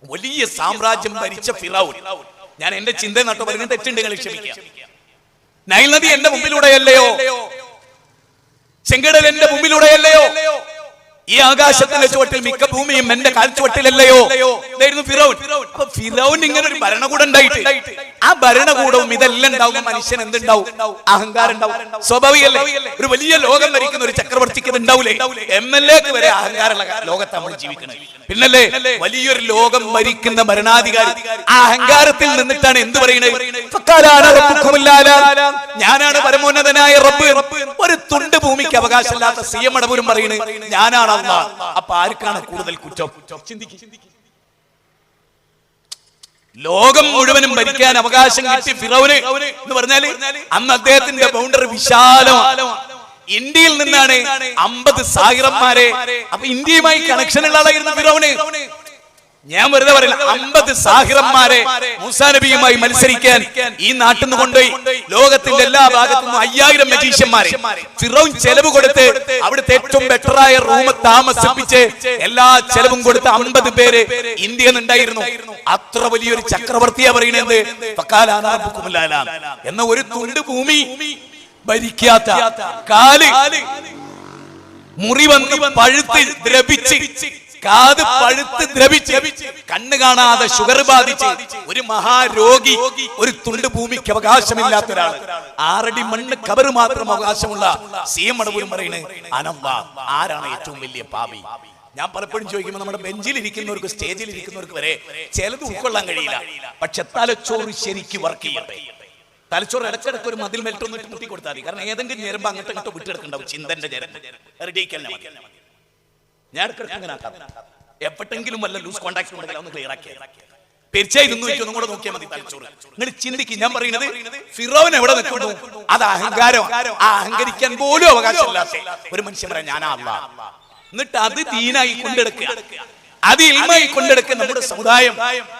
വലിയ സാമ്രാജ്യം ഭരിച്ച ഫിറഔൻ. ഞാൻ എന്റെ ചിന്ത നട്ടു പറയുന്നത് തെറ്റുണ്ടെങ്കിൽ ക്ഷമിക്കുക. നൈൽ നദി എന്റെ മുമ്പിലൂടെയല്ലയോ, ചെങ്കടൽ എന്റെ മുമ്പിലൂടെയല്ലയോ, ഈ ആകാശത്തിന്റെ ചുവട്ടിൽ മിക്ക ഭൂമിയും എന്റെ കാൽച്ചുവട്ടിലല്ലയോ? ഇതായിരുന്നു ഫിറൗൻ. അപ്പൊ ഫിറൗൻ ഇങ്ങനെ ഒരു ഭരണകൂടം ഉണ്ടായിട്ട്, ആ ഭരണകൂടവും ഇതെല്ലാം ഉണ്ടാവും, മനുഷ്യൻ എന്തുണ്ടാവും? അഹങ്കാരം ഉണ്ടാവും. സ്വാഭാവികല്ലേ? ഒരു വലിയ ലോകം ഭരിക്കുന്ന ഒരു ചക്രവർത്തിക്ക് ഇത് ഉണ്ടാവൂലേ? MLAക്ക് വരെ അഹങ്കാരമുള്ള ലോകത്ത് നമ്മൾ ജീവിക്കുന്നത്. പിന്നല്ലേ വലിയൊരു ലോകം ഭരിക്കുന്ന ഭരണാധികാരി ആ അഹങ്കാരത്തിൽ നിന്നിട്ടാണ് എന്ത് പറയുന്നത്? ഞാനാണ് പരമോന്നതനായ റബ്ബ്. ഒരു തുണ്ട് ഭൂമിക്ക് അവകാശമില്ലാത്ത CM അടവൂരും പറയുന്നത് ഞാനാണ് അല്ലാഹ്. അപ്പൊ ആർക്കാണ് കൂടുതൽ കുറ്റം? ലോകം മുഴുവനും ഭരിക്കാൻ അവകാശം കിട്ടി ഫിറൗന് എന്ന് പറഞ്ഞാല് അന്ന് അദ്ദേഹത്തിന്റെ ബൗണ്ടറി വിശാലമാണ്. ഇന്ത്യയിൽ നിന്നാണ് 50 സാഹിറന്മാരെ, അപ്പൊ ഇന്ത്യയുമായി കണക്ഷൻ ഉള്ള ആളായിരുന്നു ഫിറൗന്. ഞാൻ വെറുതെ പറയില്ല, 50 സാഹിറന്മാരെ മൂസാ നബിയുമായി മത്സരിക്കാൻ ഈ നാട്ടിൽ നിന്ന് കൊണ്ടുപോയി. ലോകത്തിന്റെ എല്ലാ ഭാഗത്തു നിന്നും 5000 മജീഷ്യന്മാരെ ഫിറൗൻ ചെലവ് കൊടുത്ത് അവിടുത്തെ ഏറ്റവും ബെറ്ററായ റൂം താമസിപ്പിച്ച് എല്ലാ ചെലവും കൊടുത്ത് 50 പേര് ഇന്ത്യയിൽ നിന്നുണ്ടായിരുന്നു. അത്ര വലിയൊരു ചക്രവർത്തിയാ പറയുന്നത് എന്ന ഒരു തുണ്ട് ഭൂമി ഭരിക്കാത്ത, കാല് മുറി വന്ന് പഴുത്ത് ദ്രവിച്ച്, കാത് പഴുത്ത് ദ്രവിച്ച്, കണ്ണ് കാണാതെ ഷുഗർ ബാധിച്ച് ഒരു മഹാരോഗി, ഒരു തുണ്ട് ഭൂമിക്ക് അവകാശമില്ലാത്ത ഒരാൾ, 6 അടി മണ്ണ് കബറ് മാത്രം അവകാശമുള്ള CM അടവൂരും പറയുന്നത് അനല്ലാഹ്. ആരാണ് ഏറ്റവും വലിയ പാപി? ഞാൻ പലപ്പോഴും ചോദിക്കുമ്പോൾ നമ്മുടെ ബെഞ്ചിൽ ഇരിക്കുന്നവർക്ക്, സ്റ്റേജിൽ ഇരിക്കുന്നവർക്ക് വരെ ചിലത് ഉൾക്കൊള്ളാൻ കഴിയില്ല. പക്ഷെ തലച്ചോറ് ശരിക്കും വർക്ക് ചെയ്യട്ടെ. തലച്ചോറ് ഇടയ്ക്കിടയ്ക്ക് ഒരു മതിൽ മെൽറ്റൊന്നിട്ട് മുട്ടി കൊടുത്താൽ മതി. കാരണം ഏതെങ്കിലും ഞരമ്പ് അങ്ങോട്ടും ഇങ്ങോട്ട് വിട്ടെടുക്കണ്ടാവും. ചിന്തന്റെ ഞരമ്പ് ഞാൻ എപ്പോഴെങ്കിലും വല്ല ലൂസ് കോണ്ടാക്ട് ഉണ്ടെങ്കിൽ ഒന്ന് ക്ലിയർ ആക്കി തീർച്ചയായും ഒന്നും കൂടെ നോക്കിയാൽ മതി. തലച്ചോറ് നിങ്ങൾ ചിന്തിക്കും. ഞാൻ പറയുന്നത് ഫിറൗൻ എവിടെ നിൽക്കുന്നു? അത് അഹങ്കാരം. ആ അഹങ്കരിക്കാൻ പോലും അവകാശമില്ലാത്ത ഒരു മനുഷ്യൻ പറയാം ഞാനാ അല്ലാഹ്. എന്നിട്ട് അത് ദീനായി കൊണ്ടെടുക്കുക, അത് ഇൽമായി കൊണ്ടെടുക്കുക നമ്മുടെ സമുദായം.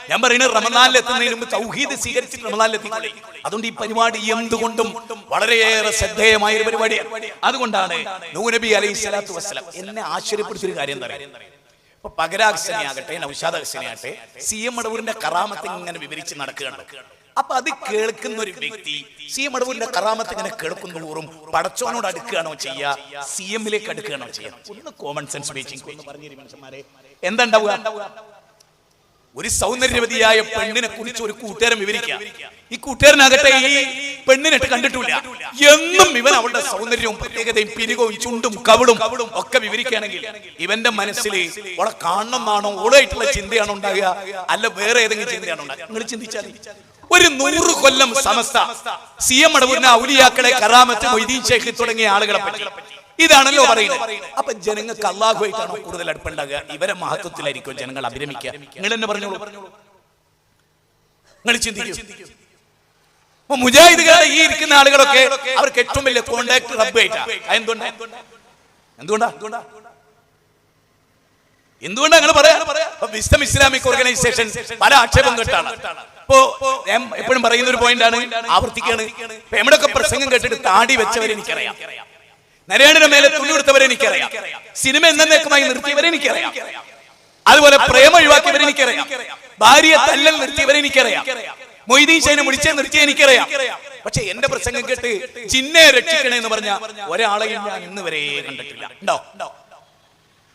ഞാൻ പറയുന്നത് റമദാനിൽ എത്തുന്നതിന് മുമ്പ് തൗഹീദ് സ്വീകരിച്ചിട്ട് റമദാനിൽ എത്തിക്കൂടെ? അതുകൊണ്ട് ഈ പരിപാടി എന്തുകൊണ്ടും വളരെയേറെ ശ്രദ്ധേയമായ ഒരു പരിപാടിയാണ്. അതുകൊണ്ടാണ് നൂഹ് നബി അലൈഹിസ്സലാത്തു വസ്സലാം എന്നെ ആശ്ചര്യപ്പെടുത്തിയൊരു കാര്യം എന്താ പറയുക? ഇപ്പൊ പകരാഗ്സനെയാകട്ടെ, നൗഷാദ് അഗ്സനെയാകട്ടെ, CM അടവൂരിന്റെ കറാമത്ത് ഇങ്ങനെ വിവരിച്ച് നടക്കുകയാണ്. അപ്പൊ അത് കേൾക്കുന്ന ഒരു വ്യക്തി CM അടവൂരിന്റെ കറാമത്ത് ഇങ്ങനെ കേൾക്കുന്നതോറും പടച്ചോനോട് അടുക്കുകയാണോ ചെയ്യുക, CM-ലേക്ക് അടുക്കുകയാണോ ചെയ്യുക? ഒന്ന് കോമൺ സെൻസ് വെച്ചിങ് ഒന്ന് പറഞ്ഞു മനുഷ്യന്മാരെ, എന്താ ഉണ്ടാവുക? ഒരു സൗന്ദര്യവതിയായ പെണ്ണിനെ കുറിച്ച് ഒരു കൂട്ടുകാരൻ വിവരിക്കുക. ഈ കൂട്ടുകാരനാകട്ടെ ഈ പെണ്ണിനിട്ട് കണ്ടിട്ടില്ല. എന്നും ഇവൻ അവളുടെ സൗന്ദര്യവും പ്രത്യേകതയും പിരികവും ചുണ്ടും കവിളും ഒക്കെ വിവരിക്കുകയാണെങ്കിൽ ഇവന്റെ മനസ്സിൽ അവളെ കാണണമെന്നാണോ ഓളായിട്ടുള്ള ചിന്തയാണോ ഉണ്ടാകുക, അല്ല വേറെ ഏതെങ്കിലും ചിന്തയാണോ ഉണ്ടാകുക? നിങ്ങൾ ചിന്തിച്ചാൽ ഒരു 100 കൊല്ലം സമസ്ത CM അടവുന്ന ഔലിയാക്കളെ, കറാമത്ത്, മൊയ്തീൻ ശൈഖ് തുടങ്ങിയ ആളുകളെ പറ്റി ഇതാണല്ലോ പറയുന്നത്. അപ്പൊ ജനങ്ങൾക്ക് അള്ളാഹുവായിട്ടാണോ കൂടുതൽ അടുപ്പുണ്ടാകുക? ഇവരെ മഹത്വത്തിലായിരിക്കും ജനങ്ങൾ അഭിരമിക്കുക. നിങ്ങൾ തന്നെ പറഞ്ഞോളൂ, നിങ്ങൾ ചിന്തിക്കൂ. അപ്പൊ മുജാഹിദുകളെ ഈ ഇരിക്കുന്ന ആളുകളൊക്കെ അവർക്ക് ഏറ്റവും വലിയ കോണ്ടാക്ട് റബ്ബായിട്ടാണ്. എന്തുകൊണ്ടാ അങ്ങനെ പറയാ? വിസ്ഡം ഇസ്ലാമിക് ഓർഗനൈസേഷൻ പല ആക്ഷേപം കേട്ടാണ്. ഇപ്പോ എപ്പോഴും പറയുന്ന ഒരു പോയിന്റാണ്, ആവർത്തിക്കാണ്. എവിടെയൊക്കെ പ്രസംഗം കേട്ടിട്ട് താടി വെച്ചവരെ എനിക്കറിയാം, നരേണിന്റെ മേലെ തുണി കൊടുത്തവരെ എനിക്കറിയാം, സിനിമ എന്നേക്കുമായി നിർത്തിയവരെ എനിക്കറിയാം, അതുപോലെ പ്രേമം ഒഴിവാക്കിയവരെ എനിക്കറിയാം, ഭാര്യയെ തല്ലൽ നിർത്തിയവരെ എനിക്കറിയാം, മൊയ്തീൻ ശൈഖിനെ മുടിച്ചേ നിർത്തിയ എനിക്കറിയാം. പക്ഷെ എന്റെ പ്രസംഗം കേട്ട് ജിന്നെ രക്ഷിക്കണേ എന്ന് പറഞ്ഞ ഒരാളെയും ഞാൻ ഇന്ന് വരെ കണ്ടിട്ടില്ല. ഉണ്ടോ?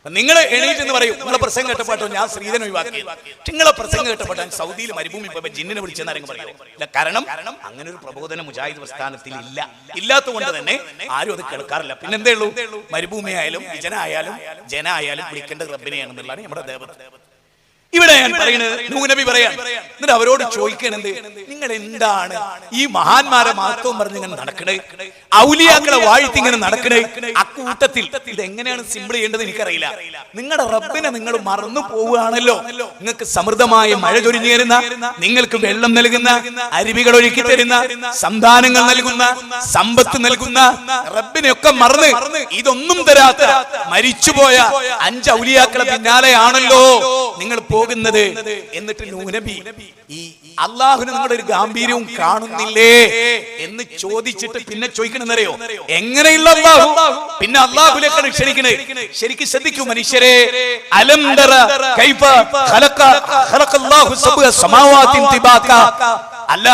നിങ്ങൾ എണീറ്റ് എന്ന് പറയും, നിങ്ങളെ പ്രസംഗം കേട്ടപ്പാട്ടോ ഞാൻ ശ്രീധരൻ ഒഴിവാക്കി, നിങ്ങളെ പ്രസംഗം കേട്ടപ്പാട്ടോ ഞാൻ സൗദിയിൽ മരുഭൂമി പോയപ്പോ ജിന്നിനെ വിളിച്ചെന്നാരെങ്കിലും പറയും. ഇല്ല, കാരണം അങ്ങനെ ഒരു പ്രബോധന മുജാഹിദ് പ്രസ്ഥാനത്തിൽ ഇല്ലാത്തതുകൊണ്ട് തന്നെ ആരും അത് കേൾക്കാറില്ല. പിന്നെന്തേ ഉള്ളൂ? മരുഭൂമി ആയാലും വിജനായാലും ജനായാലും വിളിക്കേണ്ടത് റബ്ബിനെയാണെന്നുള്ളതാണ് നമ്മുടെ ദേവത. ഇവിടെ ഞാൻ പറയുന്നത് നൂനബി പറയാൻ, എന്നിട്ട് അവരോട് ചോദിക്കണത്, നിങ്ങൾ എന്താണ് ഈ മഹാന്മാരെ മഹത്വം പറഞ്ഞിങ്ങനെ നടക്കണേ, ഔലിയാക്കളെ വാഴ്ത്തിങ്ങനെ നടക്കണേ? അക്കൂട്ടത്തിൽ ഇതെങ്ങനെയാണ് സിമ്പിൾ ചെയ്യേണ്ടത് എനിക്കറിയില്ല. നിങ്ങളുടെ റബ്ബിനെ നിങ്ങൾ മറന്നു പോവുകയാണല്ലോ. നിങ്ങൾക്ക് സമൃദ്ധമായ മഴ ചൊരിഞ്ഞു തരുന്ന, നിങ്ങൾക്ക് വെള്ളം നൽകുന്ന, അരുവികൾ ഒഴുക്കി തരുന്ന, സന്താനങ്ങൾ നൽകുന്ന, സമ്പത്ത് നൽകുന്ന റബ്ബിനെയൊക്കെ മറന്ന് ഇതൊന്നും തരാത്ത മരിച്ചുപോയ 5 ഔലിയാക്കളെ പിന്നാലെയാണല്ലോ നിങ്ങൾ പോകുന്നത്. എന്നിട്ട് നബി ഈ അള്ളാഹുവിന് നിങ്ങളുടെ ഒരു ഗാംഭീര്യവും കാണുന്നില്ലേ എന്ന് ചോദിച്ചിട്ട് പിന്നെ ചോദിക്കണമെന്നറിയോ, എങ്ങനെയുള്ള അള്ളാഹു? പിന്നെ അള്ളാഹുലേക്കാണ് ക്ഷണിക്കണേ. ശരിക്കും ശ്രദ്ധിക്കൂ മനുഷ്യരെ. അലം തറ കൈഫ ഖലഖല്ലാഹു സബ്അ സമാവാതിൻ തിബാക. അല്ല,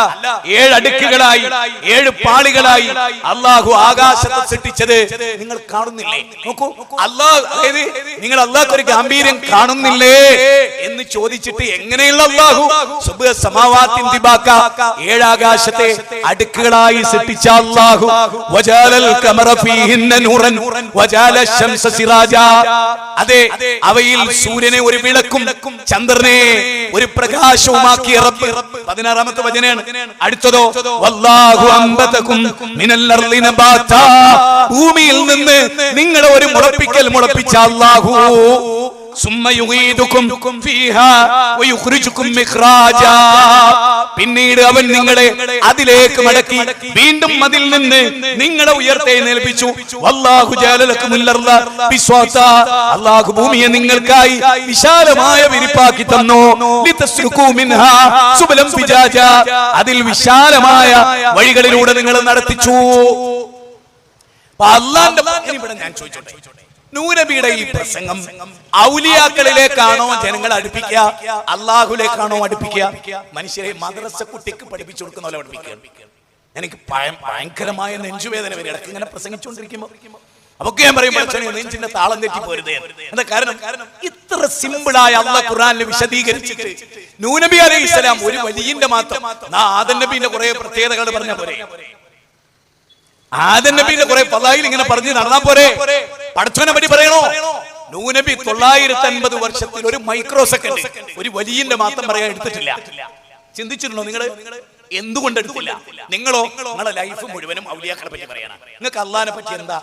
7 അടുക്കുകളായി 7 പാളികളായി അള്ളാഹു ആകാശത്തെ സൃഷ്ടിച്ചത് നിങ്ങൾ കാണുന്നില്ലേ? നോക്കൂ, അള്ളാഹു, അതായത് നിങ്ങൾ അള്ളാഹു ഒരു ഗാംഭീര്യം കാണുന്നില്ലേ എന്ന് ചോദിച്ചിട്ട് എങ്ങനെയുള്ള അള്ളാഹു? സബ്അ സമാവാതിൻ തിബാക, 7 ആകാശത്തെ അടുക്കുകളായി സൃഷ്ടിച്ച അള്ളാഹു. വജാലൽ ഖമറ ഫീഹിന്ന നൂറൻ വജാല ശംസ സിറാജാ. അതെ, അവയിൽ സൂര്യനെ ഒരു വിളക്കും ചന്ദ്രനെ ഒരു പ്രകാശവുമാക്കിയ റബ്ബ്. 16ാമത്തെ വചനം. അടുത്തതോ വല്ലാഹു അംബതകും മിനൽ അർളി നബാതാ. ഭൂമിയിൽ നിന്ന് നിങ്ങളെ ഒരു മുളപ്പിച്ച അല്ലാഹു. സുമ്മ യുഗീദുകും ഫീഹാ വയുഖ്രിജുകും ഇഖ്റാജാ. പിന്നീട് അവൻ നിങ്ങളെ അതിലേക്ക് മടക്കി വീണ്ടും അതിൽ നിന്ന് നിങ്ങളെ ഉയർത്തെഴുന്നേൽപ്പിച്ചു. വല്ലാഹു ജഅല ലക്കുമുൽ അർള ബിസ്വാതാ. അല്ലാഹു ഭൂമിയെ നിങ്ങൾക്കായി വിശാലമായ വിരിപ്പാക്കി തന്നു. ലിതസ്ലുകൂ മിൻഹാ സുബലം ഫിജാജാ. അതിൽ വിശാലമായ വഴികളിലൂടെ നിങ്ങൾ നടത്തിച്ചു. അല്ലാഹുവിന്റെ ഇവിടെ ഞാൻ ചോദിച്ചോട്ടെ, നൂനബിയുടെ ഈ പ്രസംഗം ഔലിയാക്കളിലേക്കാണോ ജനങ്ങൾ അടുപ്പിക്കുക, അള്ളാഹുലേക്കാണോ അടുപ്പിക്കുക? മനുഷ്യരെ മദ്രസ കുട്ടിക്ക് പഠിപ്പിച്ചു കൊടുക്കുന്ന പോലെ പഠിപ്പിക്കുക. എനിക്ക് ഭയങ്കരമായ നെഞ്ചുവേദന വരെ ഇടയ്ക്ക് ഇങ്ങനെ പ്രസംഗിച്ചുകൊണ്ടിരിക്കുമ്പോ. അപ്പൊക്കെ ഞാൻ പറയും, നെഞ്ചിന്റെ താളം തെറ്റി പോരുത്. എന്താ കാരണം? ഇത്ര സിമ്പിളായ അള്ളാഹ് ഖുർആനിൽ വിശദീകരിച്ചിട്ട് നൂനബി അലൈഹിസ്സലാം ഒരു വലിയന്റെ മാത്രം ആദം നബിന്റെ കുറെ പ്രത്യേകതകൾ പറഞ്ഞ പോരെ? ആദം നബിന്റെ കുറെ ഫളായിൽ ഇങ്ങനെ പറഞ്ഞു നടന്നാ പോരെ? പടച്ചവനെ പറ്റി പറയണോ? നൂനബി 950 വർഷത്തിൽ ഒരു മൈക്രോ സെക്കൻഡ് ഒരു വലിയന്റെ മാത്രം പറയാൻ എടുത്തിട്ടില്ല. ചിന്തിച്ചിട്ടുണ്ടോ നിങ്ങൾ? എന്തുകൊണ്ട് എടുത്തില്ല? നിങ്ങളോ നിങ്ങളെ ലൈഫ് മുഴുവനും ഔലിയാക്കളെ പറ്റി പറയണം. നിങ്ങൾക്ക് അള്ളാഹിനെ പറ്റി എന്താ?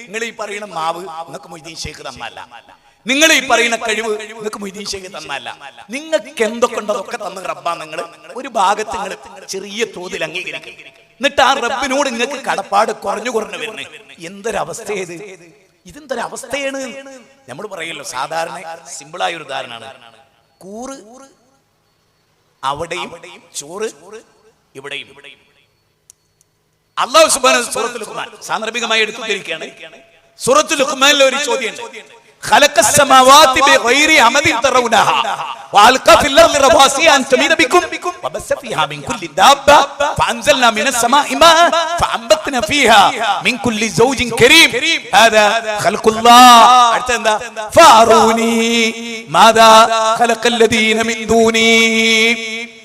നിങ്ങൾ ഈ പറയുന്ന നാവ് നിങ്ങൾക്ക് മൊയ്തീൻ ശൈഖ് തന്നല്ല, നിങ്ങൾ ഈ പറയുന്ന കഴിവ് നിങ്ങൾക്ക് മൊയ്തീൻ ശൈഖ് തന്നല്ല. നിങ്ങൾക്ക് എന്തൊക്കെ ഉണ്ടോ അതൊക്കെ തന്ന റബ്ബാ. നിങ്ങൾ ഒരു ഭാഗത്ത് നിങ്ങൾ ചെറിയ തോതിൽ അംഗീകരിക്കും. എന്നിട്ട് ആ റബ്ബിനോട് നിങ്ങൾക്ക് കടപ്പാട് കുറഞ്ഞു വരുന്നത്. എന്തൊരവസ്ഥയത്! ഇതെന്തൊരവസ്ഥയാണ്? നമ്മൾ പറയല്ലോ, സാധാരണ സിമ്പിളായ ഒരു ഉദാഹരണമാണ്. കൂറ് അവിടെയും ചോറ് ഇവിടെയും. അല്ലാഹു സുബ്ഹാനഹു സൂറത്തുൽ ലുഖ്മാൻ സാന്ദർഭികമായി എടുത്തുകൊണ്ടിരിക്കുകയാണ്. സൂറത്തുൽ ലുഖ്മാനിലെ ഒരു ചോദ്യമുണ്ട്. خلق السماوات بغير عمد ترونها وألقى في الأرض رواسي أن تميد بكم وبث فيها من كل دابة فأنزلنا من السماء ماء فأنبتنا فيها من كل زوج كريم هذا خلق الله فأروني ماذا خلق الذين من دوني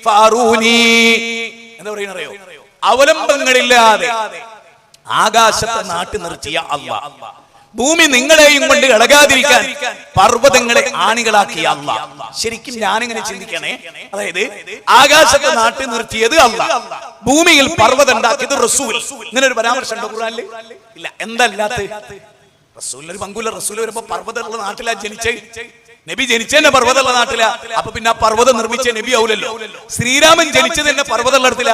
فأروني അവലംബങ്ങളില്ലാതെ ആകാശത്തെ നാട്ടി നിർത്തിയ അല്ലാഹ്, ഭൂമി നിങ്ങളെയും കൊണ്ട് ഇളകാതിരിക്കാൻ പർവ്വതങ്ങളെ ആണികളാക്കിയ അല്ലാഹ്. ശരിക്കും ഞാനിങ്ങനെ ചിന്തിക്കണേ, അതായത് ആകാശത്തെ നാട്ടി നിർത്തിയത് അല്ലാഹ്, ഭൂമിയിൽ പർവ്വതം ഉണ്ടാക്കിയത് റസൂൽ. ഇങ്ങനെ ഒരു പരാമർശം ഉണ്ടോ ഖുർആനിൽ? ഇല്ല. എന്തല്ലാത്ത റസൂലിനൊരു പങ്കുല. റസൂൽ വരുമ്പോ പർവ്വതമുള്ള നാട്ടിലാ ജനിച്ചേ. നബി ജനിച്ചതന്നെ പർവ്വതമുള്ള നാട്ടിലാ. അപ്പൊ പിന്നെ ആ പർവ്വതം നിർമ്മിച്ച നബി ആവൂലല്ലോ. ശ്രീരാമൻ ജനിച്ചത് തന്നെ പർവ്വതമുള്ള ഇടത്തില,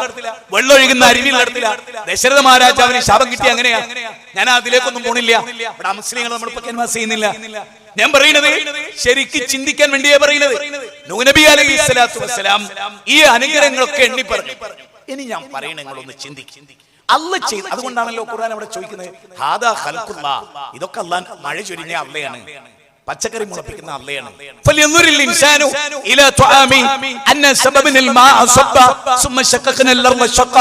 വെള്ളമൊഴുകുന്ന അരുവിയുള്ള ഇടത്തില. ദശരഥ മഹാരാജാവിന് ശാപം കിട്ടി. അങ്ങനെയാ. ഞാൻ അതിലേക്കൊന്നും പോണില്ല. ഇവിടെ മുസ്ലിങ്ങൾ നമ്മളിപ്പോ ക്യാൻവാസ് ചെയ്യുന്നില്ല. ഞാൻ പറയുന്നത് ശരിക്കും ചിന്തിക്കാൻ വേണ്ടിയാ പറയുന്നത്. നൂഹ് നബി അലൈഹിസ്സലാത്തു വസ്സലാം ഈ അനുഗ്രഹങ്ങളൊക്കെ എണ്ണി പറഞ്ഞു. ഇനി ഞാൻ പറയണ നിങ്ങളൊന്ന് ചിന്തിക്കും. അല്ലാഹ് ചെയ്തു. അതുകൊണ്ടാണല്ലോ ഖുർആൻ അവിടെ ചോദിക്കുന്നത് ഹാദാ ഖൽഖുല്ലാഹ്, ഇതൊക്കെ അല്ലാഹ് മഴ ചൊരിഞ്ഞ അള്ളയാണ്, പച്ചക്കറി മുളപ്പിക്കുന്ന അള്ളയാണ്. ഫൽയൻദുറിൽ ഇൻസാനു ഇലാ തുആമി അന്ന സബബനൽ മാഅ സബ്ബ സുമ്മ ശഖഖനൽ അർള ശഖ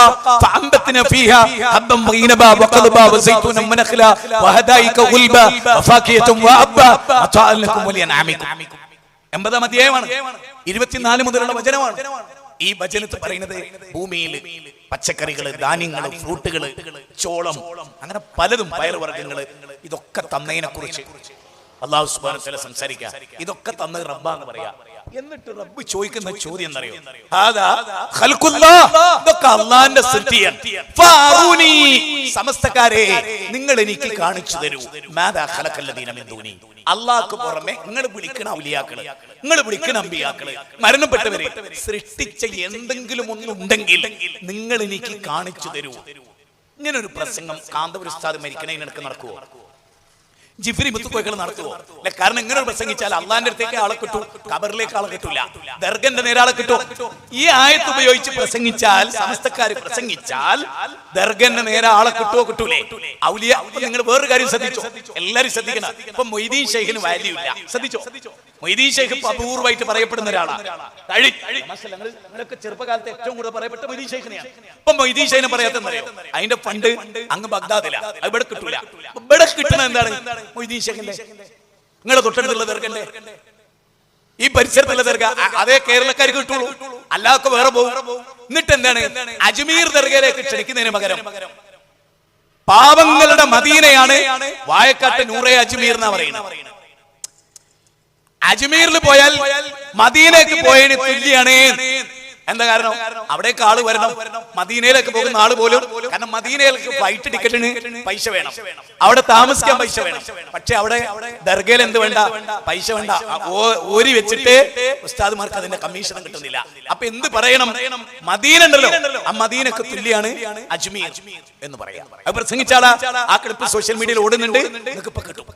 ഫഅംബത്നാ ഫീഹാ ഹബ്ബൻ വഇനബ വഖൽബ വസൈതുനൻ വനഖല വഹദായിക ഗുൽബ വഫാകിയതുൻ വഅബ്ബ അതാഅ ലക്കും വലിയൻആമിക്കും. 80-ാം അധ്യായമാണ്, 24 മുതലുള്ള വചനമാണ്. ഈ വചനത്തിൽ പറയുന്നത് ഭൂമിയിൽ പച്ചക്കറികള്, ധാന്യങ്ങള്, ഫ്രൂട്ടുകള്, ചോളം, അങ്ങനെ പലതും, പയറുവർഗ്ഗങ്ങള്, ഇതൊക്കെ തന്നതിനെ കുറിച്ച് അല്ലാഹു സുബ്ഹാനഹു വ തആല സംസാരിക്കുക. ഇതൊക്കെ തന്നത് റബ്ബാന്ന് പറയാ. എന്നിട്ട് റബ്ബ് ചോദിക്കുന്ന ചോദ്യം എന്നറിയോ? ഹാദാ ഖൽഖുല്ലാഹ്, ഇതൊക്കെ അല്ലാഹുവിന്റെ സൃഷ്ടിയാണ്. ഫഅറൂനി, സമസ്തക്കാരെ നിങ്ങൾ എനിക്ക് കാണിച്ചു തരൂ. മാദാ ഖലഖല്ലദീന മിൻ ദൂനി, അല്ലാഹുക്ക് പുറമെ നിങ്ങൾ വിളിക്കണ ഔലിയാക്കള്, നിങ്ങൾ വിളിക്കണ അമ്പിയാക്കള്, മരണപ്പെട്ടവരെ സൃഷ്ടിച്ച എന്തെങ്കിലും ഒന്നുണ്ടെങ്കിൽ നിങ്ങൾ എനിക്ക് കാണിച്ചു തരൂ. ഇങ്ങനെ ഒരു പ്രസംഗം കാന്തപുര ഉസ്താദ് മരിക്കണതിനിടക്ക് നടക്കുവോ? ജിഫ്രി മുത്തുക്കോയ്കൾ നടത്തുവോ? അല്ല. കാരണം ഇങ്ങനെ പ്രസംഗിച്ചാൽ അള്ളാന്റെ അടുത്തേക്ക് ആളെ കിട്ടും, ഖബറിലേക്ക് ആളെ കിട്ടൂല, ദർഗന്റെ നേരെ ആളെ കിട്ടും. ഈ ആയത്ത് ഉപയോഗിച്ച് പ്രസംഗിച്ചാൽ, സമസ്തക്കാര് പ്രസംഗിച്ചാൽ ദർഗന്റെ നേരെ ആളെ കിട്ടുവോ? കിട്ടൂലേ? ഔലിയ. നിങ്ങൾ വേറൊരു കാര്യം ശ്രദ്ധിച്ചോ, എല്ലാരും ശ്രദ്ധിക്കണം. ഇപ്പൊ മൊയ്തീൻ ഷെയ്ഖിന് വാല്യൂ ഇല്ല. ശ്രദ്ധിച്ചോ, മൊയ്തീൻ ഷെയ്ഖ് അപൂർവമായിട്ട് പറയപ്പെടുന്ന ഒരാളാണ്. നിങ്ങളൊക്കെ ചെറുപ്പകാലത്ത് ഏറ്റവും കൂടുതൽ പറയപ്പെട്ട മൊയ്തീൻ ഷെയ്ഖിനെയാണ്. ഇപ്പൊ മൊയ്തീൻ ഷെയ്ഖിനെ പറയാത്തറിയോ? അതിന്റെ ഫണ്ട് അങ്ങ് ബഗ്ദാദില, ഇവിടെ കിട്ടൂല. ഇവിടെ കിട്ടുന്ന എന്താണ്? മൊയ്തീൻ ഷെയ്ഖിന്റെ, നിങ്ങളെ തൊട്ടടുത്തുള്ള ദർഗന്റെ, ഈ പരിസരത്തുള്ള ദർഗ, അതേ കേരളക്കാർക്ക് കിട്ടുള്ളൂ, അല്ലാതെ വേറെ പോകും. എന്നിട്ട് എന്താണ്? അജ്മീർ ദർഗയിലേക്ക് ക്ഷണിക്കുന്നതിന് പകരം പാവങ്ങളുടെ മദീനയാണ് വായക്കാട്ട് നൂറെ അജ്മീർ എന്നാ പറയുന്നത്. അജ്മീറിൽ പോയാൽ മദീനയ്ക്ക് പോയതിന് തുല്യാണ്. എന്താ കാരണം? അവിടേക്ക് ആള് വരണം. മദീനയിലേക്ക് പോകുന്ന ആള് പോലും, കാരണം മദീനയിലേക്ക് ഫ്ലൈറ്റ് ടിക്കറ്റിന് പൈസ വേണം, അവിടെ താമസിക്കാൻ പൈസ വേണം. പക്ഷെ അവിടെ ദർഗയിൽ എന്ത് വേണ്ട? പൈസ വേണ്ട. ഓരി വെച്ചിട്ട് ഉസ്താദുമാർക്ക് അതിന്റെ കമ്മീഷനും കിട്ടുന്നില്ല. അപ്പൊ എന്ത് പറയണം? മദീന ഉണ്ടല്ലോ, ആ മദീനക്ക് തുല്യാണ് അജ്മീർ എന്ന് പറയാം. അത് പ്രസംഗിച്ചാളാ ആ ക്ലിപ്പ് സോഷ്യൽ മീഡിയയിൽ ഓടുന്നുണ്ട്. നിങ്ങൾക്ക് ഇപ്പൊ കിട്ടും.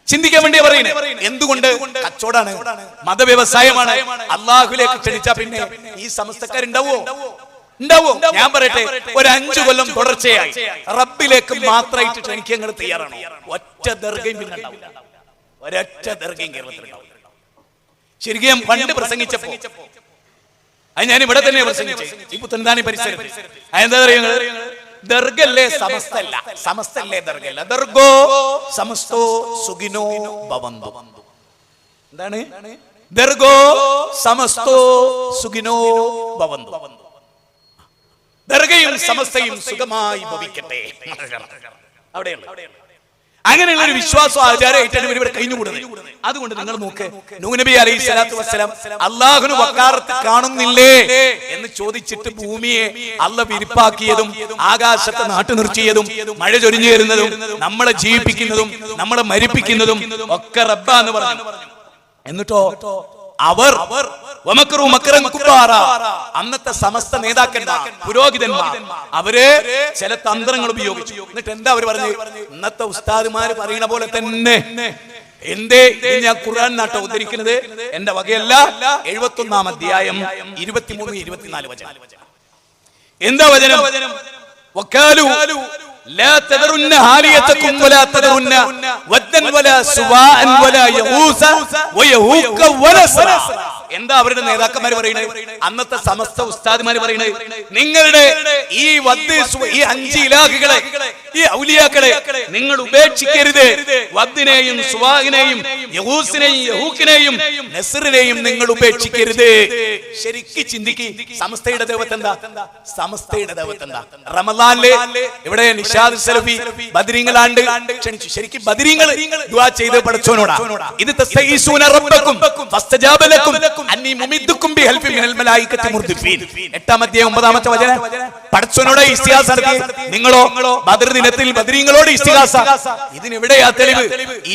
ചിന്തിക്കാൻ വേണ്ടി പറയുന്നത്. എന്തുകൊണ്ട്? കച്ചവടാണ്, മതവ്യവസായമാണ്. അള്ളാഹുലേക്ക് ക്ഷണിച്ചാ പിന്നെ ഈ സമസ്തക്കാരുണ്ടാവോ? ഉണ്ടാവോ? ഞാൻ പറയട്ടെ, ഒരു 5 കൊല്ലം തുടർച്ചയായി റബ്ബിലേക്ക് മാത്രമായിട്ട് ക്ഷണിക്കാൻ നിങ്ങൾ തയ്യാറാണോ? ഒറ്റ ദർഗയും പിന്നെ ഉണ്ടാവില്ല, ഒരൊറ്റ ദർഗയും കേരളത്തിലുണ്ടാവില്ല. ശരിക്കും ഞാൻ പണ്ട് പ്രസംഗിച്ചപ്പോ, അത് ഞാൻ ഇവിടെ തന്നെ പ്രസംഗിച്ചേ, ഈ പുത്തൻതാണി പരിസരത്ത്. അതെന്താ പറയുക? ദർഗല്ലേ സമസ്തല്ല, സമസ്തല്ലേ ദർഗല്ല. ദർഗോ സമസ്തോ സുഖിനോ ഭവന്തു. എന്താണ്? ദർഗോ സമസ്തോ സുഖിനോ ഭവന്തു. ദർഗയും സമസ്തയും സുഖമായി ഭവിക്കട്ടെ. അവിടെയുള്ള അങ്ങനെയുള്ള ഒരു വിശ്വാസം ആചാരമായിട്ടാണ് ഇവർ കഴിഞ്ഞുകൂടുന്നത്. അതുകൊണ്ട് നിങ്ങൾ നോക്ക്, നൂഹ് നബി അലൈഹി സ്വലാത്തു വസ്സലാം അള്ളാഹുന് വക്കാറത്ത് കാണുന്നില്ലേ എന്ന് ചോദിച്ചിട്ട് ഭൂമിയെ അള്ളാഹ് വിരിപ്പാക്കിയതും ആകാശത്തെ നാട്ടു നിർത്തിയതും മഴ ചൊരിഞ്ഞു തരുന്നതും നമ്മളെ ജീവിപ്പിക്കുന്നതും നമ്മളെ മരിപ്പിക്കുന്നതും ഒക്കെ റബ്ബാന്ന് പറഞ്ഞു. എന്നിട്ടോ അവർ അന്നത്തെ സമസ്ത നേതാക്കന്മാർ, പുരോഹിതന്മാർ, അവര് ചില തന്ത്രങ്ങൾ ഉപയോഗിച്ചു. എന്നിട്ട് എന്താ അവർ പറഞ്ഞു? ഇന്നത്തെ ഉസ്താദുമാര് പറയുന്ന പോലെ തന്നെ. എന്തേ ഞാൻ ഖുർആൻ നാട്ടോ ഉദ്ധരിക്കുന്നത്, എന്റെ വകയല്ല. 71-ാം അധ്യായം 23-24 വചനം. എന്താ വചനം? വക്കാലു ലാ തദറുന്ന ഹാലിയതകും വലാ തദറുന്ന വദ്ദൻ വലാ സുവാഅൻ വലാ യഊസ വയഹൂക വനസ്ര. എന്താ അവരുടെ നേതാക്കന്മാർ പറയുന്നത്? അന്നത്തെ സമസ്ത ഉസ്താദ്മാർ പറയുന്നത്, നിങ്ങളുടെ ഈ ഈ 5 ഇലാഹുകളെ, ഈ ഔലിയാക്കളെ നിങ്ങൾ ഉപേക്ഷിക്കരുത്. വദ്ദിനെയും സുവാഹിനെയും യഹൂസിനെയും യഹൂക്കിനെയും നസ്റിനെയും നിങ്ങൾ ഉപേക്ഷിക്കരുത്. ശരിക്ക് ചിന്തിക്ക്, സമസ്തയുടെ ദൈവത്ത് എന്താ? സമസ്തയുടെ ദൈവത്ത് എന്താ? റമളാനിലെ ഇവിടെ നിഷാദ് സലഫി ബദരീങ്ങളാണ്ട് ക്ഷണിച്ചു. ശരിക്കും ബദരീങ്ങൾ ദുആ ചെയ്ത് പഠിച്ചവനോടാ. ഇത് തസ്തഈസൂന റബ്ബക്കും ഫസ്തജാബ ലക്കും അന്നി മുമിദ്ദുക്കും ബിഹൽഫി മിനൽ മലായികത്തി മുർദിഫീൻ. 8-ാം അധ്യായം 9-ാമത്തെ വചനം. പഠിച്ചവനോട് ഇസ്തിഗാസ നടത്തി. നിങ്ങളോ ബദർ ദിനത്തിൽ ബദരീങ്ങളോട് ഇസ്തിഗാസ. ഇതിനെവിടെയാ തെളിവ്?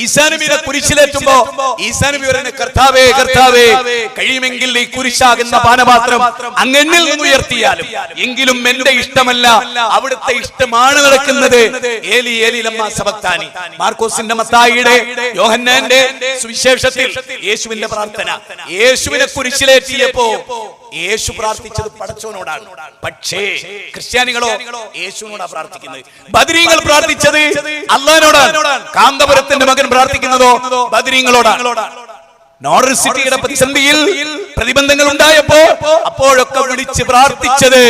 ഈസാ നബിയെ കുരിശിലേറ്റുമ്പോ ഈസാ നബി പറയുന്ന, കർത്താവേ കർത്താവേ, കഴിയുമെങ്കിൽ ഈ കുരിശാകുന്ന പാനപാത്രം അങ്ങെന്നിൽ നിന്ന് ഉയർത്തിയാലും, എങ്കിലും എന്റെ ഇഷ്ടമല്ല അവിടുത്തെ ഇഷ്ടമാണ് നടക്കുന്നത്. ഏലി ഏലി ലമ്മാ സബക്താനി. മാർക്കോസിന്റെ, മത്തായിയുടെ, യോഹന്നാന്റെ സുവിശേഷത്തിൽ യേശുവിന്റെ പ്രാർത്ഥന. യേശുവിനെ കുരിശിലേറ്റിയപ്പോ യേശു പ്രാർത്ഥിച്ചത് പടച്ചവനോടാണ്. പക്ഷേ ക്രിസ്ത്യാനികളോ യേശുവിനോടാ പ്രാർത്ഥിക്കുന്നത്. ബദരീങ്ങൾ പ്രാർത്ഥിച്ചത് അല്ലാഹുവിനോടാണ്. കാന്തപുരത്തിന്റെ മകൻ പ്രാർത്ഥിക്കുന്നതോ ബദരീങ്ങളോടാണ്. നോർത്ത് സിറ്റിയുടെ പ്രതിസന്ധിയിൽ പ്രതിബന്ധങ്ങൾ ഉണ്ടായപ്പോ അപ്പോഴൊക്കെ വിളിച്ച് പ്രാർത്ഥിച്ചത്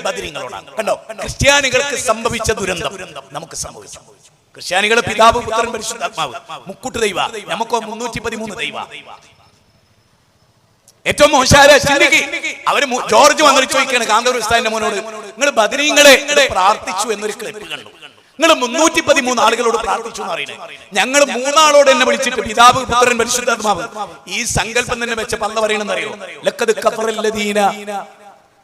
ബദരീങ്ങളോടാണ്. കണ്ടോ, ക്രിസ്ത്യാനികൾക്ക് സംഭവിച്ച ദുരന്തം നമുക്ക് സംഭവിച്ചു. ക്രിസ്ത്യാനികൾ പിതാവ്, പുത്രൻ, പരിശുദ്ധാത്മാവ്, മുക്കൂട്ട് ദൈവ. നമുക്കോ 313 ദൈവ. ഏറ്റവും മോശാല ചിന്തിക്ക്. അവര് ജോർജ് വന്നിട്ട് ചോദിക്കുകയാണ് കാന്തപുരം ഉസ്താദിന്റെ മോനോട്, നിങ്ങൾ ബദരീങ്ങളെ പ്രാർത്ഥിച്ചു എന്നൊരു ക്ലിപ്പ് കണ്ടു. നിങ്ങൾ 313 ആളുകളോട് പ്രാർത്ഥിച്ചു എന്ന് പറയുന്നത്. ഞങ്ങൾ 3 ആളോട് എന്നെ വിളിച്ചിട്ട് പിതാവ്, പുത്രൻ, പരിശുദ്ധാത്മാവ്, ഈ സങ്കല്പം തന്നെ വെച്ചപ്പോ അല്ല പറയണെന്ന് അറിയോ? ലഖദ് കഫറല്ലദീന.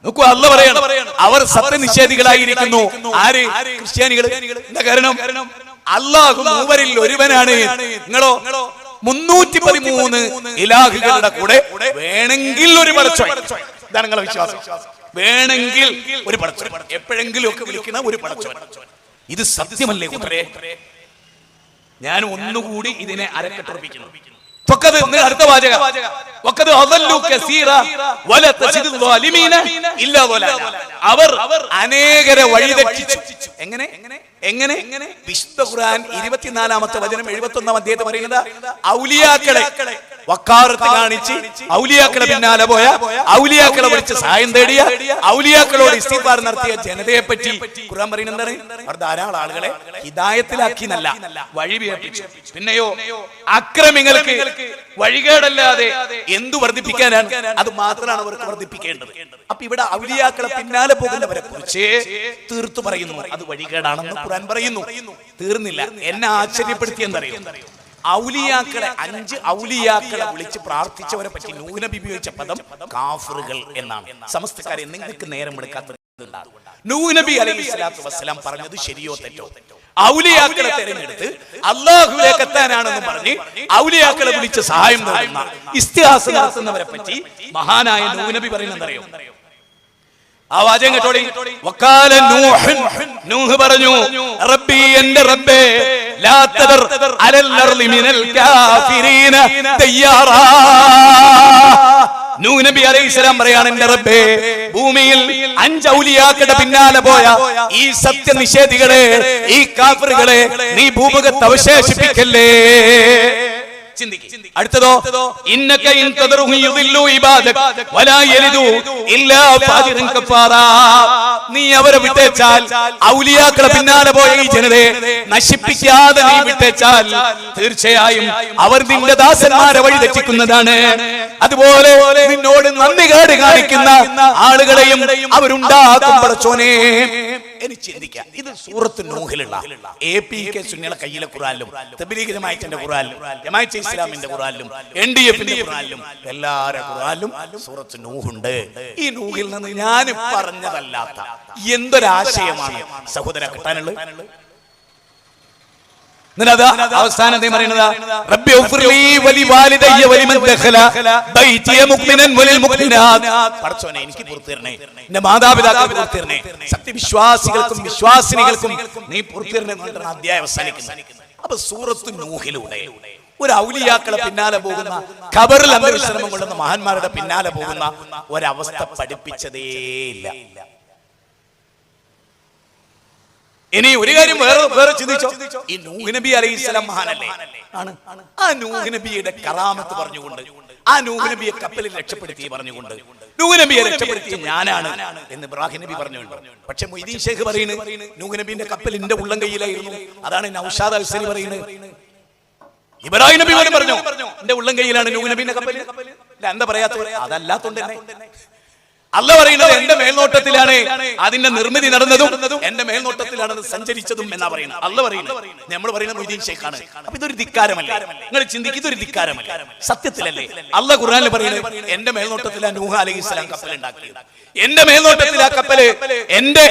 നോക്കൂ, അല്ല പറയണം, അവർ സത്യനിഷേധികളായിരിക്കുന്നു. ആര്? ക്രിസ്ത്യാനികൾ. എന്താ കാരണം? അല്ലാഹു മൂവരിൽ ഒരുവനാണ്. നിങ്ങളോ 313 ഇലാഹുകളുടെ കൂടെ വേണമെങ്കിൽ ഒരു പടച്ചോൻ. ഇതാണ് നിങ്ങളുടെ വിശ്വാസം. വേണമെങ്കിൽ ഒരു പടച്ചോൻ, എപ്പോഴെങ്കിലും ഒക്കെ വിളിക്കുന്ന ഒരു പടച്ചോൻ. ഇത് സത്യമല്ലേ കൂട്ടരെ? ഞാൻ ഒന്നുകൂടി ഇതിനെ അരക്കെട്ടുറപ്പിക്കുന്നു. അടുത്ത വാചകം, അവർ അനേകരെ വഴിതെറ്റിച്ചു. എങ്ങനെ? വിശുദ്ധ ഖുർആൻ 24-ാമത്തെ വചനം 71-ാം അധ്യായത്തിൽ പറയുന്നത്, ഔലിയാക്കളെ വക്കാറത്ത് കാണിച്ച് ഔലിയാക്കളെ പിന്നാലെ പോയ, ഔലിയാക്കളെ വിളിച്ച് സഹായം തേടിയ, ഔലിയാക്കളോട് ഇസ്തിഗ്ഫാർ നടത്തിയ ജനതയെ പറ്റി ഖുർആൻ പറയുന്നത് എന്താണ്? അവർ ധാരാളം ആളുകളെ ഹിദായത്തിലാക്കി എന്നല്ല, വഴിപിഴപ്പിച്ചു. പിന്നെയോ അക്രമികൾക്ക് വഴികേടല്ലാതെ എന്തു വർദ്ധിപ്പിക്കാനാണ്? അത് മാത്രമാണ് അവർക്ക് വർദ്ധിപ്പിക്കേണ്ടത്. അപ്പൊ ഇവിടെ ഔലിയാക്കളെ പിന്നാലെ പോകുന്നവരെ കുറിച്ച് തീർത്തു പറയുന്നു, അത് വഴികേടാണെന്ന് ഖുർആൻ പറയുന്നു. തീർന്നില്ല. എന്നെ ആശ്ചര്യപ്പെടുത്തിയെന്നറിയോ? ഔലിയാക്കളെ 5 ഔലിയാക്കളെ വിളിച്ച് പ്രാർത്ഥിച്ചവരെ പറ്റി നൂഹ് നബി ഉപയോഗിച്ച പദം കാഫിറുകൾ എന്നാണ്. സമസ്തക്കാരെ നിങ്ങൾക്ക് നേരം എടുക്കാത്തതുണ്ടാകും. നൂഹ് നബി അലൈഹിസ്സലാത്തു വസ്സലാം പറഞ്ഞത് ശരിയോ തെറ്റോ? ഔലിയാക്കളെ തെരഞ്ഞെടുത്ത് അല്ലാഹുവിലേക്ക് എത്താനാണെന്ന് പറഞ്ഞ് ഔലിയാക്കളെ വിളിച്ച് സഹായം തേടുന്ന, ഇസ്തിഹാസ നടത്തുന്നവരെ പറ്റി മഹാനായ നൂഹ് നബി പറയുന്നതറിയോ? ആ വാചകം കേട്ടോടി. വഖാല നൂഹ് പറഞ്ഞു, റബ്ബി, എന്റെ റബ്ബേ, ലാ തദർ അലൽ അർളി മിനൽ കാഫിരീന ദയ്യാറാ. നൂഹ് നബി അലൈഹിസ്സലാം പറയാണ്, എന്റെ റബ്ബേ, ഭൂമിയിൽ 5 ഔലിയാക്കളുടെ പിന്നാലെ പോയ ഈ സത്യനിഷേധികളെ, ഈ കാഫിറുകളെ നീ ഭൂമുഖത്ത് അവശേഷിപ്പിക്കല്ലേ. അടുത്തതോ, ഇന്നക ഇൻ തദറുഹു യുദില്ലു ഇബാദക വലാ യലിദു ഇല്ലാ ഫാജിറൻ കഫാറാ. നീ അവരെ വിട്ടേച്ചാൽ, ഔലിയാക്കളെ പിന്നാലെ പോയ ഈ ജനതയെ നശിപ്പിക്കാതെ നീ വിട്ടേച്ചാൽ തീർച്ചയായും അവർ നിന്റെ ദാസന്മാരെ വഴി തെറ്റിക്കുന്നതാണ്. അതുപോലെ നിന്നോട് നന്ദികേട് കാണിക്കുന്ന ആളുകളെയും അവരുണ്ടാക്കും പടച്ചോനെ. എനിക്ക് ചിന്തിക്കാം, ഇത് സൂറത്ത് നൂഹിലുള്ള APK സുന്നിയുടെ കയ്യിലെ ഖുർആനിലും, തബ്ലീഗ് ജമാഅത്തിന്റെ ഖുർആനിലും, ജമാഅത്തെ ഇസ്ലാമിന്റെ ഖുർആനിലും, NDFന്റെ ഖുർആനിലും, എല്ലാവരുടെ ഖുർആനിലും സൂറത്ത് നൂഹുണ്ട്. ഈ നൂഹിൽ നിന്ന് ഞാൻ പറഞ്ഞതല്ലാത്ത എന്തൊരാശയമാണ് സഹോദര കിട്ടാനുള്ളത്? അവസാനം റബ്ബി ഉഫ്ർലി വലി വാലിദയ്യ വലിമൻ ദഖല ബൈതിയ മുഅ്മിനൻ വലിൽ മുഅ്മിനാത്. പടച്ചോനെ, എനിക്ക് പുറത്തു തരണേ, എന്റെ മാതാപിതാക്കൾക്ക് പുറത്തു തരണേ, സത്യവിശ്വാസികൾക്കും വിശ്വാസിനികൾക്കും നീ പുറത്തു തരണേ എന്നാണ് അധ്യായം അവസാനിക്കുന്നത്. അപ്പൊ സൂറത്ത് നൂഹിലൂടെ ഒരു ഔലിയാക്കളെ പിന്നാലെ പോകുന്ന, ഖബറിൽ അന്ത്യവിശ്രമം കൊള്ളുന്ന മഹാന്മാരുടെ പിന്നാലെ പോകുന്ന ഒരവസ്ഥ പഠിപ്പിച്ചതേയില്ല. ഇനി ഒരു കാര്യം വേറെ ചിന്തിച്ചോ, ഈ നൂഹ് നബി അലൈഹിസ്സലാം മഹാനല്ലേ? ആണ്. ആ നൂഹ് നബിയുടെ കറാമത്ത് പറഞ്ഞുകൊണ്ട്, ആ നൂഹ് നബിയെ കപ്പലിൽ രക്ഷപ്പെടുത്തി പറഞ്ഞുകൊണ്ട്, നൂഹ് നബിയെ രക്ഷപ്പെടുത്തിയ ഞാനാണ് എന്ന് ഇബ്രാഹിം നബി പറഞ്ഞുകൊണ്ട്. പക്ഷെ മൊയ്തീൻ ഷേഖ് പറയുന്നത് നൂഹ് നബിന്റെ കപ്പൽ എന്റെ ഉള്ളം കയ്യിലായിരുന്നു. അതാണ് നൗഷാദ് അൽസരി പറയുന്നത്. ഇബ്രാഹിം നബി പോലും പറഞ്ഞു എന്റെ ഉള്ളം കയ്യിലാണ് നൂഹ് നബിന്റെ കപ്പൽ. എന്താ പറയാത്ത? അതല്ലാത്തോണ്ട് തന്നെ അല്ല പറയുന്നത് എന്റെ മേൽനോട്ടത്തിലാണ് അതിന്റെ നിർമ്മിതി നടന്നതും എന്റെ മേൽനോട്ടത്തിലാണ് അത് സഞ്ചരിച്ചതും എന്നാ പറയുന്നത്. അല്ല പറയുന്നത്, നമ്മൾ പറയുന്നത് മൊയ്തീൻ ഷേഖാണ്. അപ്പൊ ഇതൊരു ധിക്കാരമല്ലേ? നിങ്ങൾ ചിന്തിക്കും, ഇതൊരു ധിക്കാരമല്ലേ? സത്യത്തിലല്ലേ അല്ല ഖുർആനിൽ പറയുന്നത് എന്റെ മേൽനോട്ടത്തിലാണ് നൂഹ് അലൈഹിസ്സലാം കപ്പൽ ഉണ്ടാക്കിയത്, എന്റെ മേൽനോട്ടത്തിൽ ആ കപ്പല് എന്റെ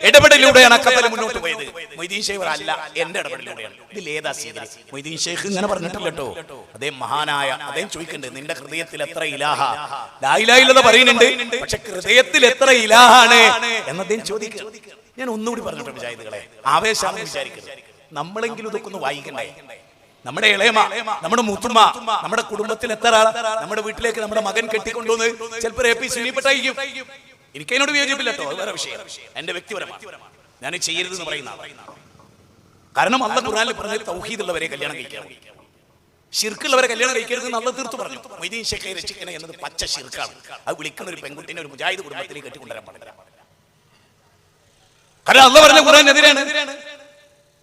ഇടപെടലിലൂടെയാണ് ആ കപ്പൽ മുന്നോട്ട് പോയത്. മൊയ്തീൻ ഷേഖ് അല്ല, എന്റെ ഇടപെടലിലൂടെയാണ്. ഇതിൽ ഏതാ ശരി? മൊയ്തീൻ ഷേഖ് ഇങ്ങനെ പറഞ്ഞിട്ടില്ലട്ടോ. അദ്ദേഹം മഹാനായ അദ്ദേഹം ചോദിക്കുന്നുണ്ട്, നിന്റെ ഹൃദയത്തിൽ എത്ര ഇലാഹ? ലാ ഇലാഹ ഇല്ലല്ലാഹ് പറയുന്നുണ്ട്, പക്ഷെ ഹൃദയത്തിൽ എത്ര ഇലാഹാണ് എന്നദ്ദേഹം ചോദിക്കുക. ഞാൻ ഒന്നുകൂടി പറഞ്ഞിട്ട് വിചാരികളെ, ആവേശാണെന്ന് വിചാരിക്കുന്നത്. നമ്മളെങ്കിലും ഇതൊക്കെ ഒന്ന് വായിക്കണ്ടേ? നമ്മുടെ ഇളയമ്മ, നമ്മുടെ മുത്തുമ്മ, നമ്മുടെ കുടുംബത്തിൽ എത്ര ആൾ നമ്മുടെ വീട്ടിലേക്ക് നമ്മുടെ മകൻ കെട്ടിക്കൊണ്ടുവന്ന് ചിലപ്പോൾ AP സുനിപ്പെട്ടായിരിക്കും. എനിക്ക് അതിനോട് വിയോജിപ്പില്ല കേട്ടോ, അത് വേറെ വിഷയം, എന്റെ വ്യക്തിപരമാണ്. ഞാൻ ചെയ്യരുതെന്ന് പറയുന്ന. കാരണം അല്ലാഹു ഖുർആനിൽ പറഞ്ഞത് തൗഹീദുള്ളവരെ കല്യാണം കഴിക്കണം, ശിർക്കുള്ളവരെ കല്യാണം കഴിക്കരുത് നല്ല തീർത്തു പറഞ്ഞു. മൊയ്തീൻ ഷേഖിനെ രക്ഷിക്കണേ എന്നത് പച്ച ശിർക്കാണ്. അത് വിളിക്കുന്ന ഒരു പെൺകുട്ടിനെ ഒരു മുജാഹിദ് കുടുംബത്തിലേക്ക് കെട്ടിക്കൊണ്ടുവരാൻ പാടില്ല. കാരണം അല്ലാഹു പറഞ്ഞ ഖുർആനെതിരാണ്.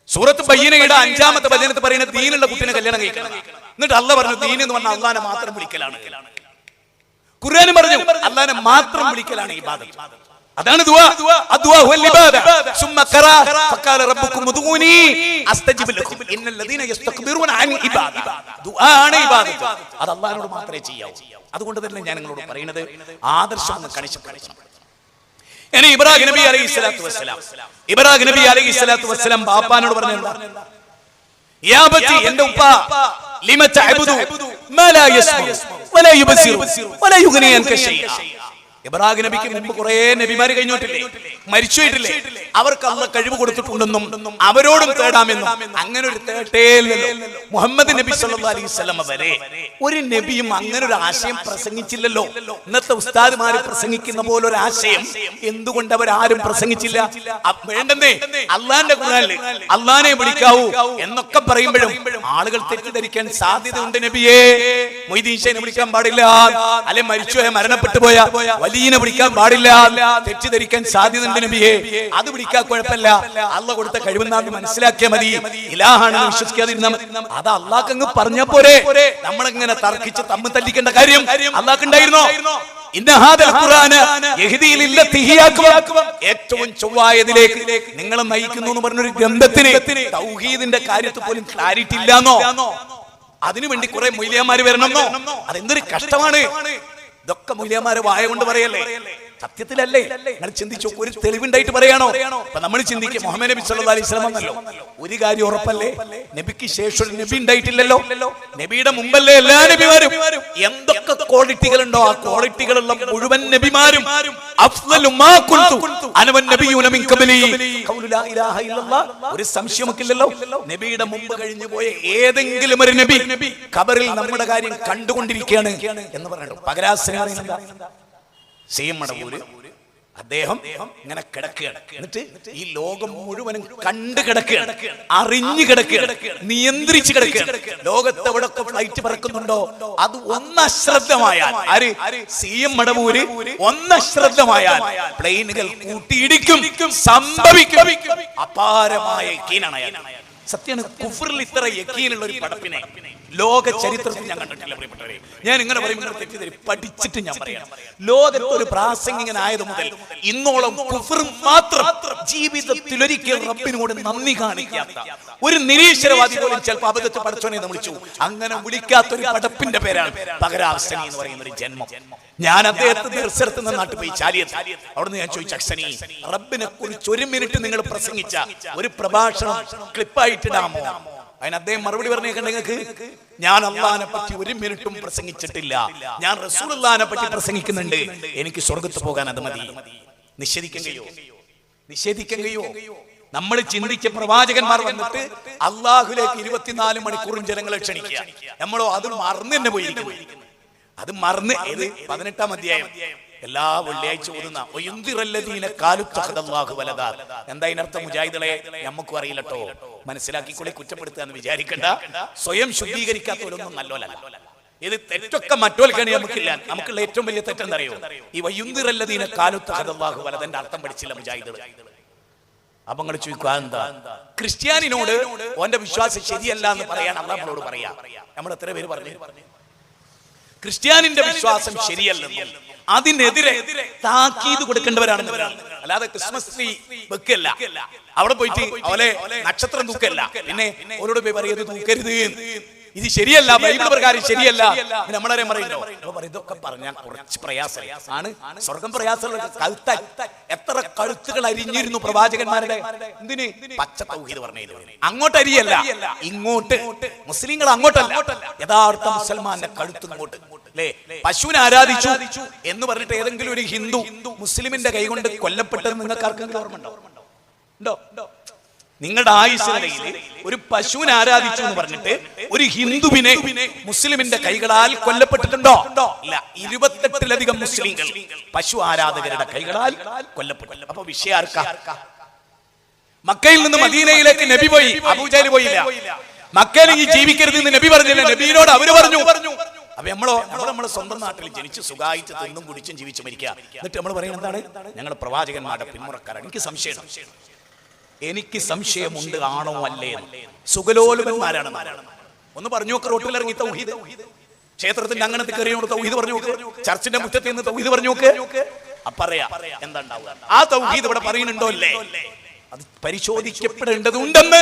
സൂറത്ത് ബയ്യനയുടെ 5-ാമത്തെ വചനത്തിൽ പറയുന്ന ദീനുള്ള കുട്ടിനെ കല്യാണം കഴിക്കണം. എന്നിട്ട് അല്ലാഹു പറഞ്ഞു ദീൻ എന്ന് പറഞ്ഞാൽ അല്ലാഹനെ മാത്രം വിളിക്കലാണ്. ഖുർആൻ പറഞ്ഞു അല്ലാഹനെ മാത്രം വിളിക്കലാണ് ഇബാദത്ത്. അതാണ് ദുആ. അദ്ദുആ ഹുവൽ ഇബാദ. സുമ്മ ഖറ ഫഖാല റബ്ബുകും ഉദ്ഊനി അസ്തജിബ് ലക്കും ഇന്നല്ലദീന യസ്തക്ബിറൂന അൻ ഇബാദ. ദുആ ആണ് ഇബാദത്ത്. അത് അല്ലാഹനോട് മാത്രമേ ചെയ്യാവൂ. അതുകൊണ്ട് തന്നെ ഞാൻ നിങ്ങളോട് പറയുന്നത് ആദർശം ഒന്ന് കണിശപ്പെടുത്തണം. ഇനി ഇബ്രാഹിം നബി അലൈഹിസ്സലാത്തു വസ്സലാം, ഇബ്രാഹിം നബി അലൈഹിസ്സലാത്തു വസ്സലാം ബാപ്പാനോട് പറഞ്ഞെന്താ? യാ ബത്തി, എന്റെ ഉപ്പ, ലിമ തഅബുദു മാ ലാ യസ്മഉ വലാ യുബസിറു വലാ യുഗ്നി അൻക ശൈഅ. ഇബ്രാഹിം നബിക്ക് മുമ്പ് കുറെ നബിമാര് കഴിഞ്ഞിട്ടില്ലേ, മരിച്ചുപോയിട്ടില്ലേ? അവർക്ക് അല്ലാഹ് കഴിവ് കൊടുത്തിട്ടുണ്ടെന്നും അവരോടും തേടാമെന്നും അങ്ങനെ ഒരു തേട്ടേയില്ലല്ലോ. മുഹമ്മദ് നബി സല്ലല്ലാഹു അലൈഹി വസല്ലം വരെ ഒരു നബിയും അങ്ങനെ ഒരു ആശയം പ്രസംഗിച്ചില്ലല്ലോ. ഇന്നത്തെ ഉസ്താദുമാര് പ്രസംഗിക്കുന്ന പോലെ ഒരു ആശയം എന്തുകൊണ്ട് അവരാരും പ്രസംഗിച്ചില്ല? വേണ്ടെന്നേ, അള്ളാന്റെ ഖുർആനിൽ അള്ളാനെ വിളിക്കാവൂ എന്നൊക്കെ പറയുമ്പോഴും ആളുകൾ തെറ്റിദ്ധരിക്കാൻ സാധ്യതയുണ്ട്. നബിയെ മൊയ്തീൻ ഷേഖിനെ വിളിക്കാൻ പാടില്ല, അല്ലെ മരിച്ചുപോയ മരണപ്പെട്ടു പോയ വലിയനെ വിളിക്കാൻ പാടില്ല, തെറ്റിദ്ധരിക്കാൻ സാധ്യതയുണ്ട്. നബിയെ അത് വിളിക്കാൻ കുഴപ്പമില്ല, അള്ളാഹ് കൊടുത്ത കഴിവെന്നാന്ന് മനസ്സിലാക്കിയാൽ മതി. ഇലാഹാണെന്ന് വിശ്വസിക്കാതിരുന്ന അത് അള്ളാഹ് അങ്ങ് പറഞ്ഞ പോരെ. നമ്മളെങ്ങനെ തർക്കിച്ച് തമ്മിൽ തല്ലിക്കേണ്ട കാര്യം അള്ളാഹ് ഉണ്ടായിരുന്നോ? ഏറ്റവും ചൊവ്വായതിലേക്ക് നിങ്ങളെ നയിക്കുന്നു എന്ന് പറഞ്ഞൊരു ഗ്രന്ഥത്തിന് തൗഹീദിന്റെ കാര്യത്തിൽ പോലും ക്ലാരിറ്റി ഇല്ലാന്നോ? അതിനുവേണ്ടി കുറെ മൊയ്ലിയാമാര് വരണമെന്നോ? അതെന്തൊരു കഷ്ടമാണ്. ഇതൊക്കെ മൊയ്ലിയാമാരെ വായ കൊണ്ട് പറയല്ലേ, സത്യത്തിലല്ലേ? നിങ്ങൾ ചിന്തിച്ചു, ഒരു തെളിവുണ്ടായിട്ട് പറയാണോ? അപ്പൊ നമ്മൾ ചിന്തിക്കും മുഹമ്മദ് നബി സല്ലല്ലാഹു അലൈഹി വസല്ലം എന്നല്ലോ. ഒരു കാര്യം ഉറപ്പല്ലേ, നബിക്ക് ശേഷം ഒരു നബി ഉണ്ടായിട്ടില്ലല്ലോ. നബിയുടെ മുമ്പല്ലേ എല്ലാ നബിമാരും. എന്തൊക്കെ ക്വാളിറ്റികൾ ഉണ്ടോ ആ ക്വാളിറ്റികളുള്ള മുഴുവൻ നബിമാരും ഒരു സംശയമൊക്കില്ലല്ലോ. നബിയുടെ മുമ്പ് കഴിഞ്ഞു പോയ ഏതെങ്കിലും ഒരു നബി ഖബറിൽ നമ്മുടെ കാര്യം കണ്ടുകൊണ്ടിരിക്കുകയാണ് എന്ന് പറഞ്ഞു. പകരാസന മടവൂര് അദ്ദേഹം ഇങ്ങനെ കിടക്കുകയാണ്. എന്നിട്ട് ഈ ലോകം മുഴുവനും കണ്ടു കിടക്കുകയാണ്, അറിഞ്ഞു കിടക്കുകയാണ്, നിയന്ത്രിച്ച് കിടക്കുകയാണ്. ലോകത്ത് എവിടൊക്കെ ഫ്ലൈറ്റ് പറക്കുന്നുണ്ടോ അത് ഒന്നശ്രദ്ധമായാൽ, ആര് CM മടവൂര് ഒന്നശ്രദ്ധമായാൽ പ്ലെയിനുകൾ കൂട്ടിയിടിക്കും, സംഭവിക്കും. അപാരമായ യക്കീനാണ് അയാൾ. സത്യമാണ്, കുഫറിൽ ഇത്ര യക്കീനുള്ള ഒരു പടപ്പിനെ ലോക ചരിത്രത്തിൽ ഞാൻ കണ്ടിട്ടില്ല. പ്രിയപ്പെട്ടവരെ, ഞാൻ ഇങ്ങനെ പറയുമ്പോൾ തെറ്റിദ്ധരി പഠിച്ചിട്ട് ഞാൻ പറയാം. ലോകത്ത് ഒരു പ്രാസംഗികനായത് മുതൽ ഇന്നോളം കുഫർ മാത്രം ജീവിതത്തിൽ ഒരിക്കൽ റബ്ബിനോട് നന്ദി കാണിക്കാത്ത ഒരു നിരീശ്വരവാദി പോലും ചിലപ്പോൾ അബദ്ധത്തിൽ പടച്ചോനെ എന്ന് വിളിച്ചു. അങ്ങനെ വിളിക്കാത്തൊരു പടപ്പിന്റെ പേരാണ് പകരാവസ്ഥനി എന്ന് പറയുന്ന ഒരു ജന്മം. ഞാൻ അദ്ദേഹത്തെ ദർശനത്തിൽ നിന്ന് നാട്ടിൽ പോയി ചാലിയത്ത്. അവിടുന്ന് ഞാൻ ചോദിച്ചു, അക്സനി, റബ്ബിനെ കുറിച്ച് 1 മിനിറ്റ് നിങ്ങൾ പ്രസംഗിച്ച ഒരു പ്രഭാഷണം ക്ലിപ്പായിട്ടിടാമോ? അതിന് അദ്ദേഹം മറുപടി പറഞ്ഞേക്കണ്ടെങ്കിൽ, ഞാൻ അള്ളാഹിനെ പറ്റി 1 മിനിറ്റും പ്രസംഗിച്ചിട്ടില്ല, ഞാൻ റസൂലുള്ളാഹിനെ പറ്റി പ്രസംഗിക്കുന്നുണ്ട്, എനിക്ക് സ്വർഗത്ത് പോകാൻ അത് മതി. നിഷേധിക്കാൻ കഴിയോ? നമ്മൾ ചിന്തിച്ച പ്രവാചകന്മാർ വന്നിട്ട് അള്ളാഹുലേക്ക് 24 മണിക്കൂറും ജനങ്ങളെ ക്ഷണിക്കുക. നമ്മളോ അത് മറന്നു തന്നെ പോയിരിക്കുന്നു. അത് മറന്ന് 18-ാം അധ്യായം എല്ലാ വെള്ളിയാഴ്ച ഓതുന്ന എന്താ ഇതിനർത്ഥം? മുജാഹിദുകളെ നമുക്കും അറിയില്ലട്ടോ, മനസ്സിലാക്കിക്കൂടി കുറ്റപ്പെടുത്തുക എന്ന് വിചാരിക്കണ്ട. സ്വയം ശുദ്ധീകരിക്കാത്തവരൊന്നും നല്ലോലല്ല. ഇത് തെറ്റൊക്കെ മറ്റോൽക്കാണ് നമുക്കില്ല. നമുക്കുള്ള ഏറ്റവും വലിയ തെറ്റെന്താ അറിയോ? ഈ വയുന്തിറല്ലദീന കാലുത്തഖദല്ലാഹു വലദന്റെ അർത്ഥം പഠിച്ചില്ല മുജാഹിദുകൾ. അപ്പൊ നിങ്ങൾ ചോദിക്കുക, എന്താ ക്രിസ്ത്യാനിനോട് ഓന്റെ വിശ്വാസം ശരിയല്ല എന്ന് പറയാൻ അള്ളാഹ് നമ്മളോട് പറയാ? നമ്മൾ എത്ര പേര് പറഞ്ഞു? ക്രിസ്ത്യാനിന്റെ വിശ്വാസം ശരിയല്ലെന്നും അതിനെതിരെ താക്കീത് കൊടുക്കേണ്ടവരാണെന്ന് പറയാണ്. അല്ലാതെ ക്രിസ്മസ് ട്രീ വെക്കല്ല, അവിടെ പോയിട്ട് അവലെ നക്ഷത്രം തൂക്കല്ല, പിന്നെ അവരോട് പോയി പറയുന്നത് തൂക്കരുത്, ഇത് ശരിയല്ല, ബൈബിൾ പ്രകാരം ശരിയല്ല. നമ്മളെ പറയുന്നോ ഇതൊക്കെ പറഞ്ഞാൽ കുറച്ച് പ്രയാസം ആണ്. സ്വർഗം പ്രയാസമുള്ള കഴുത്ത എത്ര കഴുത്തുകൾ അരിഞ്ഞിരുന്നു പ്രവാചകന്മാരുടെ. എന്തിന്? പച്ച തൗഹീദ് പറഞ്ഞു. അങ്ങോട്ട് അരിയല്ല, ഇങ്ങോട്ട്. മുസ്ലിങ്ങൾ അങ്ങോട്ടല്ല, യഥാർത്ഥ മുസൽമാന്റെ കഴുത്ത് ഇങ്ങോട്ട്. അല്ലേ? പശുവിനെ ആരാധിച്ചു എന്ന് പറഞ്ഞിട്ട് ഏതെങ്കിലും ഒരു ഹിന്ദു മുസ്ലിമിന്റെ കൈ കൊണ്ട് കൊല്ലപ്പെട്ടത് നിങ്ങൾക്ക് ആർക്കെങ്കിലും ഓർമ്മ ഉണ്ടോ? നിങ്ങളുടെ ആയുസ്സിനിടയിൽ ഒരു പശുവിനെ ആരാധിച്ചു എന്ന് പറഞ്ഞിട്ട് ഒരു ഹിന്ദുവിനെ മുസ്ലിമിന്റെ കൈകളാൽ കൊല്ലപ്പെട്ടിട്ടുണ്ടോ? ഇല്ല. 28ലധികം മുസ്ലിങ്ങൾ പശു ആരാധകരുടെ കൈകളാൽ കൊല്ലപ്പെട്ടു. അപ്പൊ വിഷയം ആർക്കാ? മക്കയിൽ നിന്ന് മദീനയിലേക്ക് നബി പോയി, അബൂജഹൽ പോയില്ല. മക്കയിൽ ഈ ജീവിക്കരുത് എന്ന് നബി പറഞ്ഞില്ല, നബിയോട് അവര് പറഞ്ഞു. അപ്പൊ നമ്മളെ സ്വന്തം നാട്ടിൽ ജനിച്ച് സുഖമായിട്ട് തിന്നും കുടിച്ചും ജീവിച്ചു മരിക്കുക. എന്നിട്ട് നമ്മൾ പറയുന്നത് എന്താണ്? ഞങ്ങളുടെ പ്രവാചകന്മാരുടെ പിന്മുറക്കാരാണ്. എനിക്ക് സംശയമുണ്ട്, ആണോ അല്ലേ? സുഖലോലുപന്മാരാണ്. ഒന്ന് പറഞ്ഞു നോക്ക്. റോട്ടിലിറങ്ങി തൗഹീദ്, ക്ഷേത്രത്തിന്റെ അങ്ങനത്തെ കയറിയോട് തൗഹീദ് പറഞ്ഞു നോക്ക്, ചർച്ചിന്റെ മുറ്റത്ത് നിന്ന് തൗഹീദ് പറഞ്ഞു നോക്ക്. പറയാ എന്താ ഉണ്ടാവുക? ആ തൗഹീദ് ഇവിടെ പറയുന്നുണ്ടോ അല്ലേ? അത് പരിശോധിക്കപ്പെടേണ്ടതുണ്ടെന്ന്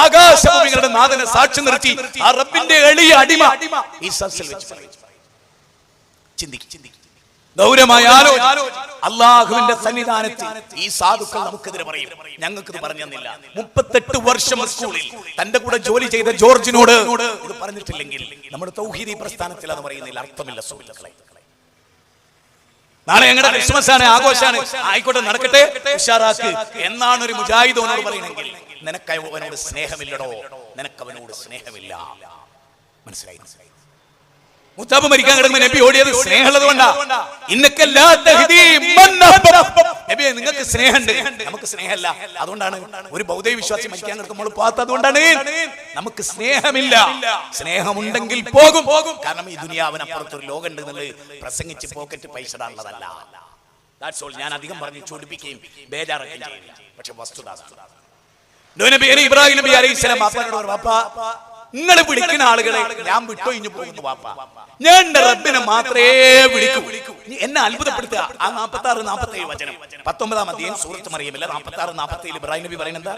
ആകാശഭൂമികളുടെ നാഥനെ സാക്ഷി നിർത്തി ആ റബ്ബിന്റെ എളിയ അടിമ ഈ സദസ്സിൽ വെച്ച് ചിന്തിക്കും. ഗൗരവമായ ആലോചന. അള്ളാഹുവിന്റെ സന്നിധാനത്തിൽ ഈ സാധുക്കൾ നമുക്കെതിരെ പറയും. ഞങ്ങൾക്ക് പറഞ്ഞു തന്നില്ല. 38 വർഷം സ്കൂളിൽ തന്റെ കൂടെ ജോലി ചെയ്ത ജോർജിനോട് ഇത് പറഞ്ഞിട്ടില്ലെങ്കിൽ നമ്മുടെ തൗഹീദി പ്രസ്ഥാനത്തിൽ അത് പറയുന്നില്ല. അർത്ഥമില്ല സുഹൃത്തുക്കളെ. നാളെ ഞങ്ങളുടെ ക്രിസ്മസ് ആണ്, ആഘോഷാണ്, ആയിക്കോട്ടെ നടക്കട്ടെ, ഉഷാറാക്ക് എന്നാണ് ഒരു മുജാഹിദോനോട് പറയണമെങ്കിൽ നിനക്ക് അവനോട് സ്നേഹമില്ലടോ, നിനക്ക് അവനോട് സ്നേഹമില്ല. മനസ്സിലായി? മുത്താബ് മരിക്കാൻ കിടക്കുന്ന നബി ഓടിയത് സ്നേഹമുള്ളത് കൊണ്ടാ. നബിയെ നിങ്ങൾക്ക് സ്നേഹമുണ്ട്, നമുക്ക് സ്നേഹമല്ല. അതുകൊണ്ടാണ് ഒരു ബൗദ്ധ വിശ്വാസി മരിക്കാൻ കിടക്കുമ്പോൾ അതുകൊണ്ടാണ് നമുക്ക് സ്നേഹമില്ല. സ്നേഹമുണ്ടെങ്കിൽ പോകും. കാരണം ഈ ദുനിയാവിനപ്പുറത്തൊരു ലോകം ഉണ്ട് പ്രസംഗിച്ച് പോക്കറ്റ് പൈസ ഇടാനുള്ളതല്ല. ഞാൻ അധികം പറഞ്ഞ് ചൂടിപ്പിക്കുകയും ബേജാറൊക്കെയും ചെയ്യില്ല. പക്ഷെ വസ്തുത ഇബ്രാഹിം നബി അലൈഹിസ്സലാം ബാപ്പാനോട്, ബാപ്പാ നിങ്ങൾ വിളിക്കുന്ന ആളുകളെ ഞാൻ വിട്ടൊഴിഞ്ഞു പോകുന്നു വാപ്പ, ഞാൻ എന്റെ റബ്ബിനെ മാത്രമേ വിളിക്കൂ. എന്നെ അത്ഭുതപ്പെടുത്തുക. ആ 46-47 വചനം 19-ാം അധ്യായം സൂറത്ത് മറിയമില്ല 46-47 ഇബ്രാഹിം നബി പറയുന്നത് എന്താ?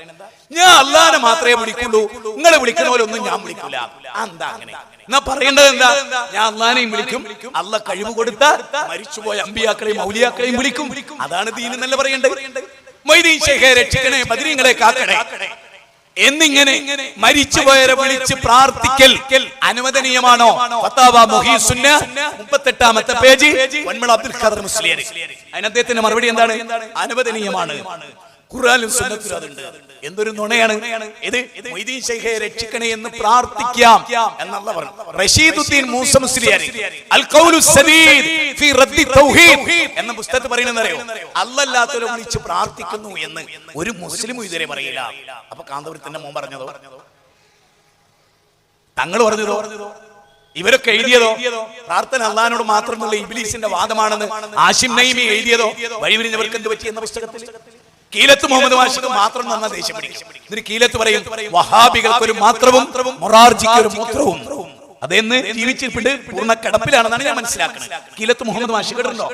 ഞാൻ അല്ലാഹനെ മാത്രമേ വിളിക്കുള്ളൂ, നിങ്ങളെ വിളിക്കുന്ന പോലെ ഒന്നും ഞാൻ വിളിക്കൂല. എന്താ അങ്ങനെ? എന്നാ പറയേണ്ടത് എന്താ? ഞാൻ അല്ലാഹനെയും വിളിക്കും, അല്ലാഹ് കഴിവ് കൊടുത്ത മരിച്ചുപോയ അമ്പിയാക്കളെയും ഔലിയാക്കളെയും വിളിക്കും. അതാണ് ദീൻ എന്നല്ല പറയേണ്ടത്. മൊയ്തീൻ ശൈഖെ രക്ഷിക്കണേ, ബദരീങ്ങളെ കാക്കണേ എന്നിങ്ങനെ മരിച്ചുപോയവരെ വിളിച്ച് പ്രാർത്ഥിക്കൽ അനുവദനീയമാണോ? ഫത്താവ മുഹീസ് സുന്ന 38-ാമത്തെ പേജ് വന്മള അബ്ദുൽ ഖാദർ മുസ്ലിയാർ. അതിന് അദ്ദേഹത്തിന്റെ മറുപടി എന്താണ്? അനുവദനീയമാണ്. ഖുർആനിലും സുന്നത്തിലും അതുണ്ട്. എന്തൊരു നുണയാണ് ഇത്! മൊയ്തീൻ ശൈഖെ രക്ഷിക്കണേ എന്ന് പ്രാർത്ഥിക്കാം എന്നല്ല പറഞ്ഞു. റഷീദുദ്ദീൻ മൂസ മുസ്ലിയാർ അൽ ഖൗലു സദീദ് ഫീ റദ്ദി തൗഹീദ് എന്ന പുസ്തകത്തിൽ പറയുന്നത് അറിയോ? അല്ലാഹുവിനെ വിളിച്ച് പ്രാർത്ഥിക്കുന്നു എന്ന് ഒരു മുസ്ലിം ഇതുവരെ പറയില്ല. അപ്പൊ കാന്തപുരത്തിന്റെ മോൻ പറഞ്ഞതോ, തങ്ങൾ പറഞ്ഞതോ, ഇവരൊക്കെ എഴുതിയതോ പ്രാർത്ഥന അള്ളാഹിനോട് മാത്രമുള്ള ഇബ്ലീസിന്റെ വാദമാണെന്ന് ആഷിം നൈമി എഴുതിയതോ വഴിവിരിഞ്ഞവർക്ക് എന്ത് പറ്റി എന്ന പുസ്തകത്തിൽ കീലത്ത് മുഹമ്മദ് മാഷിക്ക് മാത്രം നന്ന ദേഷ്യം പിടിക്കും. ഇതിന് കീലത്ത് പറയും വഹാബികൾക്കൊരു മാത്രവും മൊറാർജിക്കൊരു മൂത്രവും. അതെന്ന് ജീവിച്ചിട്ട് പൂർണ്ണ കിടപ്പിലാണെന്നാണ് ഞാൻ മനസ്സിലാക്കുന്നത്. കീലത്ത് മുഹമ്മദ് മാഷി കേട്ടിട്ടുണ്ടോ?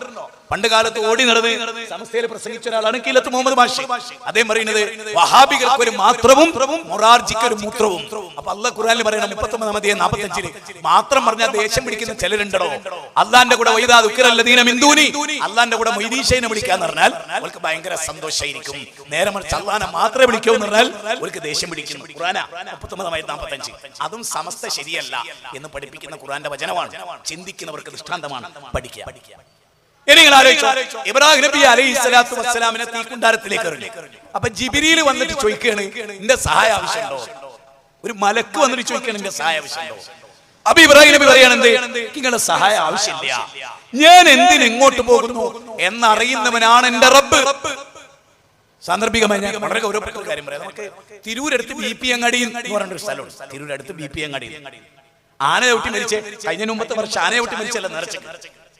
പണ്ട് കാലത്ത് ഓടി നടന്ന് സമസ്തയിൽ പ്രസംഗിച്ച ഒരാളാണ് കീലത്ത് മുഹമ്മദ് മാഷി. അദ്ദേഹം പറയുന്നത് വഹാബികൾക്ക് ഒരു മാത്രവും മൊറാർജിക്ക് ഒരു മൂത്രവും. അപ്പൊ അല്ലാഹ് ഖുർആനിൽ പറയണം 39-ാം അധ്യായം 45-ൽ മാത്രം പറഞ്ഞാൽ ദേഷ്യം പിടിക്കുന്ന ചിലരുണ്ടോ? അള്ളാന്റെ കൂടെ വൈദാ ദുഃഖിറല്ലദീന മിൻ ദൂനി, അള്ളാന്റെ കൂടെ മൊയ്തീൻ ശൈഖിനെ വിളിക്കാന്ന് പറഞ്ഞാൽ അവർക്ക് ഭയങ്കര സന്തോഷമായിരിക്കും. നേരെ മറിച്ച് അള്ളാനെ മാത്രമേ വിളിക്കൂ എന്ന് പറഞ്ഞാൽ അവർക്ക് ദേഷ്യം പിടിക്കുന്നു. ഖുർആന 39-45. അതും സമസ്ത ശരിയല്ല എന്ന് പഠിപ്പിക്കുന്ന ഖുർആന്റെ വചനമാണ്. ചിന്തിക്കുന്നവർക്ക് ദൃഷ്ടാന്തമാണ്. പഠിക്കുക. ഇബ്രാഹിം നബി അലൈഹിസ്സലാത്തു വസ്സലാമിനെ തീക്കുണ്ടാരത്തിലേക്ക് എറിഞ്ഞു. അപ്പൊ ജിബ്രീൽ വന്നിട്ട് ചോദിക്കുകയാണ്, എന്റെ സഹായം ആവശ്യമുണ്ടോ? ഒരു മലക്ക് വന്നിട്ട് ചോദിക്കുകയാണ്, എന്റെ സഹായം ആവശ്യമുണ്ടോ? അപ്പൊ ഇബ്രാഹിം നബി പറയാണെന്ത്, നിങ്ങളുടെ സഹായം ആവശ്യമില്ല, ഞാൻ എന്തിന് എങ്ങോട്ട് പോകുന്നു എന്നറിയുന്നവനാണ് എന്റെ റബ്ബ്. സാന്ദർഭികമായി ഞാൻ വളരെ ഗൗരവപ്പെട്ട ഒരു കാര്യം പറയാം. നമുക്ക് തിരൂരടുത്ത് BP അങ്ങാടി എന്ന് പറഞ്ഞ ഒരു സ്ഥലമുണ്ട്. തിരൂരടുത്ത് BP അങ്ങാടി. ആന ചവിട്ടി മരിച്ചേ, കഴിഞ്ഞ മുമ്പത്തെ വർഷം ആന ചവിട്ടി മരിച്ചല്ല നേർച്ച.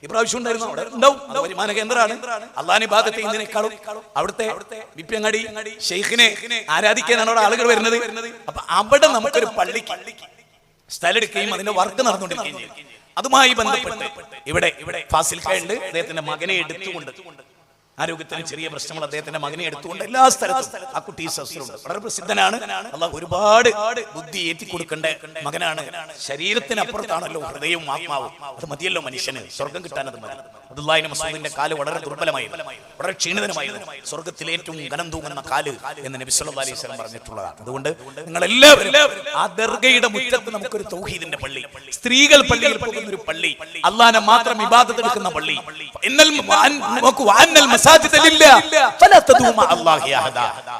ഇപ്രാവശ്യം ഉണ്ടായിരുന്നു, അവിടെ ഉണ്ടാവും. വരുമാന കേന്ദ്രമാണ്. അള്ളാഹുവിനെ ഇബാദത്ത് ചെയ്യുന്നതിനേക്കാളും അവിടുത്തെ BP അങ്ങാടി ഷെയ്ഖിനെ ആരാധിക്കാനാണ് അവിടെ ആളുകൾ വരുന്നത്. അപ്പൊ അവിടെ നമുക്കൊരു പള്ളിക്ക് സ്ഥലം എടുക്കുകയും അതിന്റെ വർക്ക് നടന്നുകൊണ്ടിരിക്കുകയും ചെയ്യും. അതുമായി ബന്ധപ്പെട്ട് ഇവിടെ ഫാസിൽ ഉണ്ട്, അദ്ദേഹത്തിന്റെ മകനെ എടുത്തുകൊണ്ട്, ആരോഗ്യത്തിന് ചെറിയ പ്രശ്നങ്ങൾ, അദ്ദേഹത്തിന്റെ മകനെ എടുത്തുകൊണ്ട് എല്ലാ സ്ഥലത്തും ആ കുട്ടി സസ്യമുണ്ട്. വളരെ പ്രസിദ്ധനാണ്. അള്ളാഹു ഒരുപാട് ബുദ്ധി ഏറ്റി കൊടുക്കേണ്ട മകനാണ്. ശരീരത്തിനപ്പുറത്താണല്ലോ ഹൃദയവും ആത്മാവും. അത് മതിയല്ലോ മനുഷ്യന്, സ്വർഗം കിട്ടാൻ അത് മതി. അബ്ദുല്ലാഹിബ്നു മസ്ഊദിന്റെ കാല് വളരെ ദുർബലമായിരുന്നു, വളരെ ക്ഷീണിതമായിരുന്നു. സ്വർഗത്തിലെ ഏറ്റവും ഘനം തൂങ്ങുന്ന കാല് എന്ന് നബി സല്ലല്ലാഹു അലൈഹി വസല്ലം പറഞ്ഞിട്ടുള്ളതാണ്. അതുകൊണ്ട് നിങ്ങൾ എല്ലാവരും ആ ദർഗയുടെ മുറ്റത്ത് നമുക്കൊരു തൗഹീദിന്റെ പള്ളി, സ്ത്രീകൾ പള്ളിയിൽ പോകുന്ന ഒരു പള്ളി, അള്ളാഹനെ മാത്രം ഇബാദത്ത് എടുക്കുന്ന പള്ളി,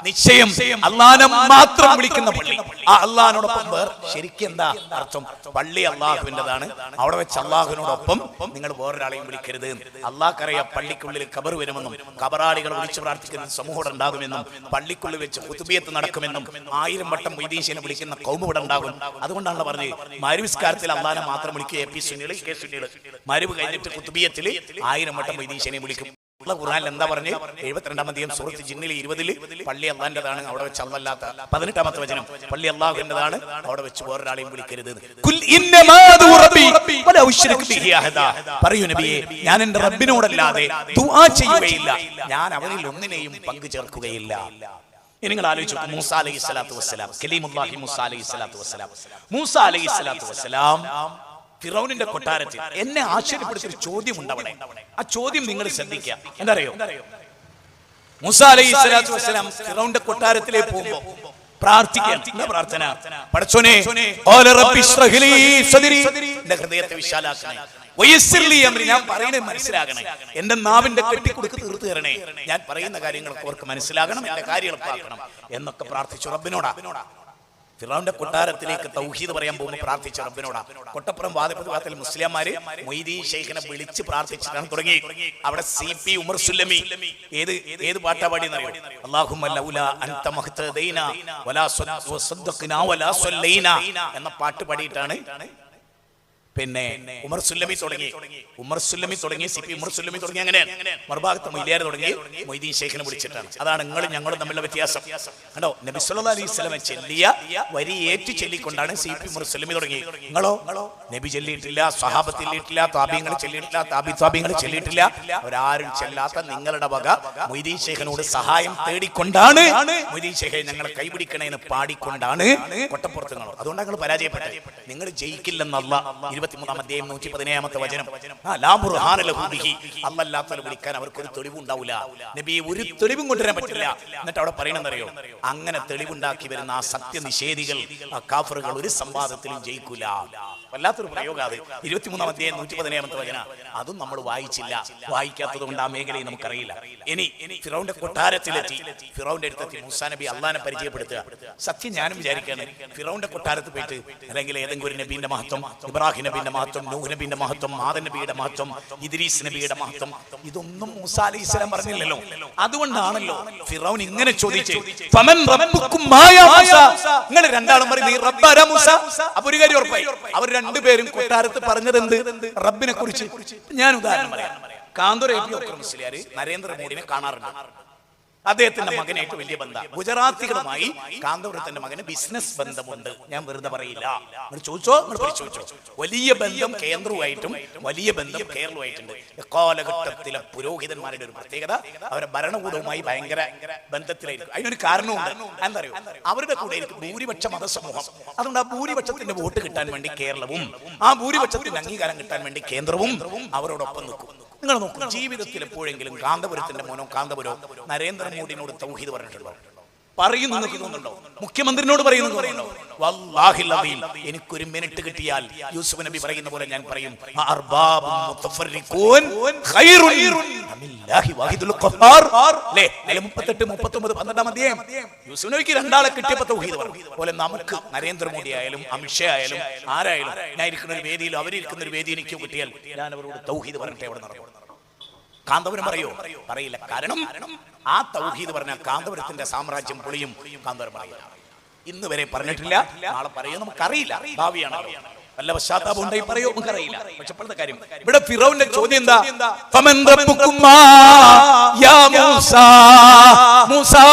നിശ്ചയം അള്ളാഹനെ മാത്രം വിളിക്കുന്ന പള്ളി. ആ അള്ളാഹിനോടൊപ്പം ശരിക്കും എന്താ അർത്ഥം? പള്ളി അള്ളാഹുവിൻ്റെതാണ്. അവിടെ വെച്ച് അള്ളാഹുവിനോടൊപ്പം നിങ്ങൾ വേറൊരാളെയും വിളിക്കരുത്. അള്ളാഹ്ക്കറിയാം പള്ളിക്കുള്ളിൽ ഖബർ വരുമെന്നും ഖബറാളികൾ വിളിച്ചു പ്രാർത്ഥിക്കുന്ന സമൂഹം ഉണ്ടാകുമെന്നും പള്ളിക്കുള്ളിൽ വെച്ച് ഖുതുബിയത്ത് നടക്കുമെന്നും 1000 വട്ടം മൊയ്തീൻ വിളിക്കുന്ന ഖൗമ് ഇവിടെ ഉണ്ടാകും. അതുകൊണ്ടാണ് പറഞ്ഞത് മഗ്‌രിബിസ്കാരത്തിൽ അള്ളാഹനെ മാത്രം വിളിക്കുക. AP സുന്നികൾ മഗ്‌രിബ് കഴിഞ്ഞിട്ട് ഖുതുബിയത്തിൽ 1000 വട്ടം മൊയ്തീൻ വിളിക്കും. ഖുർആനിൽ എന്താ പറഞ്ഞ്? 72-ാം അധ്യായം സൂറത്ത് ജിന്നിൽ 20 പള്ളി അള്ളാഹിന്റെതാണ്, അവിടെ വെച്ച് അല്ലാത്ത 18-ാമത്തെ വചനം പള്ളി അള്ളാഹുവിന്റെതാണ്, അവിടെ വെച്ച് വേറൊരാളെയും വിളിക്കരുത്. പറയൂ നബിയെ, ഞാൻ എന്റെ റബ്ബിനോടല്ലാതെ ദുആ ചെയ്യുകയില്ല, ഞാൻ അവനിൽ ഒന്നിനെയും പങ്കു ചേർക്കുകയില്ല. നിങ്ങൾ ആലോചിച്ചു, മൂസ അലൈഹിസ്സലാത്തു വസ്സലാം, കലീമുല്ലാഹി മൂസ അലൈഹിസ്സലാത്തു വസ്സലാം, മൂസ അലൈഹിസ്സലാത്തു വസ്സലാം ഫിറൗനിന്റെ കൊട്ടാരത്തിൽ എന്നെ ആശ്ചര്യപ്പെടുത്തിയ ഒരു ചോദ്യമുണ്ട് അവിടെ. ആ ചോദ്യം നിങ്ങൾ ശ്രദ്ധിക്കുക. എന്താ അറിയോ? മൂസ അലൈഹിസ്സലാത്തു വസ്സലാം ഫിറൗനിന്റെ കൊട്ടാരത്തിലേക്ക് പോകുമ്പോൾ പ്രാർത്ഥിക്കാൻ, എന്താ പ്രാർത്ഥന? പടച്ചോനെ, എന്റെ ഹൃദയത്തെ വിശാലാക്കണേ, ഞാൻ പറയുന്നത് മനസ്സിലാകണേ, എന്റെ നാവിന്റെ കെട്ടിക്കൊടുക്ക് തീർത്തു തരണേ, ഞാൻ പറയുന്ന കാര്യങ്ങളൊക്കെ അവർക്ക് മനസ്സിലാകണം, എന്റെ കാര്യങ്ങളൊക്കെ ആക്കണം എന്നൊക്കെ പ്രാർത്ഥിച്ചു റബ്ബിനോടാ. ഫിറൗന്റെ കൊട്ടാരത്തിലേക്ക് തൗഹീദ് പറയാൻ പോകുമ്പോൾ പ്രാർത്ഥിച്ച റബ്ബിനോടാ. കൊട്ടപ്പുറം വാദപ്രതിവാദത്തിൽ മുസ്ലിംമാര് മൊയ്തീൻ ഷെയ്ഖിനെ വിളിച്ച് പ്രാർത്ഥിച്ചിട്ടാണ് തുടങ്ങി. അവിടെ CP ഉമർ സുല്ലമി ഏത് പാട്ടാ പാടിയെന്നറിയോ? അല്ലാഹുമ്മ ലൗലാ അൻത മഹ്തദൈനാ വലാ സ്വദ്ദഖ്നാ വലാ സ്വല്ലൈനാ എന്ന പാട്ട് പാടിയിട്ടാണ് പിന്നെ ഉമർ സുല്ലമി തുടങ്ങി. CP ഉമർ സുല്ലമി തുടങ്ങി. അങ്ങനെ മറുഭാഗത്ത് മൊയ്ലിയാർ തുടങ്ങി മൊയ്തീൻ ഷെയ്ഖിനെ വിളിച്ചിട്ടാണ്. അതാണ് നിങ്ങളും ഞങ്ങളും തമ്മിലുള്ള വ്യത്യാസം. കണ്ടോ, നബി സല്ലല്ലാഹു അലൈഹി വസല്ലം ചെല്ലിയ വരി ഏറ്റു ചൊല്ലിക്കൊണ്ടാണ് CP ഉമർ സുല്ലമി തുടങ്ങി. നിങ്ങളോ നബി ചൊല്ലിയിട്ടില്ല, സ്വഹാബത്ത് ചൊല്ലിയിട്ടില്ല, താബീങ്ങൾ ചൊല്ലിയിട്ടില്ല, താബിങ്ങൾ ചൊല്ലിയിട്ടില്ല, അവരാരും ചെല്ലാത്ത നിങ്ങളുടെ വക മൊയ്തീൻ ഷെയ്ഖിനോട് സഹായം തേടിക്കൊണ്ടാണ് മൊയ്തീൻ ഷെയ്ഖെ ഞങ്ങളെ കൈപിടിക്കണേ എന്ന് പാടിക്കൊണ്ടാണ് കൊട്ടപ്പുറത്ത് നിങ്ങളോ. അതുകൊണ്ടാണ് നിങ്ങൾ പരാജയപ്പെട്ടത്. നിങ്ങൾ ജയിക്കില്ലെന്നല്ല 23-ാം അധ്യായം 117-ാമത്തെ വചനം. അല്ലാത്തവരെ വിളിക്കാൻ അവർക്ക് ഒരു തെളിവുണ്ടാവില്ല. നബി ഒരു തെളിവും കൊണ്ടുവരാൻ പറ്റില്ല. എന്നിട്ട് അവിടെ പറയണമെന്നറിയോ? അങ്ങനെ തെളിവുണ്ടാക്കി വരുന്ന ആ സത്യനിഷേധികൾ, ആ കാഫറുകൾ ഒരു സംവാദത്തിലും ജയിക്കൂല. വല്ലാത്തൊരു പ്രയോഗം. 23-ാം അധ്യായം 117-ാമത്തെ വചന അതും നമ്മൾ വായിച്ചില്ല. വായിക്കാത്തത് കൊണ്ട് ആ മേഖലയിൽ നമുക്കറിയില്ല. ഇനി ഫിറൗന്റെ കൊട്ടാരത്തിലെത്തി, ഫിറൗന്റെ അടുത്തെത്തി മൂസാ നബി അള്ളാനെ പരിചയപ്പെടുത്തുക. സത്യം ഞാനും വിചാരിക്കുകയാണ്, ഫിറൗന്റെ കൊട്ടാരത്ത് പോയിട്ട് അല്ലെങ്കിൽ ഏതെങ്കിലും ഒരു നബീന്റെ മഹത്വം, ഇബ്രാഹിം നബിന്റെ മഹത്വം, നൂഹ് നബിന്റെ മഹത്വം, ആദം നബിയുടെ മഹത്വം, ഇദ്രീസ് നബിയുടെ മഹത്വം, ഇതൊന്നും മൂസ അലൈഹിസ്സലാം പറഞ്ഞില്ലല്ലോ. അതുകൊണ്ടാണല്ലോ ഫിറൗൻ ഇങ്ങനെ ചോദിച്ചു, ഫമൻ റബ്ബുക്കും മായാ മൂസ, നിങ്ങൾ രണ്ടാളും പറയും നീ റബ്ബാരാ മൂസ. അപ്പൊ ഒരു കാര്യം ഉറപ്പായി, അവർ രണ്ടുപേരും കൊട്ടാരത്ത് പറഞ്ഞത് എന്ത്? റബ്ബിനെ കുറിച്ച്. ഞാൻ ഉദാഹരണം പറയാം. കാന്തൂർ AP അക്രം മുസ്ലിയാർ നരേന്ദ്രമോദിനെ കാണാറുണ്ട്. അദ്ദേഹത്തിന്റെ മകനായിട്ട് വലിയ ബന്ധം. ഗുജറാത്തികളുമായി കാന്തപുരത്തിന്റെ മകന് ബിസിനസ് ബന്ധമുണ്ട്. ഞാൻ വെറുതെ പറയില്ല, ചോദിച്ചോ, പരിശോധിച്ചോ. വലിയ ബന്ധം കേന്ദ്രവുമായിട്ടും വലിയ ബന്ധം കേരളവുമായിട്ടുണ്ട്. കാലഘട്ടത്തിലെ പുരോഹിതന്മാരുടെ ഒരു പ്രത്യേകത, അവരുടെ ഭരണകൂടവുമായി ഭയങ്കര ബന്ധത്തിലായിരിക്കും. അതിനൊരു കാരണമുണ്ട്. എന്താ അറിയോ? അവരുടെ കൂടെ ഭൂരിപക്ഷ മതസമൂഹം. അതുകൊണ്ട് ആ ഭൂരിപക്ഷത്തിന്റെ വോട്ട് കിട്ടാൻ വേണ്ടി കേരളവും, ആ ഭൂരിപക്ഷത്തിന്റെ അംഗീകാരം കിട്ടാൻ വേണ്ടി കേന്ദ്രവും അവരോടൊപ്പം നിൽക്കും. നിങ്ങൾ നോക്കും, ജീവിതത്തിൽ എപ്പോഴെങ്കിലും കാന്തപുരത്തിന്റെ മോനോ കാന്തപുരോ നരേന്ദ്രമോദിനോട് തൗഹീദ് പറഞ്ഞിട്ടുണ്ടോ? പറയുന്നു തോന്നുന്നുണ്ടോ? മുഖ്യമന്ത്രിനോട് പറയുന്നു തോന്നുന്നുണ്ടോ? വല്ലാഹിൽ അദീം, എനിക്കൊരു മിനിറ്റ് കിട്ടിയാൽ യൂസുഫ് നബി പറയുന്ന പോലെ ഞാൻ പറയും അർബാബുൻ മുതഫർരിഖൂൻ ഖൈറുൻ അമില്ലാഹി വാഹിദുൽ ഖഹാർ. ല്ലേ 38 39 12 അധ്യായം. യൂസുഫ് നബിക്ക് രണ്ടാളെ കിട്ടിയപ്പോൾ തൗഹീദ് പറഞ്ഞു. പോലെ നമുക്ക് നരേന്ദ്രമോദി ആയാലും അമിത്ഷാ ആയാലും ആരായാലും ഞാൻ ഇരിക്കുന്ന ഒരു വേദിയിലും അവരിരിക്കുന്ന ഒരു വേദി എനിക്ക് കിട്ടിയാൽ ഞാൻ അവരോട് തൗഹീദ് പറഞ്ഞിട്ട് എവിടെ നടക്കും? കാന്തപുരം പറയോ? പറയില്ല. കാരണം ആ തൗഹീദ് പറഞ്ഞ കാന്തപുരത്തിന്റെ സാമ്രാജ്യം പൊളിയും. കാന്തപുരം പറയില്ല, ഇന്ന് വരെ പറഞ്ഞിട്ടില്ല. നാളെ പറയോ നമുക്കറിയില്ല, ഭാവിയാണ്. വല്ല പശ്ചാത്താപം ഉണ്ടായി പറയോ നമുക്കറിയില്ല. പക്ഷെ ഇപ്പോഴത്തെ കാര്യം ഇവിടെ ഫിറൗന്റെ ചോദ്യം എന്താ? ഫമൻ റബ്ബുകുമാ യാ മൂസാ, മൂസാ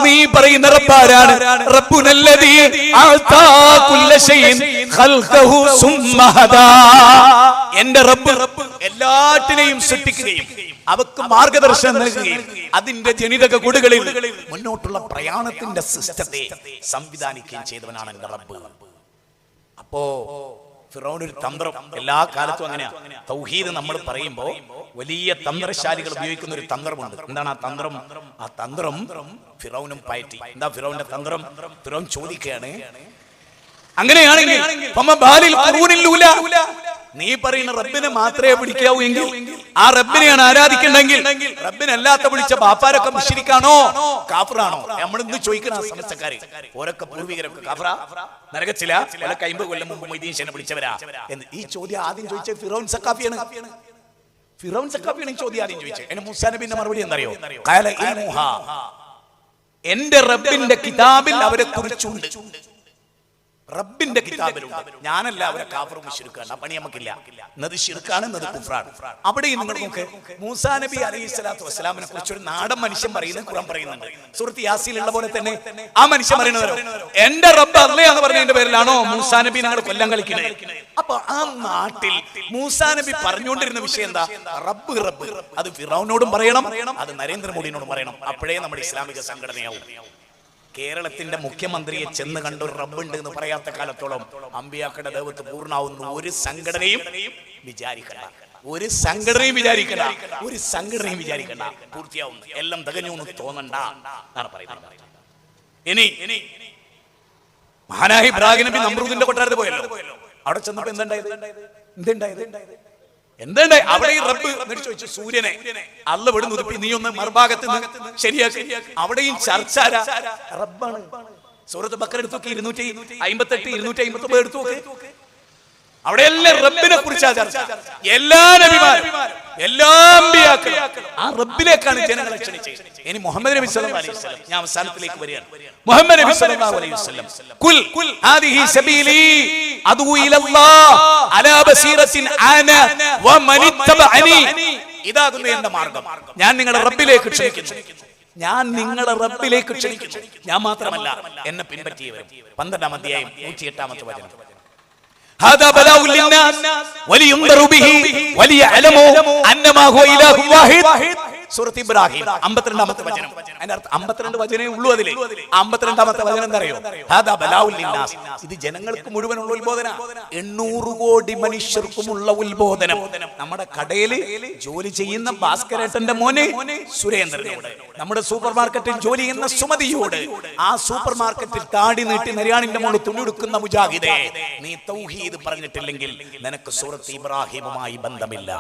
നീ പറയുന്ന റബ്ബാരാണ്? റബ്ബുനല്ലദീ അഅതാ കുല്ല ശൈഇൻ ഖൽഖഹു സുമ്മ ഹദാ. എന്റെ റബ്ബ് എല്ലാറ്റിനെയും സൃഷ്ടിക്കുകയും അവക്ക് മാർഗദർശനം നൽകുകയും അതിന്റെ ജനിതക കൂടുകളിൽ മുന്നോട്ടുള്ള പ്രയാണത്തിന്റെ സിസ്റ്റത്തെ സംവിധാനിക്കുകയും ചെയ്തവനാണ് എന്റെ റബ്ബ്. അപ്പോ ഫിറൗൻ ഒരു തന്ത്രം എല്ലാ കാലത്തും അങ്ങനെയാ. തൗഹീദ് നമ്മൾ പറയുമ്പോ വലിയ തന്ത്രശാലികൾ ഉപയോഗിക്കുന്ന ഒരു തന്ത്രമുണ്ട്. എന്താണ് ആ തന്ത്രം? ആ തന്ത്രം ഫിറൗനും പയറ്റി. എന്താ ഫിറൗന്റെ തന്ത്രം? ഫിറൗൻ ചോദിക്കുകയാണ്, അങ്ങനെയാണെങ്കിൽ നീ പറയുന്ന റബ്ബിനെ മാത്രമേ വിളിക്കാവൂ എങ്കിൽ ആ റബ്ബിനെയാണ് ആരാധിക്കണ്ടെങ്കിൽ റബ്ബിനല്ലാത്ത വിളിച്ച ബാപ്പാരൊക്കെ മുശ്രിക്കാണോ കാഫിറാണോ? നമ്മൾ ഇന്ന് ചോദിക്കുന്ന സമസ്തക്കാര് ഓരൊക്കെ പൂർവികരൊക്കെ കാഫിറാ, നരകത്തില, 50 കൊല്ലം മുമ്പ് മൊയ്തീൻ വിളിച്ചവരാ എന്ന് ഈ ചോദ്യം ആദ്യം ചോദിച്ച ഫിറൗൻ സഖാഫിയാണ്. ഫിറൗൻ സഖാഫിയാണ് ഈ ചോദ്യം ആദ്യം ചോദിച്ചത്. എന്നെ മൂസാ നബിന്റെ മറുപടി എന്തറിയോ? എന്റെ റബ്ബിന്റെ കിതാബിൽ അവരെ കുറിച്ചുണ്ട്. റബ്ബിന്റെ കിതാബിലുണ്ട്. ഞാനല്ല അവരെ കാഫറും മുശ്രിക്കാണ്. ആ പണി നമുക്കില്ല. എന്നത് ശിർക്കാണ്, എന്നത് കുഫ്റാണ്. അവിടെ നിങ്ങൾ നോക്ക്, മൂസാ നബി അലൈഹിസ്സലാത്തു വസ്സലാമിനെ കുറിച്ച് ഒരു നാടൻ മനുഷ്യൻ പറയുന്നത് ഖുർആൻ പറയുന്നുണ്ട്. സൂറത്ത് യാസീനിലുള്ള പോലെ തന്നെ ആ മനുഷ്യൻ പറയുന്നത് എന്റെ റബ്ബ് അല്ലാഹ് പറഞ്ഞതിന്റെ പേരിലാണോ മൂസാ നബി നിങ്ങൾ കൊല്ലം കളിക്കുന്നത്? അപ്പൊ ആ നാട്ടിൽ മൂസാ നബി പറഞ്ഞുകൊണ്ടിരുന്ന വിഷയം എന്താ? റബ്ബ് റബ്ബ്. അത് ഫിറൗനോടും പറയണം, അത് നരേന്ദ്രമോദിനോടും പറയണം. അപ്പോഴേ നമ്മുടെ ഇസ്ലാമിക സംഘടനയാവും. കേരളത്തിന്റെ മുഖ്യമന്ത്രിയെ ചെന്ന് കണ്ട ഒരു റബ്ബുണ്ട് എന്ന് പറയാത്ത കാലത്തോളം അമ്പിയാക്കളുടെ ദൈവത്ത് പൂർണ്ണാവുന്ന ഒരു സംഘടനയും വിചാരിക്കണ്ട. ഒരു സംഘടനയും വിചാരിക്കണ്ട. ഒരു സംഘടനയും വിചാരിക്കണ്ട. പൂർത്തിയാവുന്നു, എല്ലാം തികഞ്ഞു എന്ന് തോന്നണ്ട എന്നാണ് പറയുന്നത്. ഇനി മഹാനായ ഇബ്രാഹിം നബി നമ്രൂദിന്റെ കൊട്ടാരത്തിൽ പോയല്ലോ. അവിടെ ചെന്നപ്പോ എന്തുണ്ടായത്? എന്തുണ്ടായി? അവിടെ ഈ റബ്ബ് ചോദിച്ചു, സൂര്യനെ അല്ല വിടുന്നു, നീ ഒന്ന് മറുഭാഗത്ത് ശരിയാക്കി. അവിടെയും ചർച്ച റബ്ബാണ്. സൂറത്ത് ബക്കറ എടുത്തു നോക്കി, 258 259 എടുത്തു നോക്കി. അവിടെ എല്ലാം റബ്ബിനെ കുറിച്ചാ ചർച്ച. എല്ലാ നബിമാരും എല്ലാ അമ്പിയാക്കളും ആ റബ്ബിലേക്കാണ് ജനങ്ങളെ ക്ഷണിച്ചത്. ഇനി മുഹമ്മദ് നബി സല്ലല്ലാഹു അലൈഹി വസല്ലം, ഞാൻ അവസാനത്തിലേക്ക് വരികയാണ്. മുഹമ്മദ് നബി സല്ലല്ലാഹു അലൈഹി വസല്ലം ഖുൽ ഹാദിഹി സബീലി അദൂ ഇലല്ലാഹ് അലാ ബസീറത്തിൻ അന വമൻ ഇത്തബഅനി. ഇതാകുന്നു എന്റെ മാർഗ്ഗം. ഞാൻ നിങ്ങളെ റബ്ബിലേക്ക് ക്ഷണിക്കുന്നു. ഞാൻ നിങ്ങളെ റബ്ബിലേക്ക് ക്ഷണിക്കുന്നു. ഞാൻ മാത്രമല്ല, എന്നെ പിൻപറ്റിയവരും. 12-ാം അധ്യായം 108-ാമത്തെ വചനം. هذا بلاء للناس ولينذروا به وليعلموا انما هو اله واحد. സൂറത്ത് ഇബ്രാഹിം 52-ാമത്തെ വചനം. അതിന്റെ അർത്ഥം 52 വചനേ ഉള്ളൂ അതിൽ. 52-ാമത്തെ വചനം എന്താ അറിയോ? ഹാദാ ബലാഉൽ ലിന്നാസ്. ഇത് ജനങ്ങൾക്ക് മുഴുവനുള്ള ഉത്ബോധന, 800 കോടി മനുഷ്യർക്കുമുള്ള ഉത്ബോധനം. നമ്മുടെ കടയിൽ ജോലി ചെയ്യുന്ന ഭാസ്കരേട്ടന്റെ മോനെ സുരേന്ദ്രനോട്, നമ്മുടെ സൂപ്പർ മാർക്കറ്റിൽ ജോലി ചെയ്യുന്ന സുമതിയോട്, ആ സൂപ്പർ മാർക്കറ്റിൽ താടി നീട്ടി നരിയാണിന്റെ മോള് തുണിയെടുക്കുന്ന മുജാഹിദേ, നീ തൗഹീദ് പറഞ്ഞിട്ടില്ലെങ്കിൽ നിനക്ക് സൂറത്ത് ഇബ്രാഹിമുമായി ബന്ധമില്ല.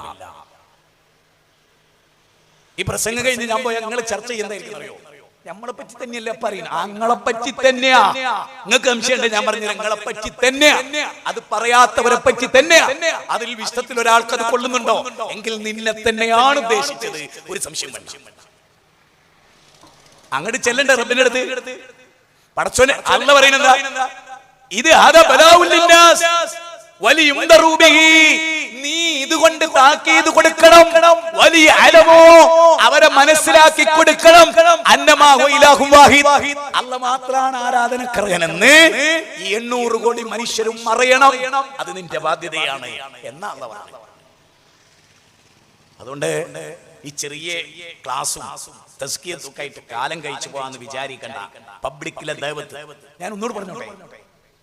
ഈ പ്രസംഗം കഴിഞ്ഞ് ഞാൻ പോയാൽ നിങ്ങൾ ചർച്ച ചെയ്യുന്നറിയോ? നമ്മളെ പറ്റി തന്നെയല്ലേ പറയുന്നത്? അങ്ങളെ പറ്റി തന്നെയാ. നിങ്ങൾക്ക് സംശയമുണ്ട്? ഞാൻ പറഞ്ഞത് നിങ്ങളെ പറ്റി തന്നെയാ. അത് പറയാത്തവരെ പറ്റി തന്നെയാ. അതിൽ വിശ്വത്തിൽ ഒരാൾക്ക് അത് കൊള്ളുന്നുണ്ടോ എങ്കിൽ നിന്നെ തന്നെയാണ് ഉദ്ദേശിച്ചത്. ഒരു സംശയം വേണ്ട. അങ്ങോട്ട് ചെല്ലണ്ട റബ്ബിന്റെ അടുത്ത്. പടച്ചോനെ അല്ല പറയുന്നത് ഇത് നീ ഇതുകൊണ്ട് താക്കീത് കൊടുക്കണം, വലിയ അലമോ അവരെ മനസ്സിലാക്കി കൊടുക്കണം. അല്ല മാത്രാണ് ആരാധനക്കർഹനെന്ന് ഈ 800 കോടി മനുഷ്യരും അറിയണം. അത് നിന്റെ ബാധ്യതയാണ് എന്നാ അല്ല പറഞ്ഞത്. അതുകൊണ്ട് ഈ ചെറിയ ക്ലാസും തസ്കിയത്തൊക്കെ ആയിട്ട് കാലം കഴിച്ചു പോകാന്ന് വിചാരിക്കണ്ട. പബ്ലിക്കിലെ ദൈവത്ത് ഞാൻ ഒന്നുകൂടെ പറഞ്ഞോട്ടെ,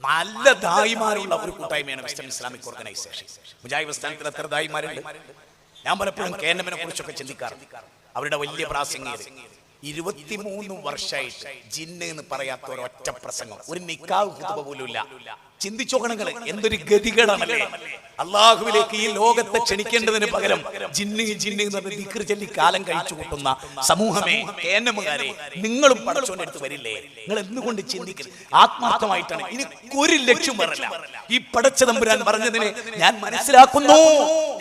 നല്ല ദായിമാരുള്ള ഒരു കൂട്ടായ്മയാണ് വെസ്റ്റേൺ ഇസ്ലാമിക് ഓർഗനൈസേഷൻ. മുജാഹിദ് സ്ഥാനത്തിൽ എത്ര ദായിമാരുണ്ട്? ഞാൻ പലപ്പോഴും KNM കുറിച്ചൊക്കെ ചിന്തിക്കാറുണ്ട്. അവരുടെ വലിയ പ്രാസംഗികത 23 വർഷമായിട്ട് ജിന്ന് എന്ന് പറയാത്ത ഒരൊറ്റ പ്രസംഗം, ഒരു നിക്കാഹ് ഖുതുബ പോലും ഇല്ല. ചിന്തിച്ചോക്കണങ്ങള്, എന്തൊരു ഗതികേടാണല്ലേ. അള്ളാഹുവിലേക്ക് ഈ ലോകത്തെ ക്ഷണിക്കേണ്ടതിന് പകരം ജിന്ന് ജിന്ന് എന്ന് പറഞ്ഞ ദിക്ർ ചൊല്ലി കാലം കഴിച്ചു കൂട്ടുന്ന സമൂഹമേ, കേന്നമുകാരെ, നിങ്ങളും പടച്ചോന്റെ അടുത്ത് വരില്ലേ? നിങ്ങൾ എന്തുകൊണ്ട് ചിന്തിക്കരുത്? ആത്മാർത്ഥമായിട്ടാണ്. ഇനി ഒരു ലക്ഷ്യം വരല്ല. ഈ പടച്ച തമ്പുരാൻ പറഞ്ഞതിനെ ഞാൻ മനസ്സിലാക്കുന്നു,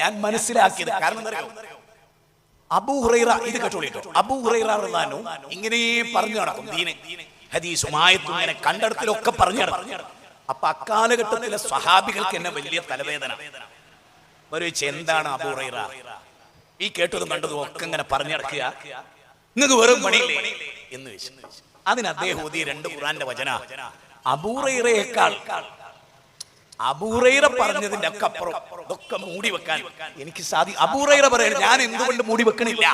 ഞാൻ മനസ്സിലാക്കിയത്. കാരണം എന്താ അറിയോ? അബൂ ഹുറൈറ, ഇത് കേട്ടോളിട്ടോ, അബൂ ഹുറൈറ റളിയല്ലാഹു അൻഹു ഇങ്ങനെ പറഞ്ഞു നടക്കും. ദീന് ഹദീസും ആയത്തും ഇങ്ങനെ കണ്ടടത്തിലൊക്കെ പറഞ്ഞു നടക്കും. അപ്പൊ അക്കാലഘട്ടത്തിലെ സ്വഹാബികൾക്ക് എന്നെ വലിയ തലവേദന. ഒരു എന്താണ് അബൂ ഹുറൈറ ഈ കേട്ടതും കണ്ടതും ഒക്കെ ഇങ്ങനെ പറഞ്ഞു നടക്കുക, നിങ്ങൾക്ക് വെറും പണിയില്ലേ എന്ന് വെച്ചു. അതിന് അദ്ദേഹം ഓതിയ 2 ഖുർആന്റെ വചന അബൂ ഹുറൈറയേക്കാൾ അബൂ ഹുറൈറ പറഞ്ഞതിന്റെ ഒക്കെ അപ്പുറം ഇതൊക്കെ മൂടി വെക്കാൻ എനിക്ക് സാധിക്കും. അബൂ ഹുറൈറ പറയുന്നത് ഞാൻ എന്തുകൊണ്ട് മൂടി വെക്കണില്ല?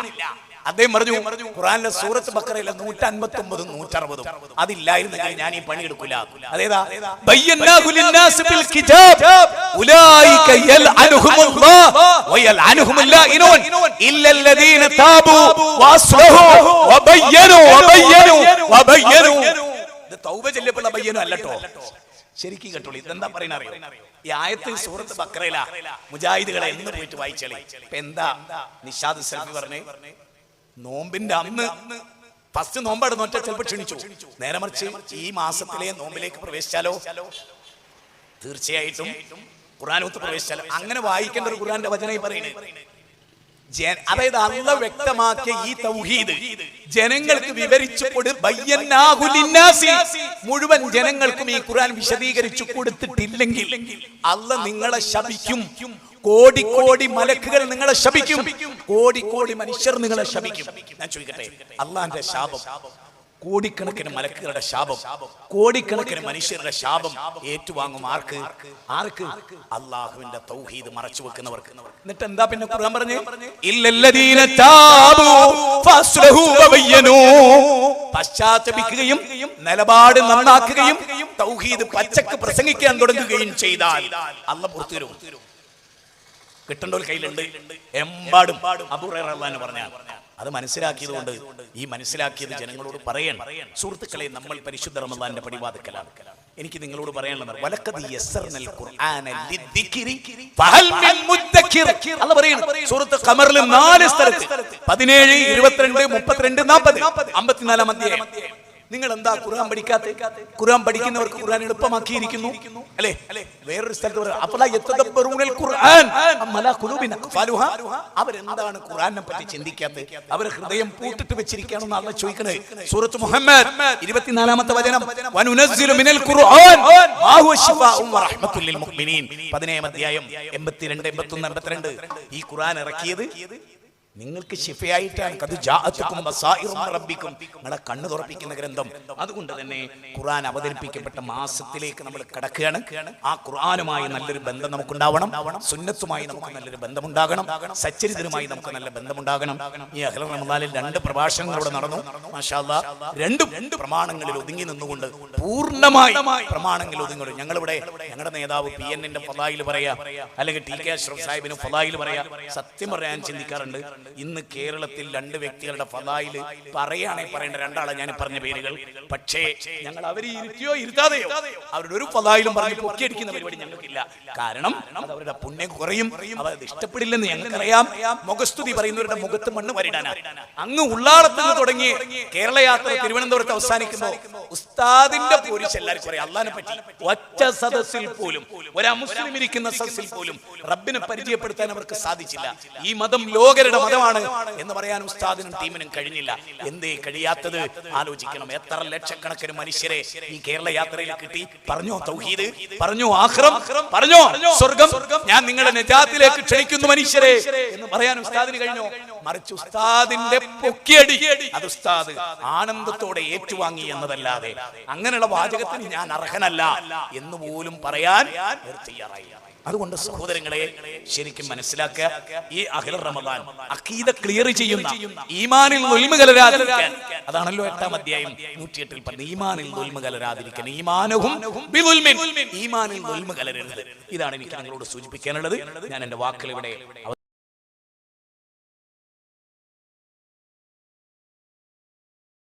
അദ്ദേഹം പറഞ്ഞു ഖുർആനിലെ സൂറത്ത് ബഖറയിലെ 159 160 അതില്ലായിരുന്നെങ്കിൽ ഞാൻ ഈ പണിയെടുക്കില്ല. അതേതാ? ബയ്യനാഹു ലിന്നാസ് ബിൽ കിതാബ് ഉലൈക യൽഅനുഹുമുല്ലാഹ് വയൽഅനുഹുൽ ലാഇനൂൻ ഇല്ലല്ലദീന താബു വഅസ്ലഹു വബയ്യനു ഇത് തൗബ ചൊല്ലിയപ്പോൾ ബയ്യനു അല്ലട്ടോ. ശരിക്കും കേട്ടോളൂ, ഇതെന്താ പറയുന്ന അറിയോ? ഈ ആയത്തിൽ സൂറത്ത് ബഖറയിലാ മുജാഹിദുകളെ എന്ന് പോയിട്ട് വായിച്ചാളി. ഇപ്പൊ എന്താ നിഷാദ് സൽഫി പറഞ്ഞേ? നോമ്പിന്റെ അന്ന് ഫസ്റ്റ് നോമ്പാണ് നോറ്റ ചിലപ്പോൾ ക്ഷണിച്ചു. നേരെ മറിച്ച് ഈ മാസത്തിലെ നോമ്പിലേക്ക് പ്രവേശിച്ചാലോ? തീർച്ചയായിട്ടും ഖുർആനൊത്ത് പ്രവേശിച്ചാലോ? അങ്ങനെ വായിക്കേണ്ട ഒരു ഖുർആന്റെ വചനമായി പറയുന്നത്. അതായത് അല്ലാഹു വ്യക്തമാക്കിയ ഈ തൗഹീദ് ജനങ്ങൾക്ക് വിവരിച്ചു മുഴുവൻ ജനങ്ങൾക്കും ഈ ഖുർആൻ വിശദീകരിച്ചു കൊടുത്തിട്ടില്ലെങ്കിൽ അല്ലാഹു നിങ്ങളെ ശപിക്കും. കോടി കോടി മലക്കുകൾ നിങ്ങളെ ശപിക്കും, കോടി കോടി മനുഷ്യർ നിങ്ങളെ ശപിക്കും. ഞാൻ ചോദിക്കട്ടെ, അള്ളാന്റെ ശാപം, കോടിക്കണക്കിന് മലക്കുകളുടെ ശാപം, കോടിക്കണക്കിന് മനുഷ്യരുടെ ശാപം ഏറ്റുവാങ്ങും ആർക്ക്? ആർക്ക്? അള്ളാഹുവിന്റെ തൗഹീദ് മറച്ചു വെക്കുന്നവർക്ക്. എന്നിട്ട് എന്താ പിന്നെ ഖുർആൻ പറഞ്ഞേ? ഇല്ലല്ലദീന താബു ഫസ്ലഹു വബയ്യനു, പശ്ചാത്തപിക്കുകയും നിലപാട് നന്നാക്കുകയും തൗഹീദ് പച്ചക്ക് പ്രസംഗിക്കാൻ തുടങ്ങുകയും ചെയ്താൽ അല്ലാഹു പുറത്തു തരും. കിട്ടേണ്ടവർ കയ്യിലുണ്ട് എമ്പാടും. അബൂ ഹുറൈറ റളിയല്ലാഹു അൻഹു പറഞ്ഞാൽ അത് മനസ്സിലാക്കിയത് കൊണ്ട് ഈ മനസ്സിലാക്കിയത് ജനങ്ങളോട് പറയണം. സുഹൃത്തുക്കളെ, നമ്മൾ പരിശുദ്ധ റമദാന്റെ പടിവാതിക്കലാണ്. എനിക്ക് നിങ്ങളോട് പറയാനുള്ളത്, വലഖദ് യസ്സർനൽ ഖുർആന ലിദ്ദിക്രി ഫഹൽ മിൻ മുദ്ദക്കിർ. അല്ലാഹു പറയുന്നു സൂറത്ത് ഖമറിൽ 4 സ്ഥലത്ത് 17, 22, 32, 40, 54 അധ്യായം. നിങ്ങൾ എന്താ ഖുർആൻ പഠിക്കാത്ത? ഖുർആൻ പഠിക്കുന്നവർക്ക് ഖുർആൻ എളുപ്പമാക്കിയിരിക്കുന്നു അല്ലേ? വേറൊരു സ്ഥലത്ത് അവരെന്താണ് ഖുർആനെ പറ്റി ചിന്തിക്കാത്തത്? അവർ ഹൃദയം പൂട്ടിട്ട് വെച്ചിരിക്കുകയാണെന്ന് അല്ലാഹു ചോദിക്കണേ. സൂറത്ത് മുഹമ്മദ് 24-ാമത്തെ വചനം, വനുനസ്സിലു മിനൽ ഖുർആൻ മാ ഹുവ ശിഫാഉൻ വറഹ്മത്തുൽ ലിൽ മുഅ്മിനീൻ. 17-ാം അധ്യായം 82, 81, 82. ഈ ഖുർആൻ ഇറക്കിയത് നിങ്ങൾക്ക് ശിഫയായിട്ടാണ്. നിങ്ങളെ കണ്ണ് തുറപ്പിക്കുന്ന ഗ്രന്ഥം. അതുകൊണ്ട് തന്നെ ഖുർആൻ അവതരിപ്പിക്കപ്പെട്ട മാസത്തിലേക്ക് നമ്മൾ കടക്കുകയാണ്. ആ ഖുർആനുമായി നല്ലൊരു ബന്ധം നമുക്കുണ്ടാവണം. സുന്നത്തുമായി നമുക്ക് നല്ലൊരു ബന്ധമുണ്ടാകണം. സച്ചരിതരുമായി നമുക്ക് നല്ല ബന്ധമുണ്ടാകണം. ഈ അഹ്ലൽ റമദാനിൽ 2 പ്രഭാഷണങ്ങളിലൂടെ നടന്നു. മാഷാ അല്ലാഹ്, 2 പ്രമാണങ്ങളിൽ ഒതുങ്ങി നിന്നുകൊണ്ട്, പൂർണ്ണമായി പ്രമാണങ്ങളിൽ ഒതുങ്ങി. ഞങ്ങളിവിടെ ഞങ്ങളുടെ നേതാവ് PN-ന്റെ ഫളായിൽ പറയാ, അല്ലെങ്കിൽ TK അഷ്റഫ് സാഹിബിന് ഫളായിൽ പറയാ. സത്യം പറയാൻ ചിന്തിക്കാറുണ്ട്, ഇന്ന് കേരളത്തിൽ 2 വ്യക്തികളുടെ ഫളായില് പറയുകയാണെങ്കിൽ പറയേണ്ട 2 ആളെ ഞാൻ പറഞ്ഞ പേരുകൾ. പക്ഷേ ഞങ്ങൾ അവരെ ഇരുത്തിയോ ഇരുത്താതെയോ അവരുടെ ഒരു ഫളായിലും പറഞ്ഞ് പൊക്കിയടിക്കുന്ന പരിപാടി ഞങ്ങൾക്കില്ല. കാരണം അത് അവരുടെ പുണ്യം കുറയും, അവരത് ഇഷ്ടപ്പെടില്ലെന്ന് ഞങ്ങൾക്കറിയാം. മുഖസ്തുതി പറയുന്നവരുടെ മുഖത്ത് മണ്ണ് വരിടാനാണ്. അങ്ങ് ഉള്ളാളത്ത് നിന്ന് തുടങ്ങി കേരള യാത്ര തിരുവനന്തപുരത്ത് അവസാനിക്കുമ്പോൾ ഉസ്താദിന്റെ പോലീസ് എല്ലാവർക്കും അറിയാം. അള്ളാഹിനെ പറ്റി ഒറ്റ സദസ്സിൽ പോലും, ഒരു മുസ്ലിം ഇരിക്കുന്ന സദസ്സിൽ പോലും റബ്ബിനെ പരിചയപ്പെടുത്താൻ അവർക്ക് സാധിച്ചില്ല. ഈ മതം ലോകരുടെ മതമാണ് എന്ന് പറയാൻ ഉസ്താദിനും ടീമിനും കഴിഞ്ഞില്ല. എന്തേ കഴിയാത്തത്? ആലോചിക്കണം. എത്ര ലക്ഷക്കണക്കിന് മനുഷ്യരെ ഈ കേരള യാത്രയിൽ കിട്ടി. പറഞ്ഞോ തൗഹീദ്, പറഞ്ഞോ ആഖിറം, പറഞ്ഞോ സ്വർഗം, ഞാൻ നിങ്ങളെ നജാത്തിലേക്ക് ക്ഷണിക്കുന്നു മനുഷ്യരെ എന്ന് പറയാൻ ഉസ്താദിന് കഴിഞ്ഞോ? മറിച്ച് ഉസ്താദിന്റെ പൊക്കിയടി അത് ഉസ്താദ് ആനന്ദത്തോടെ ഏറ്റുവാങ്ങി എന്നതല്ലാതെ അങ്ങനെയുള്ള വാചകത്തിന് ഞാൻ അർഹനല്ല എന്ന് പോലും പറയാൻ തയ്യാറായി. അതുകൊണ്ട് സഹോദരങ്ങളെ, ശരിക്കും മനസ്സിലാക്കുക, ഈ അഹ്ലൽ റമദാൻ അഖീദ ക്ലിയർ ചെയ്യുന്ന, ഈമാനിൽ ദുൽമ കലരാതിരിക്കാൻ, അതാണല്ലോ 8-ാം അധ്യായം 108-ൽ പറഞ്ഞത്. ഈമാനിൽ ദുൽമ കലരാതിരിക്കാൻ, ഈമാനഹും ബിദുൽമിൻ, ഈമാനിൽ ദുൽമ കലരരുത്. ഇതാണ് എനിക്ക് നിങ്ങളോട് സൂചിപ്പിക്കാനുള്ളത്. ഞാൻ എന്റെ വാക്കുകൾ ഇവിടെ